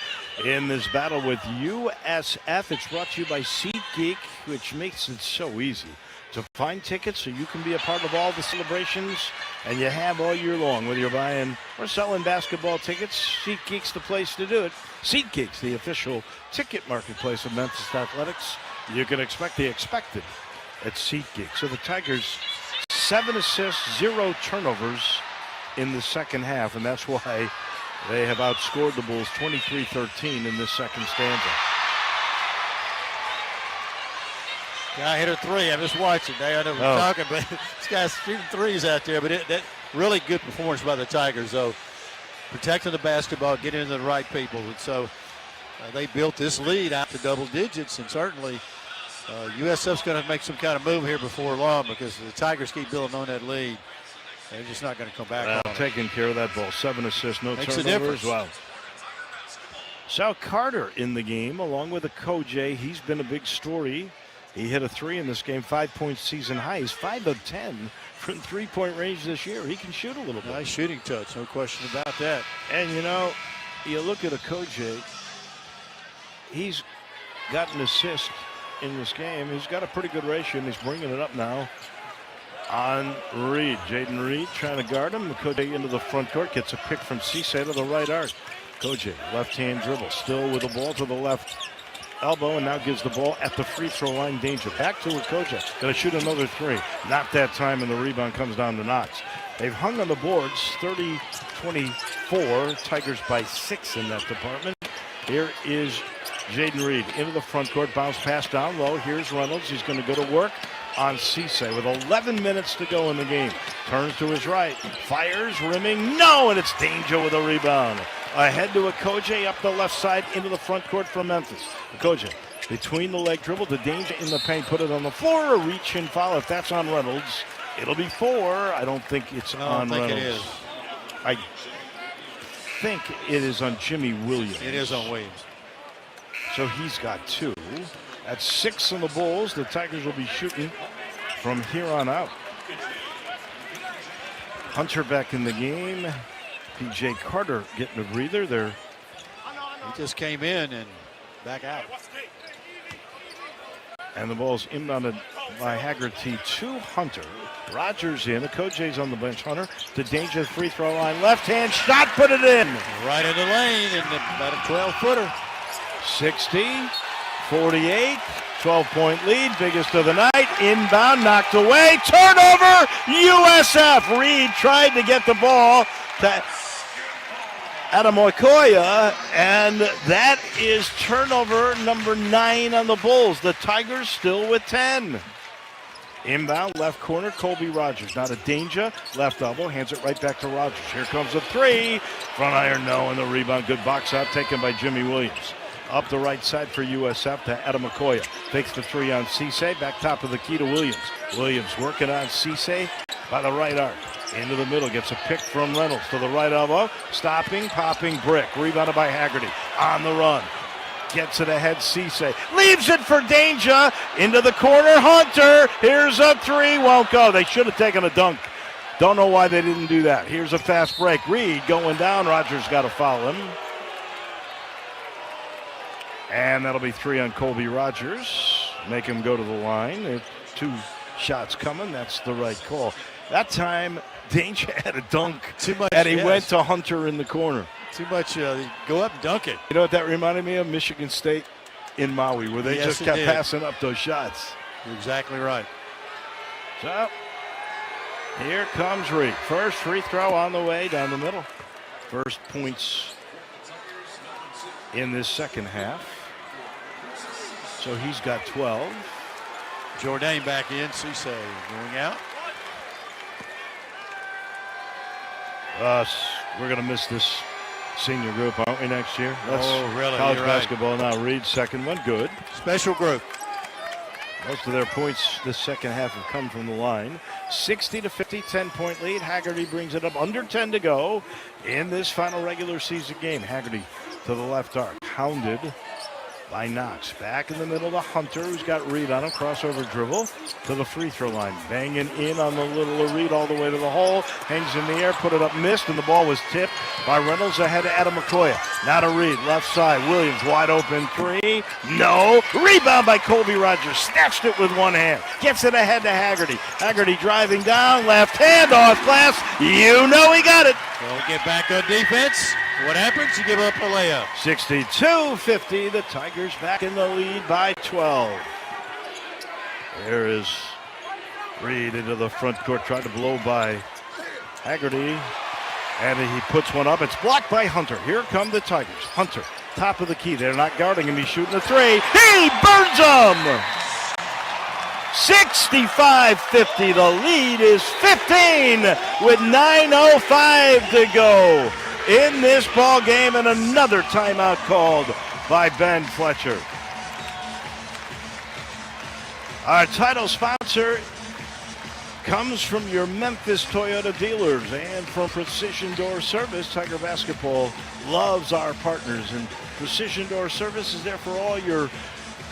in this battle with USF. It's brought to you by SeatGeek, which makes it so easy to find tickets so you can be a part of all the celebrations, and you have all year long, whether you're buying or selling basketball tickets. SeatGeek's the place to do it. SeatGeek's the official ticket marketplace of Memphis Athletics. You can expect the expected at SeatGeek. So the Tigers, 7 assists, 0 turnovers in the second half, and that's why they have outscored the Bulls 23-13 in this second stanza. Guy hit a 3. I'm just watching. I know we're talking, but this guy's shooting threes out there. But that really good performance by the Tigers, though. Protecting the basketball, getting into the right people. And so they built this lead out to double digits, and certainly USF's going to make some kind of move here before long because the Tigers keep building on that lead. They're just not going to come back on taking care of that ball. 7 assists, no Makes turnovers. Wow. Sal Carter in the game along with Okoje. He's been a big story. He hit a 3 in this game, 5-point season high. He's 5 of 10 from three-point range this year. He can shoot a little bit. Nice shooting touch, no question about that. And, you know, you look at Okoje, he's got an assist in this game. He's got a pretty good ratio, and he's bringing it up now on Reed. Jaden Reed trying to guard him. Koje into the front court. Gets a pick from Cisse to the right arc. Koje, left-hand dribble. Still with the ball to the left elbow, and now gives the ball at the free throw line. Danger. Back to it, Koje. Going to shoot another three. Not that time, and the rebound comes down to Knox. They've hung on the boards 30-24. Tigers by 6 in that department. Here is Jaden Reed into the front court. Bounce pass down low. Here's Reynolds. He's going to go to work on Cisse with 11 minutes to go in the game. Turns to his right. Fires, rimming. No, and it's Danger with a rebound. Ahead to Koje up the left side into the front court from Memphis. Koje between the leg dribble to Danger in the paint. Put it on the floor. A reach and foul. If that's on Reynolds, it'll be 4. I don't think it's on Reynolds. It is. I think it is on Jimmy Williams. It is on Williams. So he's got 2. That's 6 on the Bulls. The Tigers will be shooting from here on out. Hunter back in the game. P.J. Carter getting a breather there. He just came in and back out. And the ball's inbounded by Haggerty to Hunter. Rogers in. Koje's on the bench. Hunter to Danger, free throw line. Left-hand shot, put it in. Right in the lane, and about a 12-footer. 60-48. 12-point lead, biggest of the night. Inbound, knocked away. Turnover, USF. Reed tried to get the ball to Adamokoya, and that is turnover number 9 on the Bulls. The Tigers still with 10. Inbound, left corner, Colby Rogers. Not a Danger, left elbow, hands it right back to Rogers. Here comes a 3. Front iron, no, and the rebound. Good box out taken by Jimmy Williams. Up the right side for USF to Adamokoya. Takes the 3 on Cisse. Back top of the key to Williams. Williams working on Cisse by the right arc. Into the middle. Gets a pick from Reynolds to the right elbow. Stopping, popping, brick. Rebounded by Haggerty. On the run. Gets it ahead, Cisse. Leaves it for Danger. Into the corner, Hunter. Here's a 3. Won't go. They should have taken a dunk. Don't know why they didn't do that. Here's a fast break. Reed going down. Rogers got to foul him. And that'll be 3 on Colby Rogers. Make him go to the line. There's 2 shots coming. That's the right call. That time, Danger had a dunk. Too much, and he went to Hunter in the corner. Too much, go up and dunk it. You know what that reminded me of? Michigan State in Maui, where they just kept passing up those shots. You're exactly right. So, here comes Reed. First free throw on the way down the middle. First points in this second half. So he's got 12. Jourdain back in. Cisse going out. We're going to miss this senior group, aren't we, next year? That's really? College You're basketball right. now. Reed's second one. Good. Special group. Most of their points this second half have come from the line. 60-50, 10-point lead. Haggerty brings it up under 10 to go in this final regular season game. Haggerty to the left arc. Hounded by Knox. Back in the middle to Hunter, who's got Reed on him. Crossover dribble to the free throw line. Banging in on the little Reed all the way to the hole. Hangs in the air, put it up, missed, and the ball was tipped by Reynolds ahead to Adamokoya. Now to Reed, left side. Williams wide open 3. No. Rebound by Colby Rogers. Snatched it with one hand. Gets it ahead to Haggerty. Haggerty driving down, left hand off glass. You know he got it. Don't get back on defense. What happens? You give up a layup. 62-50. The Tigers back in the lead by 12. There is Reed into the front court. Tried to blow by Haggerty. And he puts one up. It's blocked by Hunter. Here come the Tigers. Hunter, top of the key. They're not guarding him. He's shooting a 3. He burns them! 65-50. The lead is 15 with 9:05 to go in this ball game, and another timeout called by Ben Fletcher. Our title sponsor comes from your Memphis Toyota dealers and from Precision Door Service. Tiger Basketball loves our partners, and Precision Door Service is there for all your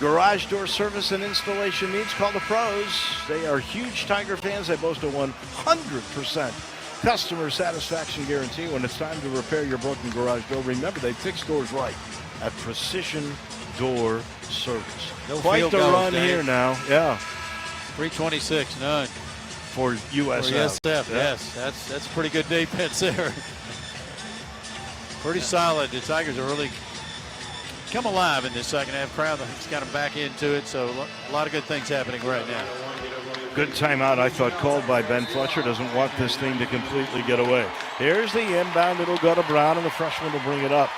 garage door service and installation needs. Call the pros. They are huge Tiger fans. They boast a 100% customer satisfaction guarantee. When it's time to repair your broken garage door, remember they fix doors right at Precision Door Service. No Quite field the goals, run Dave. here now. Yeah. 3:26, none. for USF. Yes, that's pretty good defense there. Pretty solid. The Tigers are really come alive in this second half. Crowd has got them back into it, so a lot of good things happening right now. Good timeout, I thought, called by Ben Fletcher. Doesn't want this thing to completely get away. Here's the inbound. It'll go to Brown, and the freshman will bring it up.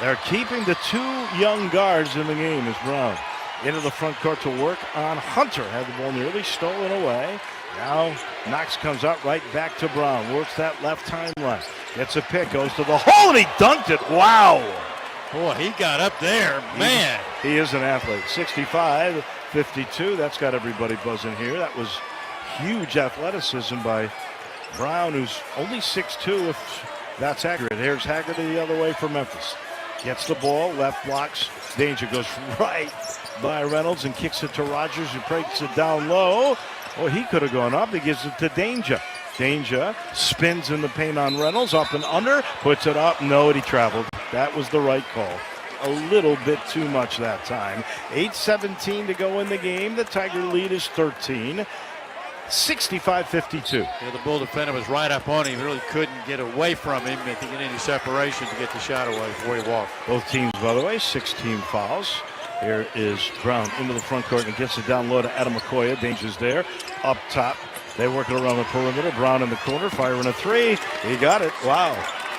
They're keeping the two young guards in the game as Brown into the front court to work on Hunter. Had the ball nearly stolen away. Now Knox comes out right back to Brown. Works that left timeline. Gets a pick, goes to the hole, and he dunked it. Wow. Boy, he got up there. Man. He is an athlete. 65-52. That's got everybody buzzing here. That was huge athleticism by Brown, who's only 6'2", if that's accurate. Here's Haggerty the other way for Memphis. Gets the ball, left blocks. Danger goes right by Reynolds and kicks it to Rogers, who breaks it down low. Oh, he could have gone up. He gives it to Danger. Danger spins in the paint on Reynolds, up and under, puts it up. No, he traveled. That was the right call. A little bit too much that time. 8:17 to go in the game. The Tiger lead is 13. 65-52. Yeah, the Bull defender was right up on him. He really couldn't get away from him to get any separation to get the shot away before he walked. Both teams, by the way, 16 fouls. Here is Brown into the front court and gets it down low to Adam McCoy. Danger's there. Up top, they work it around the perimeter. Brown in the corner, firing a three. He got it. Wow.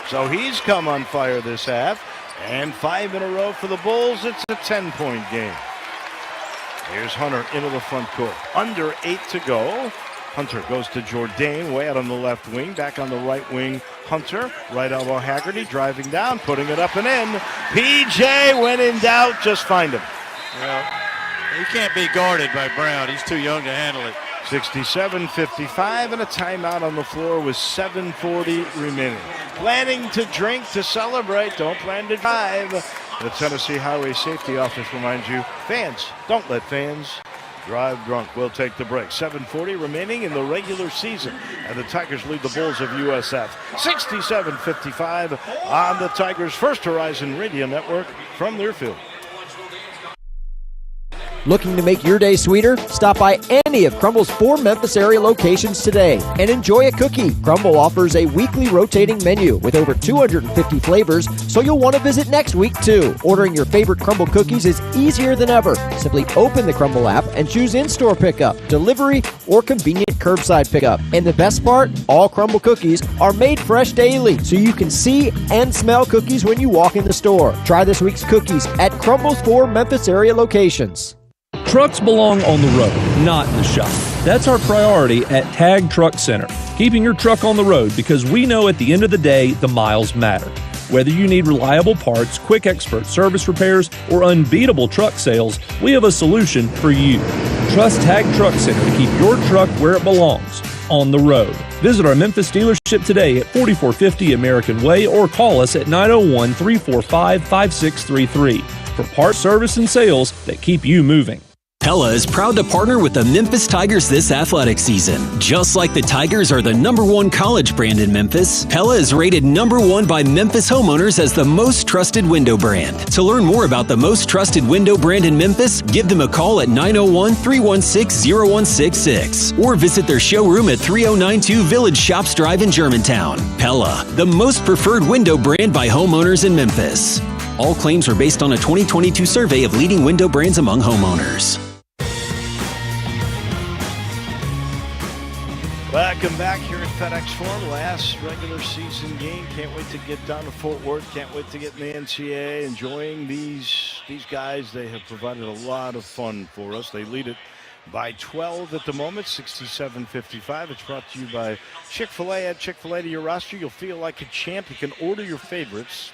So he's come on fire this half. And 5 in a row for the Bulls. It's a 10-point game. Here's Hunter into the front court. Under 8 to go. Hunter goes to Jourdain, way out on the left wing. Back on the right wing, Hunter. Right elbow Haggerty, driving down, putting it up and in. PJ, when in doubt, just find him. Well, he can't be guarded by Brown. He's too young to handle it. 67-55, and a timeout on the floor with 7:40 remaining. Planning to drink to celebrate, don't plan to drive. The Tennessee Highway Safety Office reminds you, fans, don't let fans drive drunk. We'll take the break. 7:40 remaining in the regular season, and the Tigers lead the Bulls of USF 67-55 on the Tigers' First Horizon Radio Network from Learfield. Looking to make your day sweeter? Stop by any of Crumble's 4 Memphis area locations today and enjoy a cookie. Crumble offers a weekly rotating menu with over 250 flavors, so you'll want to visit next week too. Ordering your favorite Crumble cookies is easier than ever. Simply open the Crumble app and choose in-store pickup, delivery, or convenient curbside pickup. And the best part, all Crumble cookies are made fresh daily, so you can see and smell cookies when you walk in the store. Try this week's cookies at Crumble's 4 Memphis area locations. Trucks belong on the road, not in the shop. That's our priority at Tag Truck Center, keeping your truck on the road because we know at the end of the day, the miles matter. Whether you need reliable parts, quick expert service repairs, or unbeatable truck sales, we have a solution for you. Trust Tag Truck Center to keep your truck where it belongs, on the road. Visit our Memphis dealership today at 4450 American Way or call us at 901-345-5633 for parts, service, and sales that keep you moving. Pella is proud to partner with the Memphis Tigers this athletic season. Just like the Tigers are the #1 college brand in Memphis, Pella is rated #1 by Memphis homeowners as the most trusted window brand. To learn more about the most trusted window brand in Memphis, give them a call at 901-316-0166 or visit their showroom at 3092 Village Shops Drive in Germantown. Pella, the most preferred window brand by homeowners in Memphis. All claims are based on a 2022 survey of leading window brands among homeowners. Welcome back here at FedEx Forum. Last regular season game. Can't wait to get down to Fort Worth. Can't wait to get in the NCAA. Enjoying these guys. They have provided a lot of fun for us. They lead it by 12 at the moment, 67-55. It's brought to you by Chick-fil-A. Add Chick-fil-A to your roster. You'll feel like a champ. You can order your favorites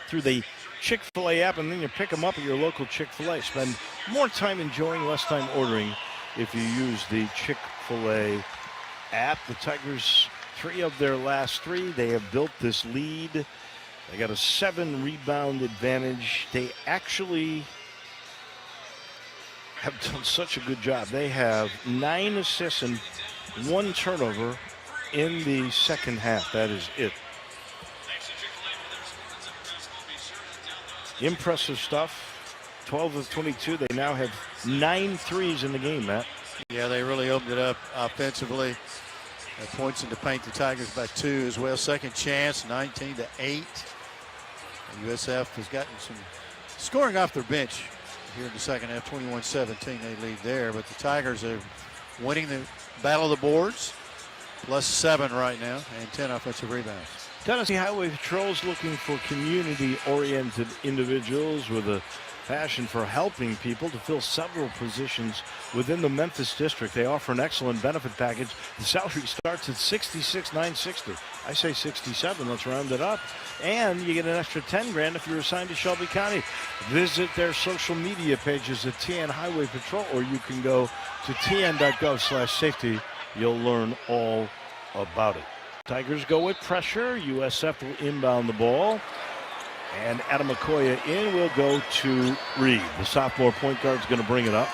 through the Chick-fil-A app, and then you pick them up at your local Chick-fil-A. Spend more time enjoying, less time ordering if you use the Chick-fil-A app. The Tigers, 3 of their last 3, they have built this lead. They got a 7-rebound advantage. They actually have done such a good job. They have 9 assists and 1 turnover in the second half. That is it. Impressive stuff. 12 of 22. They now have 9 threes in the game, Matt. Yeah, they really opened it up offensively. Points in the paint, the Tigers by 2 as well. Second chance, 19-8. USF has gotten some scoring off their bench here in the second half. 21-17 they lead there, but the Tigers are winning the battle of the boards. +7 right now and 10 offensive rebounds. Tennessee Highway Patrol's looking for community-oriented individuals with a passion for helping people to fill several positions within the Memphis district. They offer an excellent benefit package. The salary starts at $66,960. I say 67, let's round it up. And you get an extra $10,000 if you're assigned to Shelby County. Visit their social media pages at TN Highway Patrol, or you can go to tn.gov/safety. You'll learn all about it. Tigers go with pressure. USF will inbound the ball. And Adam Okoye in will go to Reed. The sophomore point guard is going to bring it up.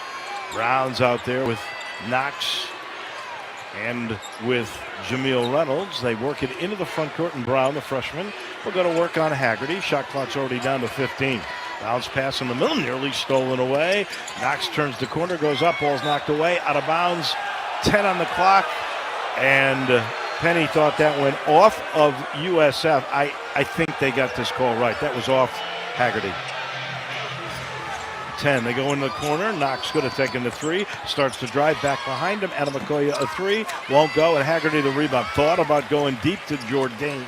Brown's out there with Knox and with Jameel Reynolds. They work it into the front court, and Brown, the freshman, will go to work on Haggerty. Shot clock's already down to 15. Bounce pass in the middle, nearly stolen away. Knox turns the corner, goes up, ball's knocked away, out of bounds. 10 on the clock, and Penny thought that went off of USF. I think they got this call right. That was off Haggerty. 10. They go into the corner. Knox could have taken the 3. Starts to drive back behind him. Adam Okoye a 3. Won't go, and Haggerty the rebound. Thought about going deep to Jourdain.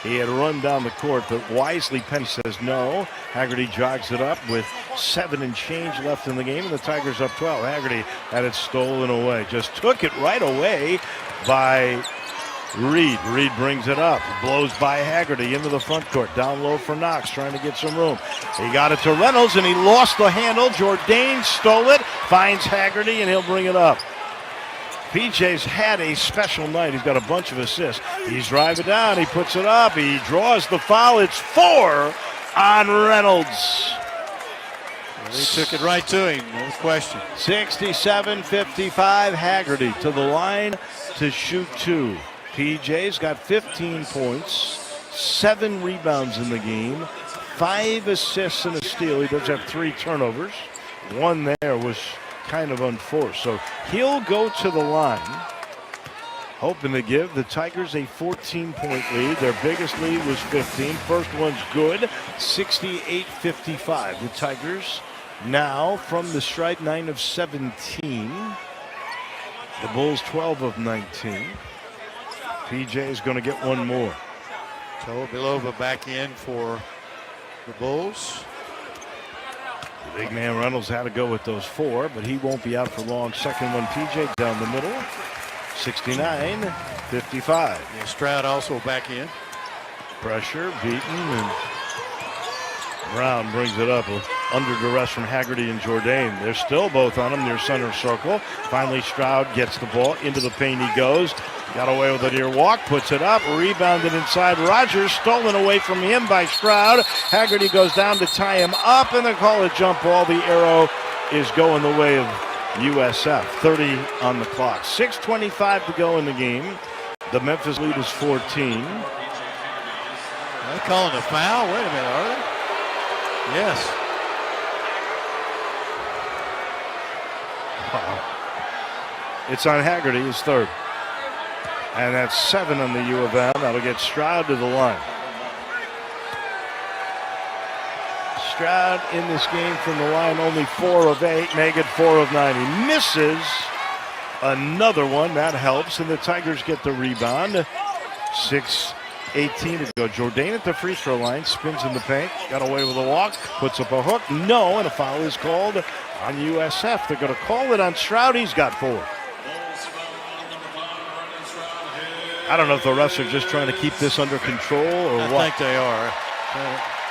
He had run down the court, but wisely Penny says no. Haggerty jogs it up with 7 and change left in the game, and the Tigers up 12. Haggerty had it stolen away. Just took it right away by Reed. Reed brings it up. Blows by Haggerty into the front court. Down low for Knox, trying to get some room. He got it to Reynolds, and he lost the handle. Jourdain stole it, finds Haggerty, and he'll bring it up. PJ's had a special night. He's got a bunch of assists. He's driving down. He puts it up. He draws the foul. It's 4 on Reynolds. Well, he took it right to him, no question. 67-55. Haggerty to the line to shoot 2. PJ's got 15 points, 7 rebounds in the game, 5 assists and a steal. He does have 3 turnovers. One there was kind of unforced. So he'll go to the line, hoping to give the Tigers a 14-point lead. Their biggest lead was 15. First one's good, 68-55. The Tigers now from the strike 9 of 17. The Bulls 12 of 19. PJ is going to get one more. Bilova back in for the Bulls. The big man Reynolds had to go with those 4, but he won't be out for long. Second one, PJ down the middle. 69-55. Yeah, Stroud also back in. Pressure, beaten, and Brown brings it up under duress from Haggerty and Jourdain. They're still both on him near center circle. Finally, Stroud gets the ball. Into the paint he goes. Got away with a near walk, puts it up, rebounded inside Rogers, stolen away from him by Stroud. Haggerty goes down to tie him up, and they call a jump ball. The arrow is going the way of USF. 30 on the clock. 6:25 to go in the game. The Memphis lead is 14. Are they calling a foul? Wait a minute, are they? Yes. Wow. It's on Haggerty, his 3rd. And that's 7 on the U of M. That'll get Stroud to the line. Stroud in this game from the line, only 4 of 8, make it 4 of 9. He misses another one. That helps, and the Tigers get the rebound. 6:18 to go. Jourdain at the free throw line, spins in the paint, got away with a walk, puts up a hook. No, and a foul is called on USF. They're going to call it on Stroud. He's got 4. I don't know if the refs are just trying to keep this under control or what. I think they are.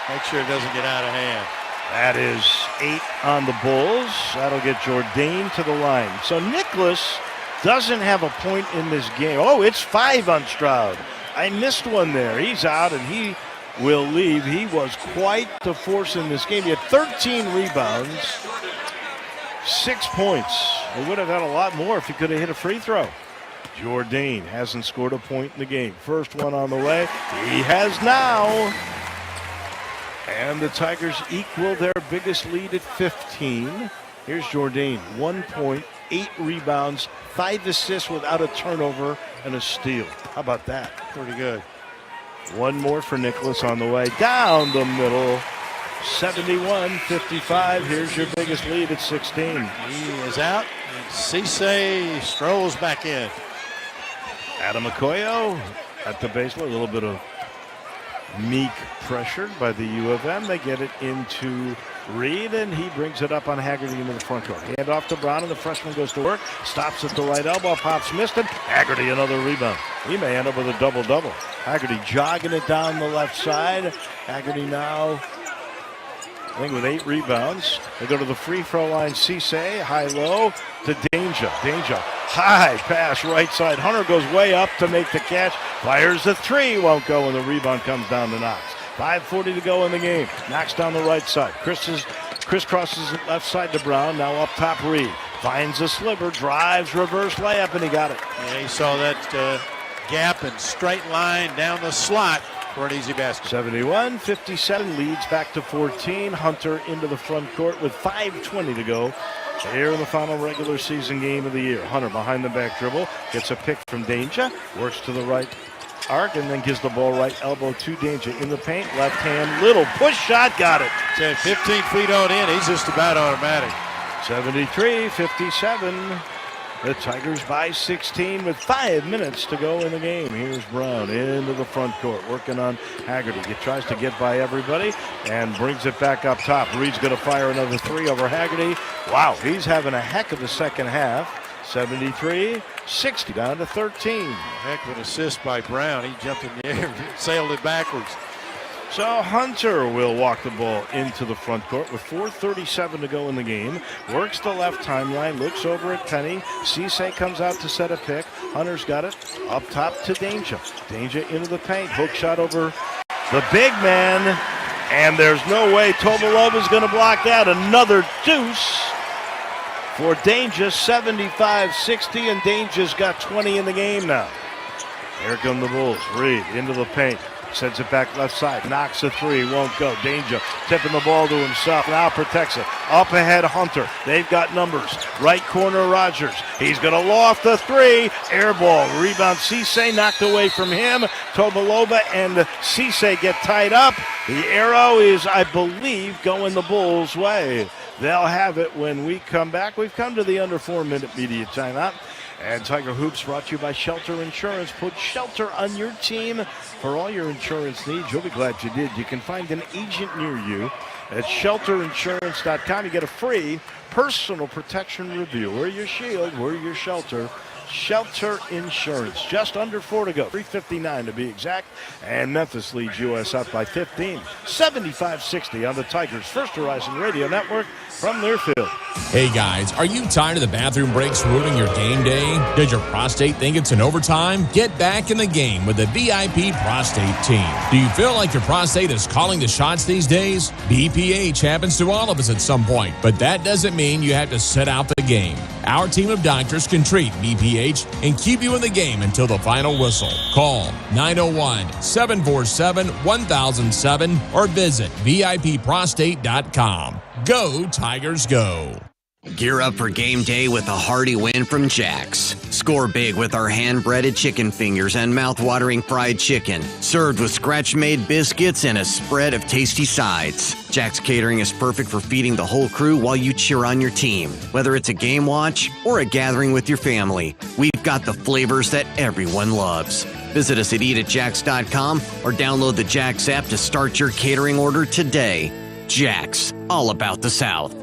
Make sure it doesn't get out of hand. That is 8 on the Bulls. That'll get Jourdain to the line. So Nicholas doesn't have a point in this game. Oh, it's 5 on Stroud. I missed one there. He's out, and he will leave. He was quite the force in this game. He had 13 rebounds, 6 points. He would have had a lot more if he could have hit a free throw. Jourdain hasn't scored a point in the game. First one on the way. He has now. And the Tigers equal their biggest lead at 15. Here's Jourdain. 1 point, 8 rebounds, 5 assists without a turnover, and a steal. How about that? Pretty good. One more for Nicholas on the way down the middle. 71-55. Here's your biggest lead at 16. He is out, and Cisse strolls back in. Adam Okoye at the baseline. A little bit of Meek pressured by the U of M. They get it into Reed, and he brings it up on Haggerty into the front court. Hand off to Brown, and the freshman goes to work. Stops at the right elbow. Pops missed it. Haggerty another rebound. He may end up with a double-double. Haggerty jogging it down the left side. Haggerty now, I think, with 8 rebounds. They go to the free throw line. Cisse, high-low to Danger. Danger, high pass right side. Hunter goes way up to make the catch. Fires the 3. Won't go, and the rebound comes down to Knox. 5:40 to go in the game. Knox down the right side. Chris crosses it left side to Brown. Now up top, Reed. Finds a sliver, drives, reverse layup, and he got it. Yeah, he saw that gap and straight line down the slot for an easy basket. 71-57, leads back to 14. Hunter into the front court with 5:20 to go here in the final regular season game of the year. Hunter behind the back dribble, gets a pick from Danger, works to the right arc, and then gives the ball right elbow to Danger in the paint. Left hand, little push shot, got it. 15 feet on in, he's just about automatic. 73-57. The Tigers by 16 with 5 minutes to go in the game. Here's Brown into the front court, working on Haggerty. He tries to get by everybody and brings it back up top. Reed's going to fire another 3 over Haggerty. Wow, he's having a heck of a second half. 73-60, down to 13. Heck of an assist by Brown. He jumped in the air, sailed it backwards. So Hunter will walk the ball into the front court with 4:37 to go in the game. Works the left timeline, looks over at Penny. Cisse comes out to set a pick. Hunter's got it up top to Danger. Danger into the paint. Hook shot over the big man. And there's no way Tomilova's going to block that. Another deuce for Danger. 75-60, and Danger's got 20 in the game now. Here come the Bulls. Reed into the paint. Sends it back left side. Knocks a 3. Won't go. Danger tipping the ball to himself. Now protects it. Up ahead, Hunter. They've got numbers. Right corner, Rogers. He's going to loft the 3. Air ball. Rebound, Cisse. Knocked away from him. Tobolova and Cisse get tied up. The arrow is, I believe, going the Bulls' way. They'll have it when we come back. We've come to the under 4-minute media timeout. And Tiger Hoops brought to you by Shelter Insurance. Put Shelter on your team for all your insurance needs. You'll be glad you did. You can find an agent near you at shelterinsurance.com. You get a free personal protection review. We're your shield. We're your shelter. Shelter Insurance. Just under 4 to go. 3:59 to be exact. And Memphis leads US up by 15. 75-60 on the Tigers' First Horizon Radio Network from Learfield. Hey guys, are you tired of the bathroom breaks ruining your game day? Does your prostate think it's an overtime? Get back in the game with the VIP Prostate Team. Do you feel like your prostate is calling the shots these days? BPH happens to all of us at some point, but that doesn't mean you have to sit out the game. Our team of doctors can treat BPH and keep you in the game until the final whistle. Call 901-747-1007 or visit VIPprostate.com. Go Tigers, go. Gear up for game day with a hearty win from Jack's. Score big with our hand-breaded chicken fingers and mouth-watering fried chicken, served with scratch-made biscuits and a spread of tasty sides. Jack's Catering is perfect for feeding the whole crew while you cheer on your team. Whether it's a game watch or a gathering with your family, we've got the flavors that everyone loves. Visit us at eatatjacks.com or download the Jack's app to start your catering order today. Jack's, all about the South.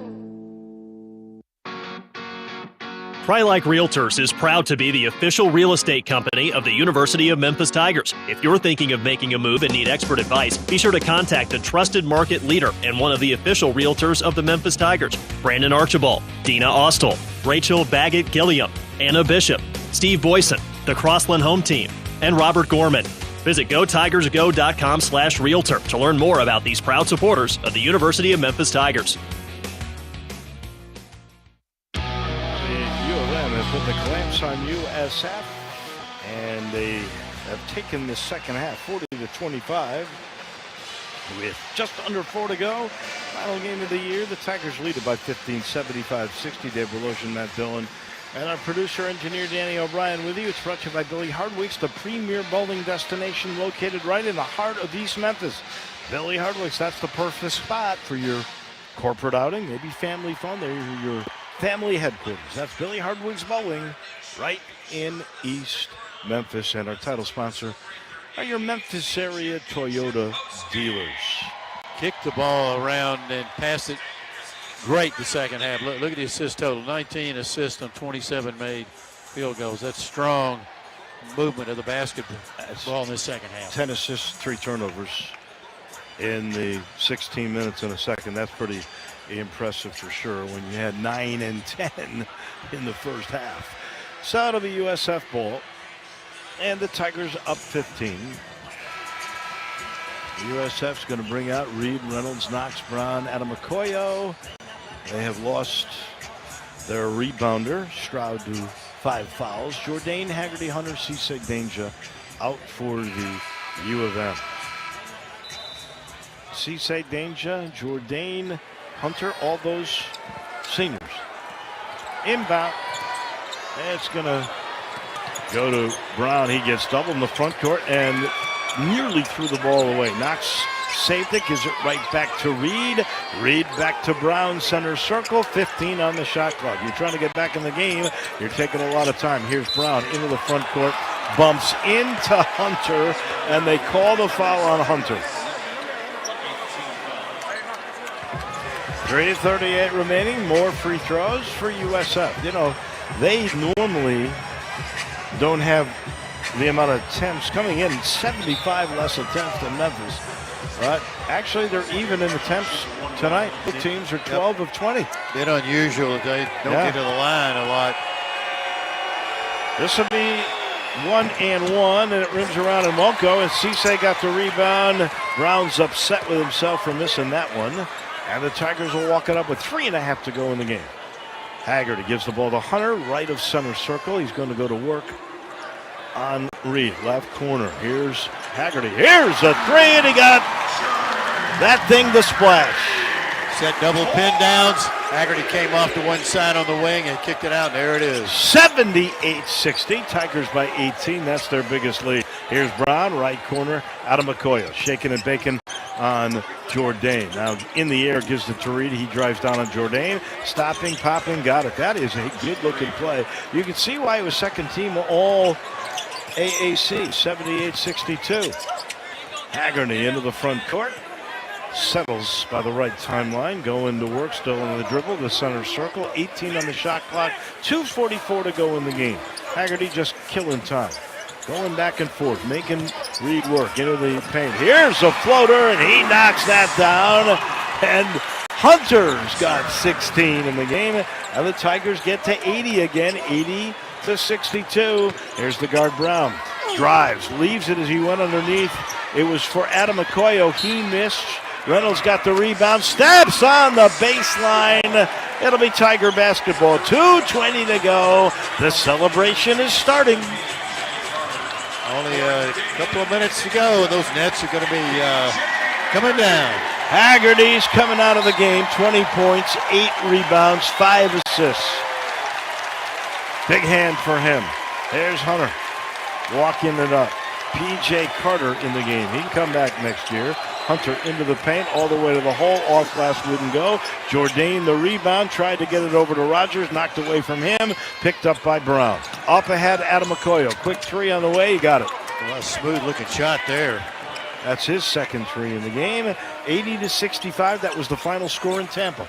Prylike Realtors is proud to be the official real estate company of the University of Memphis Tigers. If you're thinking of making a move and need expert advice, be sure to contact a trusted market leader and one of the official realtors of the Memphis Tigers. Brandon Archibald, Dina Austell, Rachel Baggett-Gilliam, Anna Bishop, Steve Boyson, the Crossland Home Team, and Robert Gorman. Visit GoTigersGo.com/realtor to learn more about these proud supporters of the University of Memphis Tigers. Put the clamps on USF, and they have taken the second half 40-25 with just under 4 to go. Final game of the year. The Tigers lead it by 15, 75-60. Dave Berlosian, Matt Dillon, And our producer, engineer Danny O'Brien with you. It's brought to you by Billy Hardwick's, the premier bowling destination located right in the heart of East Memphis. Billy Hardwick's, that's the perfect spot for your corporate outing, maybe family fun. They're your family headquarters. That's Billy Hardwick's Bowling right in East Memphis. And our title sponsor are your Memphis area Toyota dealers. Kicked the ball around and passed it great the second half. Look at the assist total. 19 assists on 27 made field goals. That's strong movement of the basketball in the second half. 10 assists, 3 turnovers in the 16 minutes in a second. That's pretty impressive for sure when you had 9 and 10 in the first half. So it'll be USF ball. And the Tigers up 15. USF's going to bring out Reed, Reynolds, Knox, Brown, Adamakoyo. They have lost their rebounder, Stroud, to 5 fouls. Jourdain, Haggerty, Hunter, Cisse, Danger out for the U of M. Cisse, Danger, Jourdain, Hunter, all those seniors. Inbound. It's going to go to Brown. He gets doubled in the front court and nearly threw the ball away. Knox saved it, gives it right back to Reed. Reed back to Brown, center circle, 15 on the shot clock. You're trying to get back in the game. You're taking a lot of time. Here's Brown into the front court, bumps into Hunter, and they call the foul on Hunter. 3:38 remaining, more free throws for USF. You know, they normally don't have the amount of attempts coming in, 75 less attempts than Memphis. But actually, they're even in attempts tonight. The teams are 12 of 20. Bit unusual that they don't get to the line a lot. This will be 1 and 1, and it rims around and won't go. And Cisse got the rebound. Brown's upset with himself for missing that one. And the Tigers will walk it up with 3.5 to go in the game. Haggerty gives the ball to Hunter, right of center circle. He's going to go to work on Reed, left corner. Here's Haggerty. Here's a 3, and he got that thing to splash. Set double pin downs. Haggerty came off to one side on the wing and kicked it out, and there it is. 78-60. Tigers by 18. That's their biggest lead. Here's Brown, right corner. Adamakoyo, shaking and baking on Jourdain. Now in the air, gives it to Reed. He drives down on Jourdain. Stopping, popping, got it. That is a good-looking play. You can see why it was second team all AAC, 78-62. Haggerty into the front court. Settles by the right timeline. Going to work, still in the dribble. The center circle, 18 on the shot clock. 2:44 to go in the game. Haggerty just killing time. Going back and forth, making Reed work into the paint. Here's a floater, and he knocks that down. And Hunter's got 16 in the game. And the Tigers get to 80 again, 80-62. Here's the guard Brown. Drives, leaves it as he went underneath. It was for Adamakoyo. He missed. Reynolds got the rebound, steps on the baseline. It'll be Tiger basketball. 2:20 to go. The celebration is starting. Only a couple of minutes to go, and those nets are going to be coming down. Haggerty's coming out of the game. 20 points, 8 rebounds, 5 assists. Big hand for him. There's Hunter walking it up. P.J. Carter in the game. He can come back next year. Hunter into the paint, all the way to the hole. Off glass wouldn't go. Jourdain the rebound, tried to get it over to Rogers, knocked away from him, picked up by Brown. Up ahead, Adamakoyo. Quick 3 on the way, he got it. Well, a smooth-looking shot there. That's his second 3 in the game. 80-65, that was the final score in Tampa.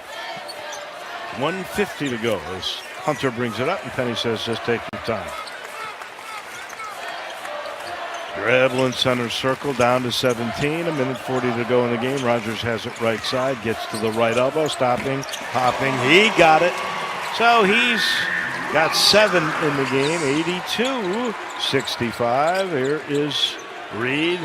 1:50 to go as Hunter brings it up, and Penny says, just take your time. Dribbling center circle down to 17. 1:40 to go in the game. Rogers has it right side. Gets to the right elbow. Stopping. Popping. He got it. So he's got 7 in the game. 82-65. Here is Reed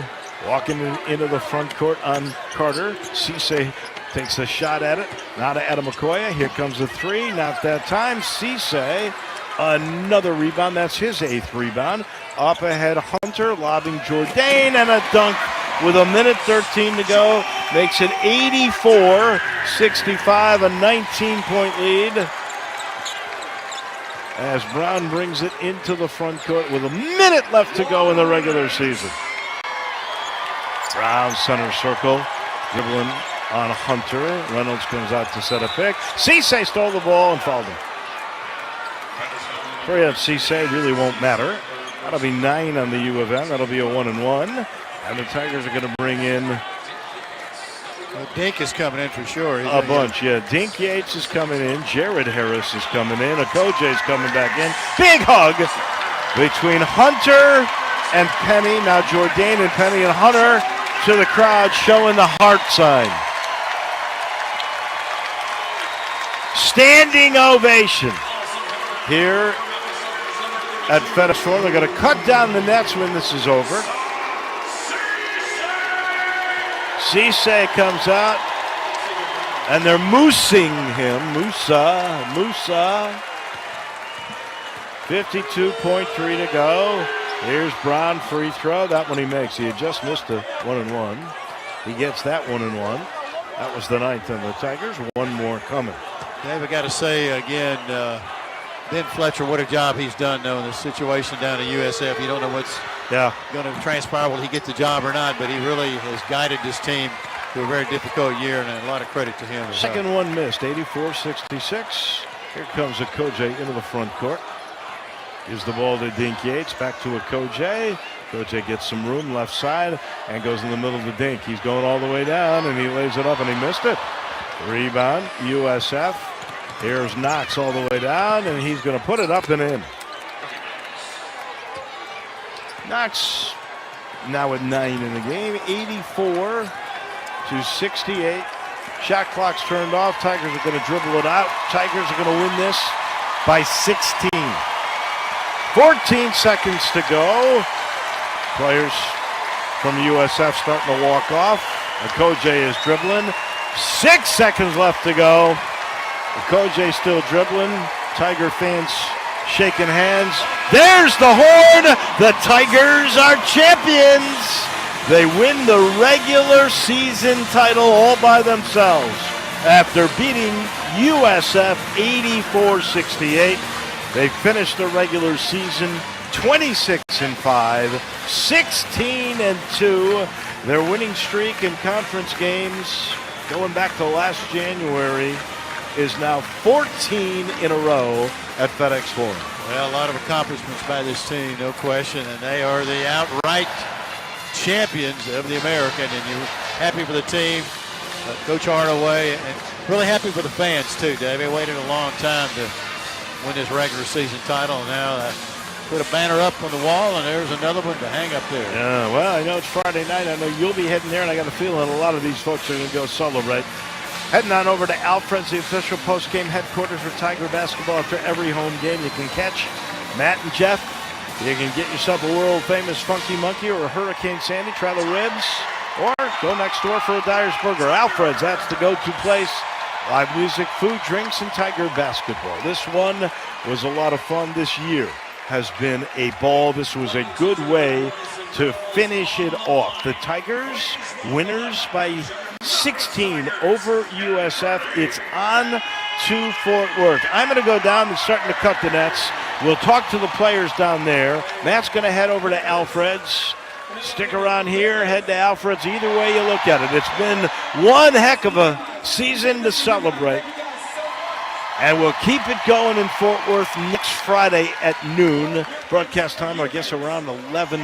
walking into the front court on Carter. Cisse takes a shot at it. Now to Adamakoyo. Here comes the 3. Not that time. Cisse. Another rebound. That's his 8th rebound. Up ahead, Hunter lobbing Jourdain, and a dunk with 1:13 to go. Makes it 84-65, a 19-point lead. as Brown brings it into the front court with a minute left to go in the regular season. Brown center circle, dribbling on Hunter. Reynolds comes out to set a pick. Cisse stole the ball and fouled him. For Cisse really won't matter. That'll be 9 on the U of M. That'll be a 1-and-1. And the Tigers are going to bring in... Well, Dink is coming in for sure. A bunch, yeah. Dink Yates is coming in. Jared Harris is coming in. Okoje's coming back in. Big hug between Hunter and Penny. Now Jourdain and Penny and Hunter to the crowd showing the heart sign. Standing ovation here at FedEx Forum. They're going to cut down the nets when this is over. Cisse comes out, and they're moosing him. Musa. 52.3 to go. Here's Brown, free throw. That one he makes. He had just missed a 1-and-1. He gets that 1-and-1. That was the 9th on the Tigers. One more coming. Dave, I got to say again, Ben Fletcher, what a job he's done, though, in the situation down at USF. You don't know what's going to transpire. Will he get the job or not? But he really has guided this team through a very difficult year, and a lot of credit to him. Second one missed, 84-66. Here comes Okoje into the front court. Gives the ball to Dink Yates. Back to Okoje. Okoje gets some room left side and goes in the middle to Dink. He's going all the way down, and he lays it up, and he missed it. Rebound, USF. Here's Knox all the way down, and he's going to put it up and in. Knox now at 9 in the game, 84-68. Shot clock's turned off. Tigers are going to dribble it out. Tigers are going to win this by 16. 14 seconds to go. Players from USF starting to walk off. Okoje is dribbling. 6 seconds left to go. Okoje still dribbling. Tiger fans shaking hands. There's the horn. The Tigers are champions. They win the regular season title all by themselves after beating USF 84-68. They finished the regular season 26-5, 16-2. Their winning streak in conference games going back to last January is now 14 in a row at FedEx Forum. Well, a lot of accomplishments by this team, no question, and they are the outright champions of the American, and you're happy for the team, Coach Hardaway, and really happy for the fans too, Dave. They waited a long time to win this regular season title, and now put a banner up on the wall, and there's another one to hang up there. Yeah, well, I know it's Friday night. I know you'll be heading there, and I got a feeling a lot of these folks are going to go celebrate. Heading on over to Alfred's, the official post-game headquarters for Tiger basketball. After every home game, you can catch Matt and Jeff. You can get yourself a world-famous Funky Monkey or a Hurricane Sandy. Try the ribs, or go next door for a Dyer's Burger. Alfred's, that's the go-to place. Live music, food, drinks, and Tiger basketball. This one was a lot of fun. This year has been a ball. This was a good way to finish it off. The Tigers, winners by 16 over USF. It's on to Fort Worth. I'm going to go down and starting to cut the nets. We'll talk to the players down there. Matt's going to head over to Alfred's. Stick around here, head to Alfred's. Either way you look at it, it's been one heck of a season to celebrate. And we'll keep it going in Fort Worth next Friday at noon. Broadcast time, I guess, around 11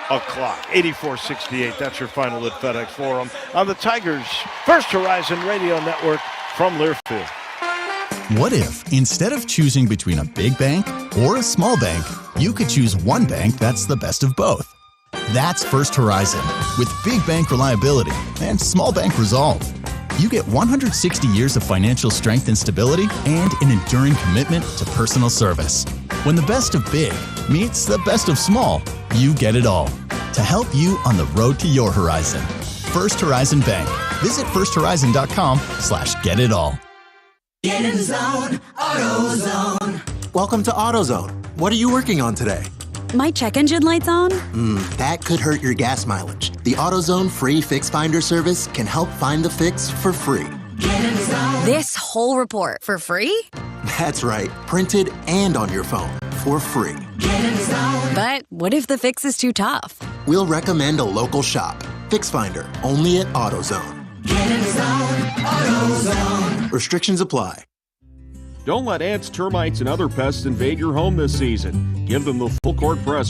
o'clock. 84-68, that's your final at FedEx Forum on the Tigers' First Horizon Radio Network from Learfield. What if, instead of choosing between a big bank or a small bank, you could choose one bank that's the best of both? That's First Horizon, with big bank reliability and small bank resolve. You get 160 years of financial strength and stability and an enduring commitment to personal service. When the best of big meets the best of small, you get it all. To help you on the road to your horizon. First Horizon Bank. Visit firsthorizon.com/getitall. Get in the zone, AutoZone. Welcome to AutoZone. What are you working on today? My check engine light's on? That could hurt your gas mileage. The AutoZone free fix finder service can help find the fix for free. Get in the zone. This whole report for free? That's right, printed and on your phone for free. But what if the fix is too tough? We'll recommend a local shop. Fix Finder, only at AutoZone. AutoZone. Restrictions apply. Don't let ants, termites, and other pests invade your home this season. Give them the full court press by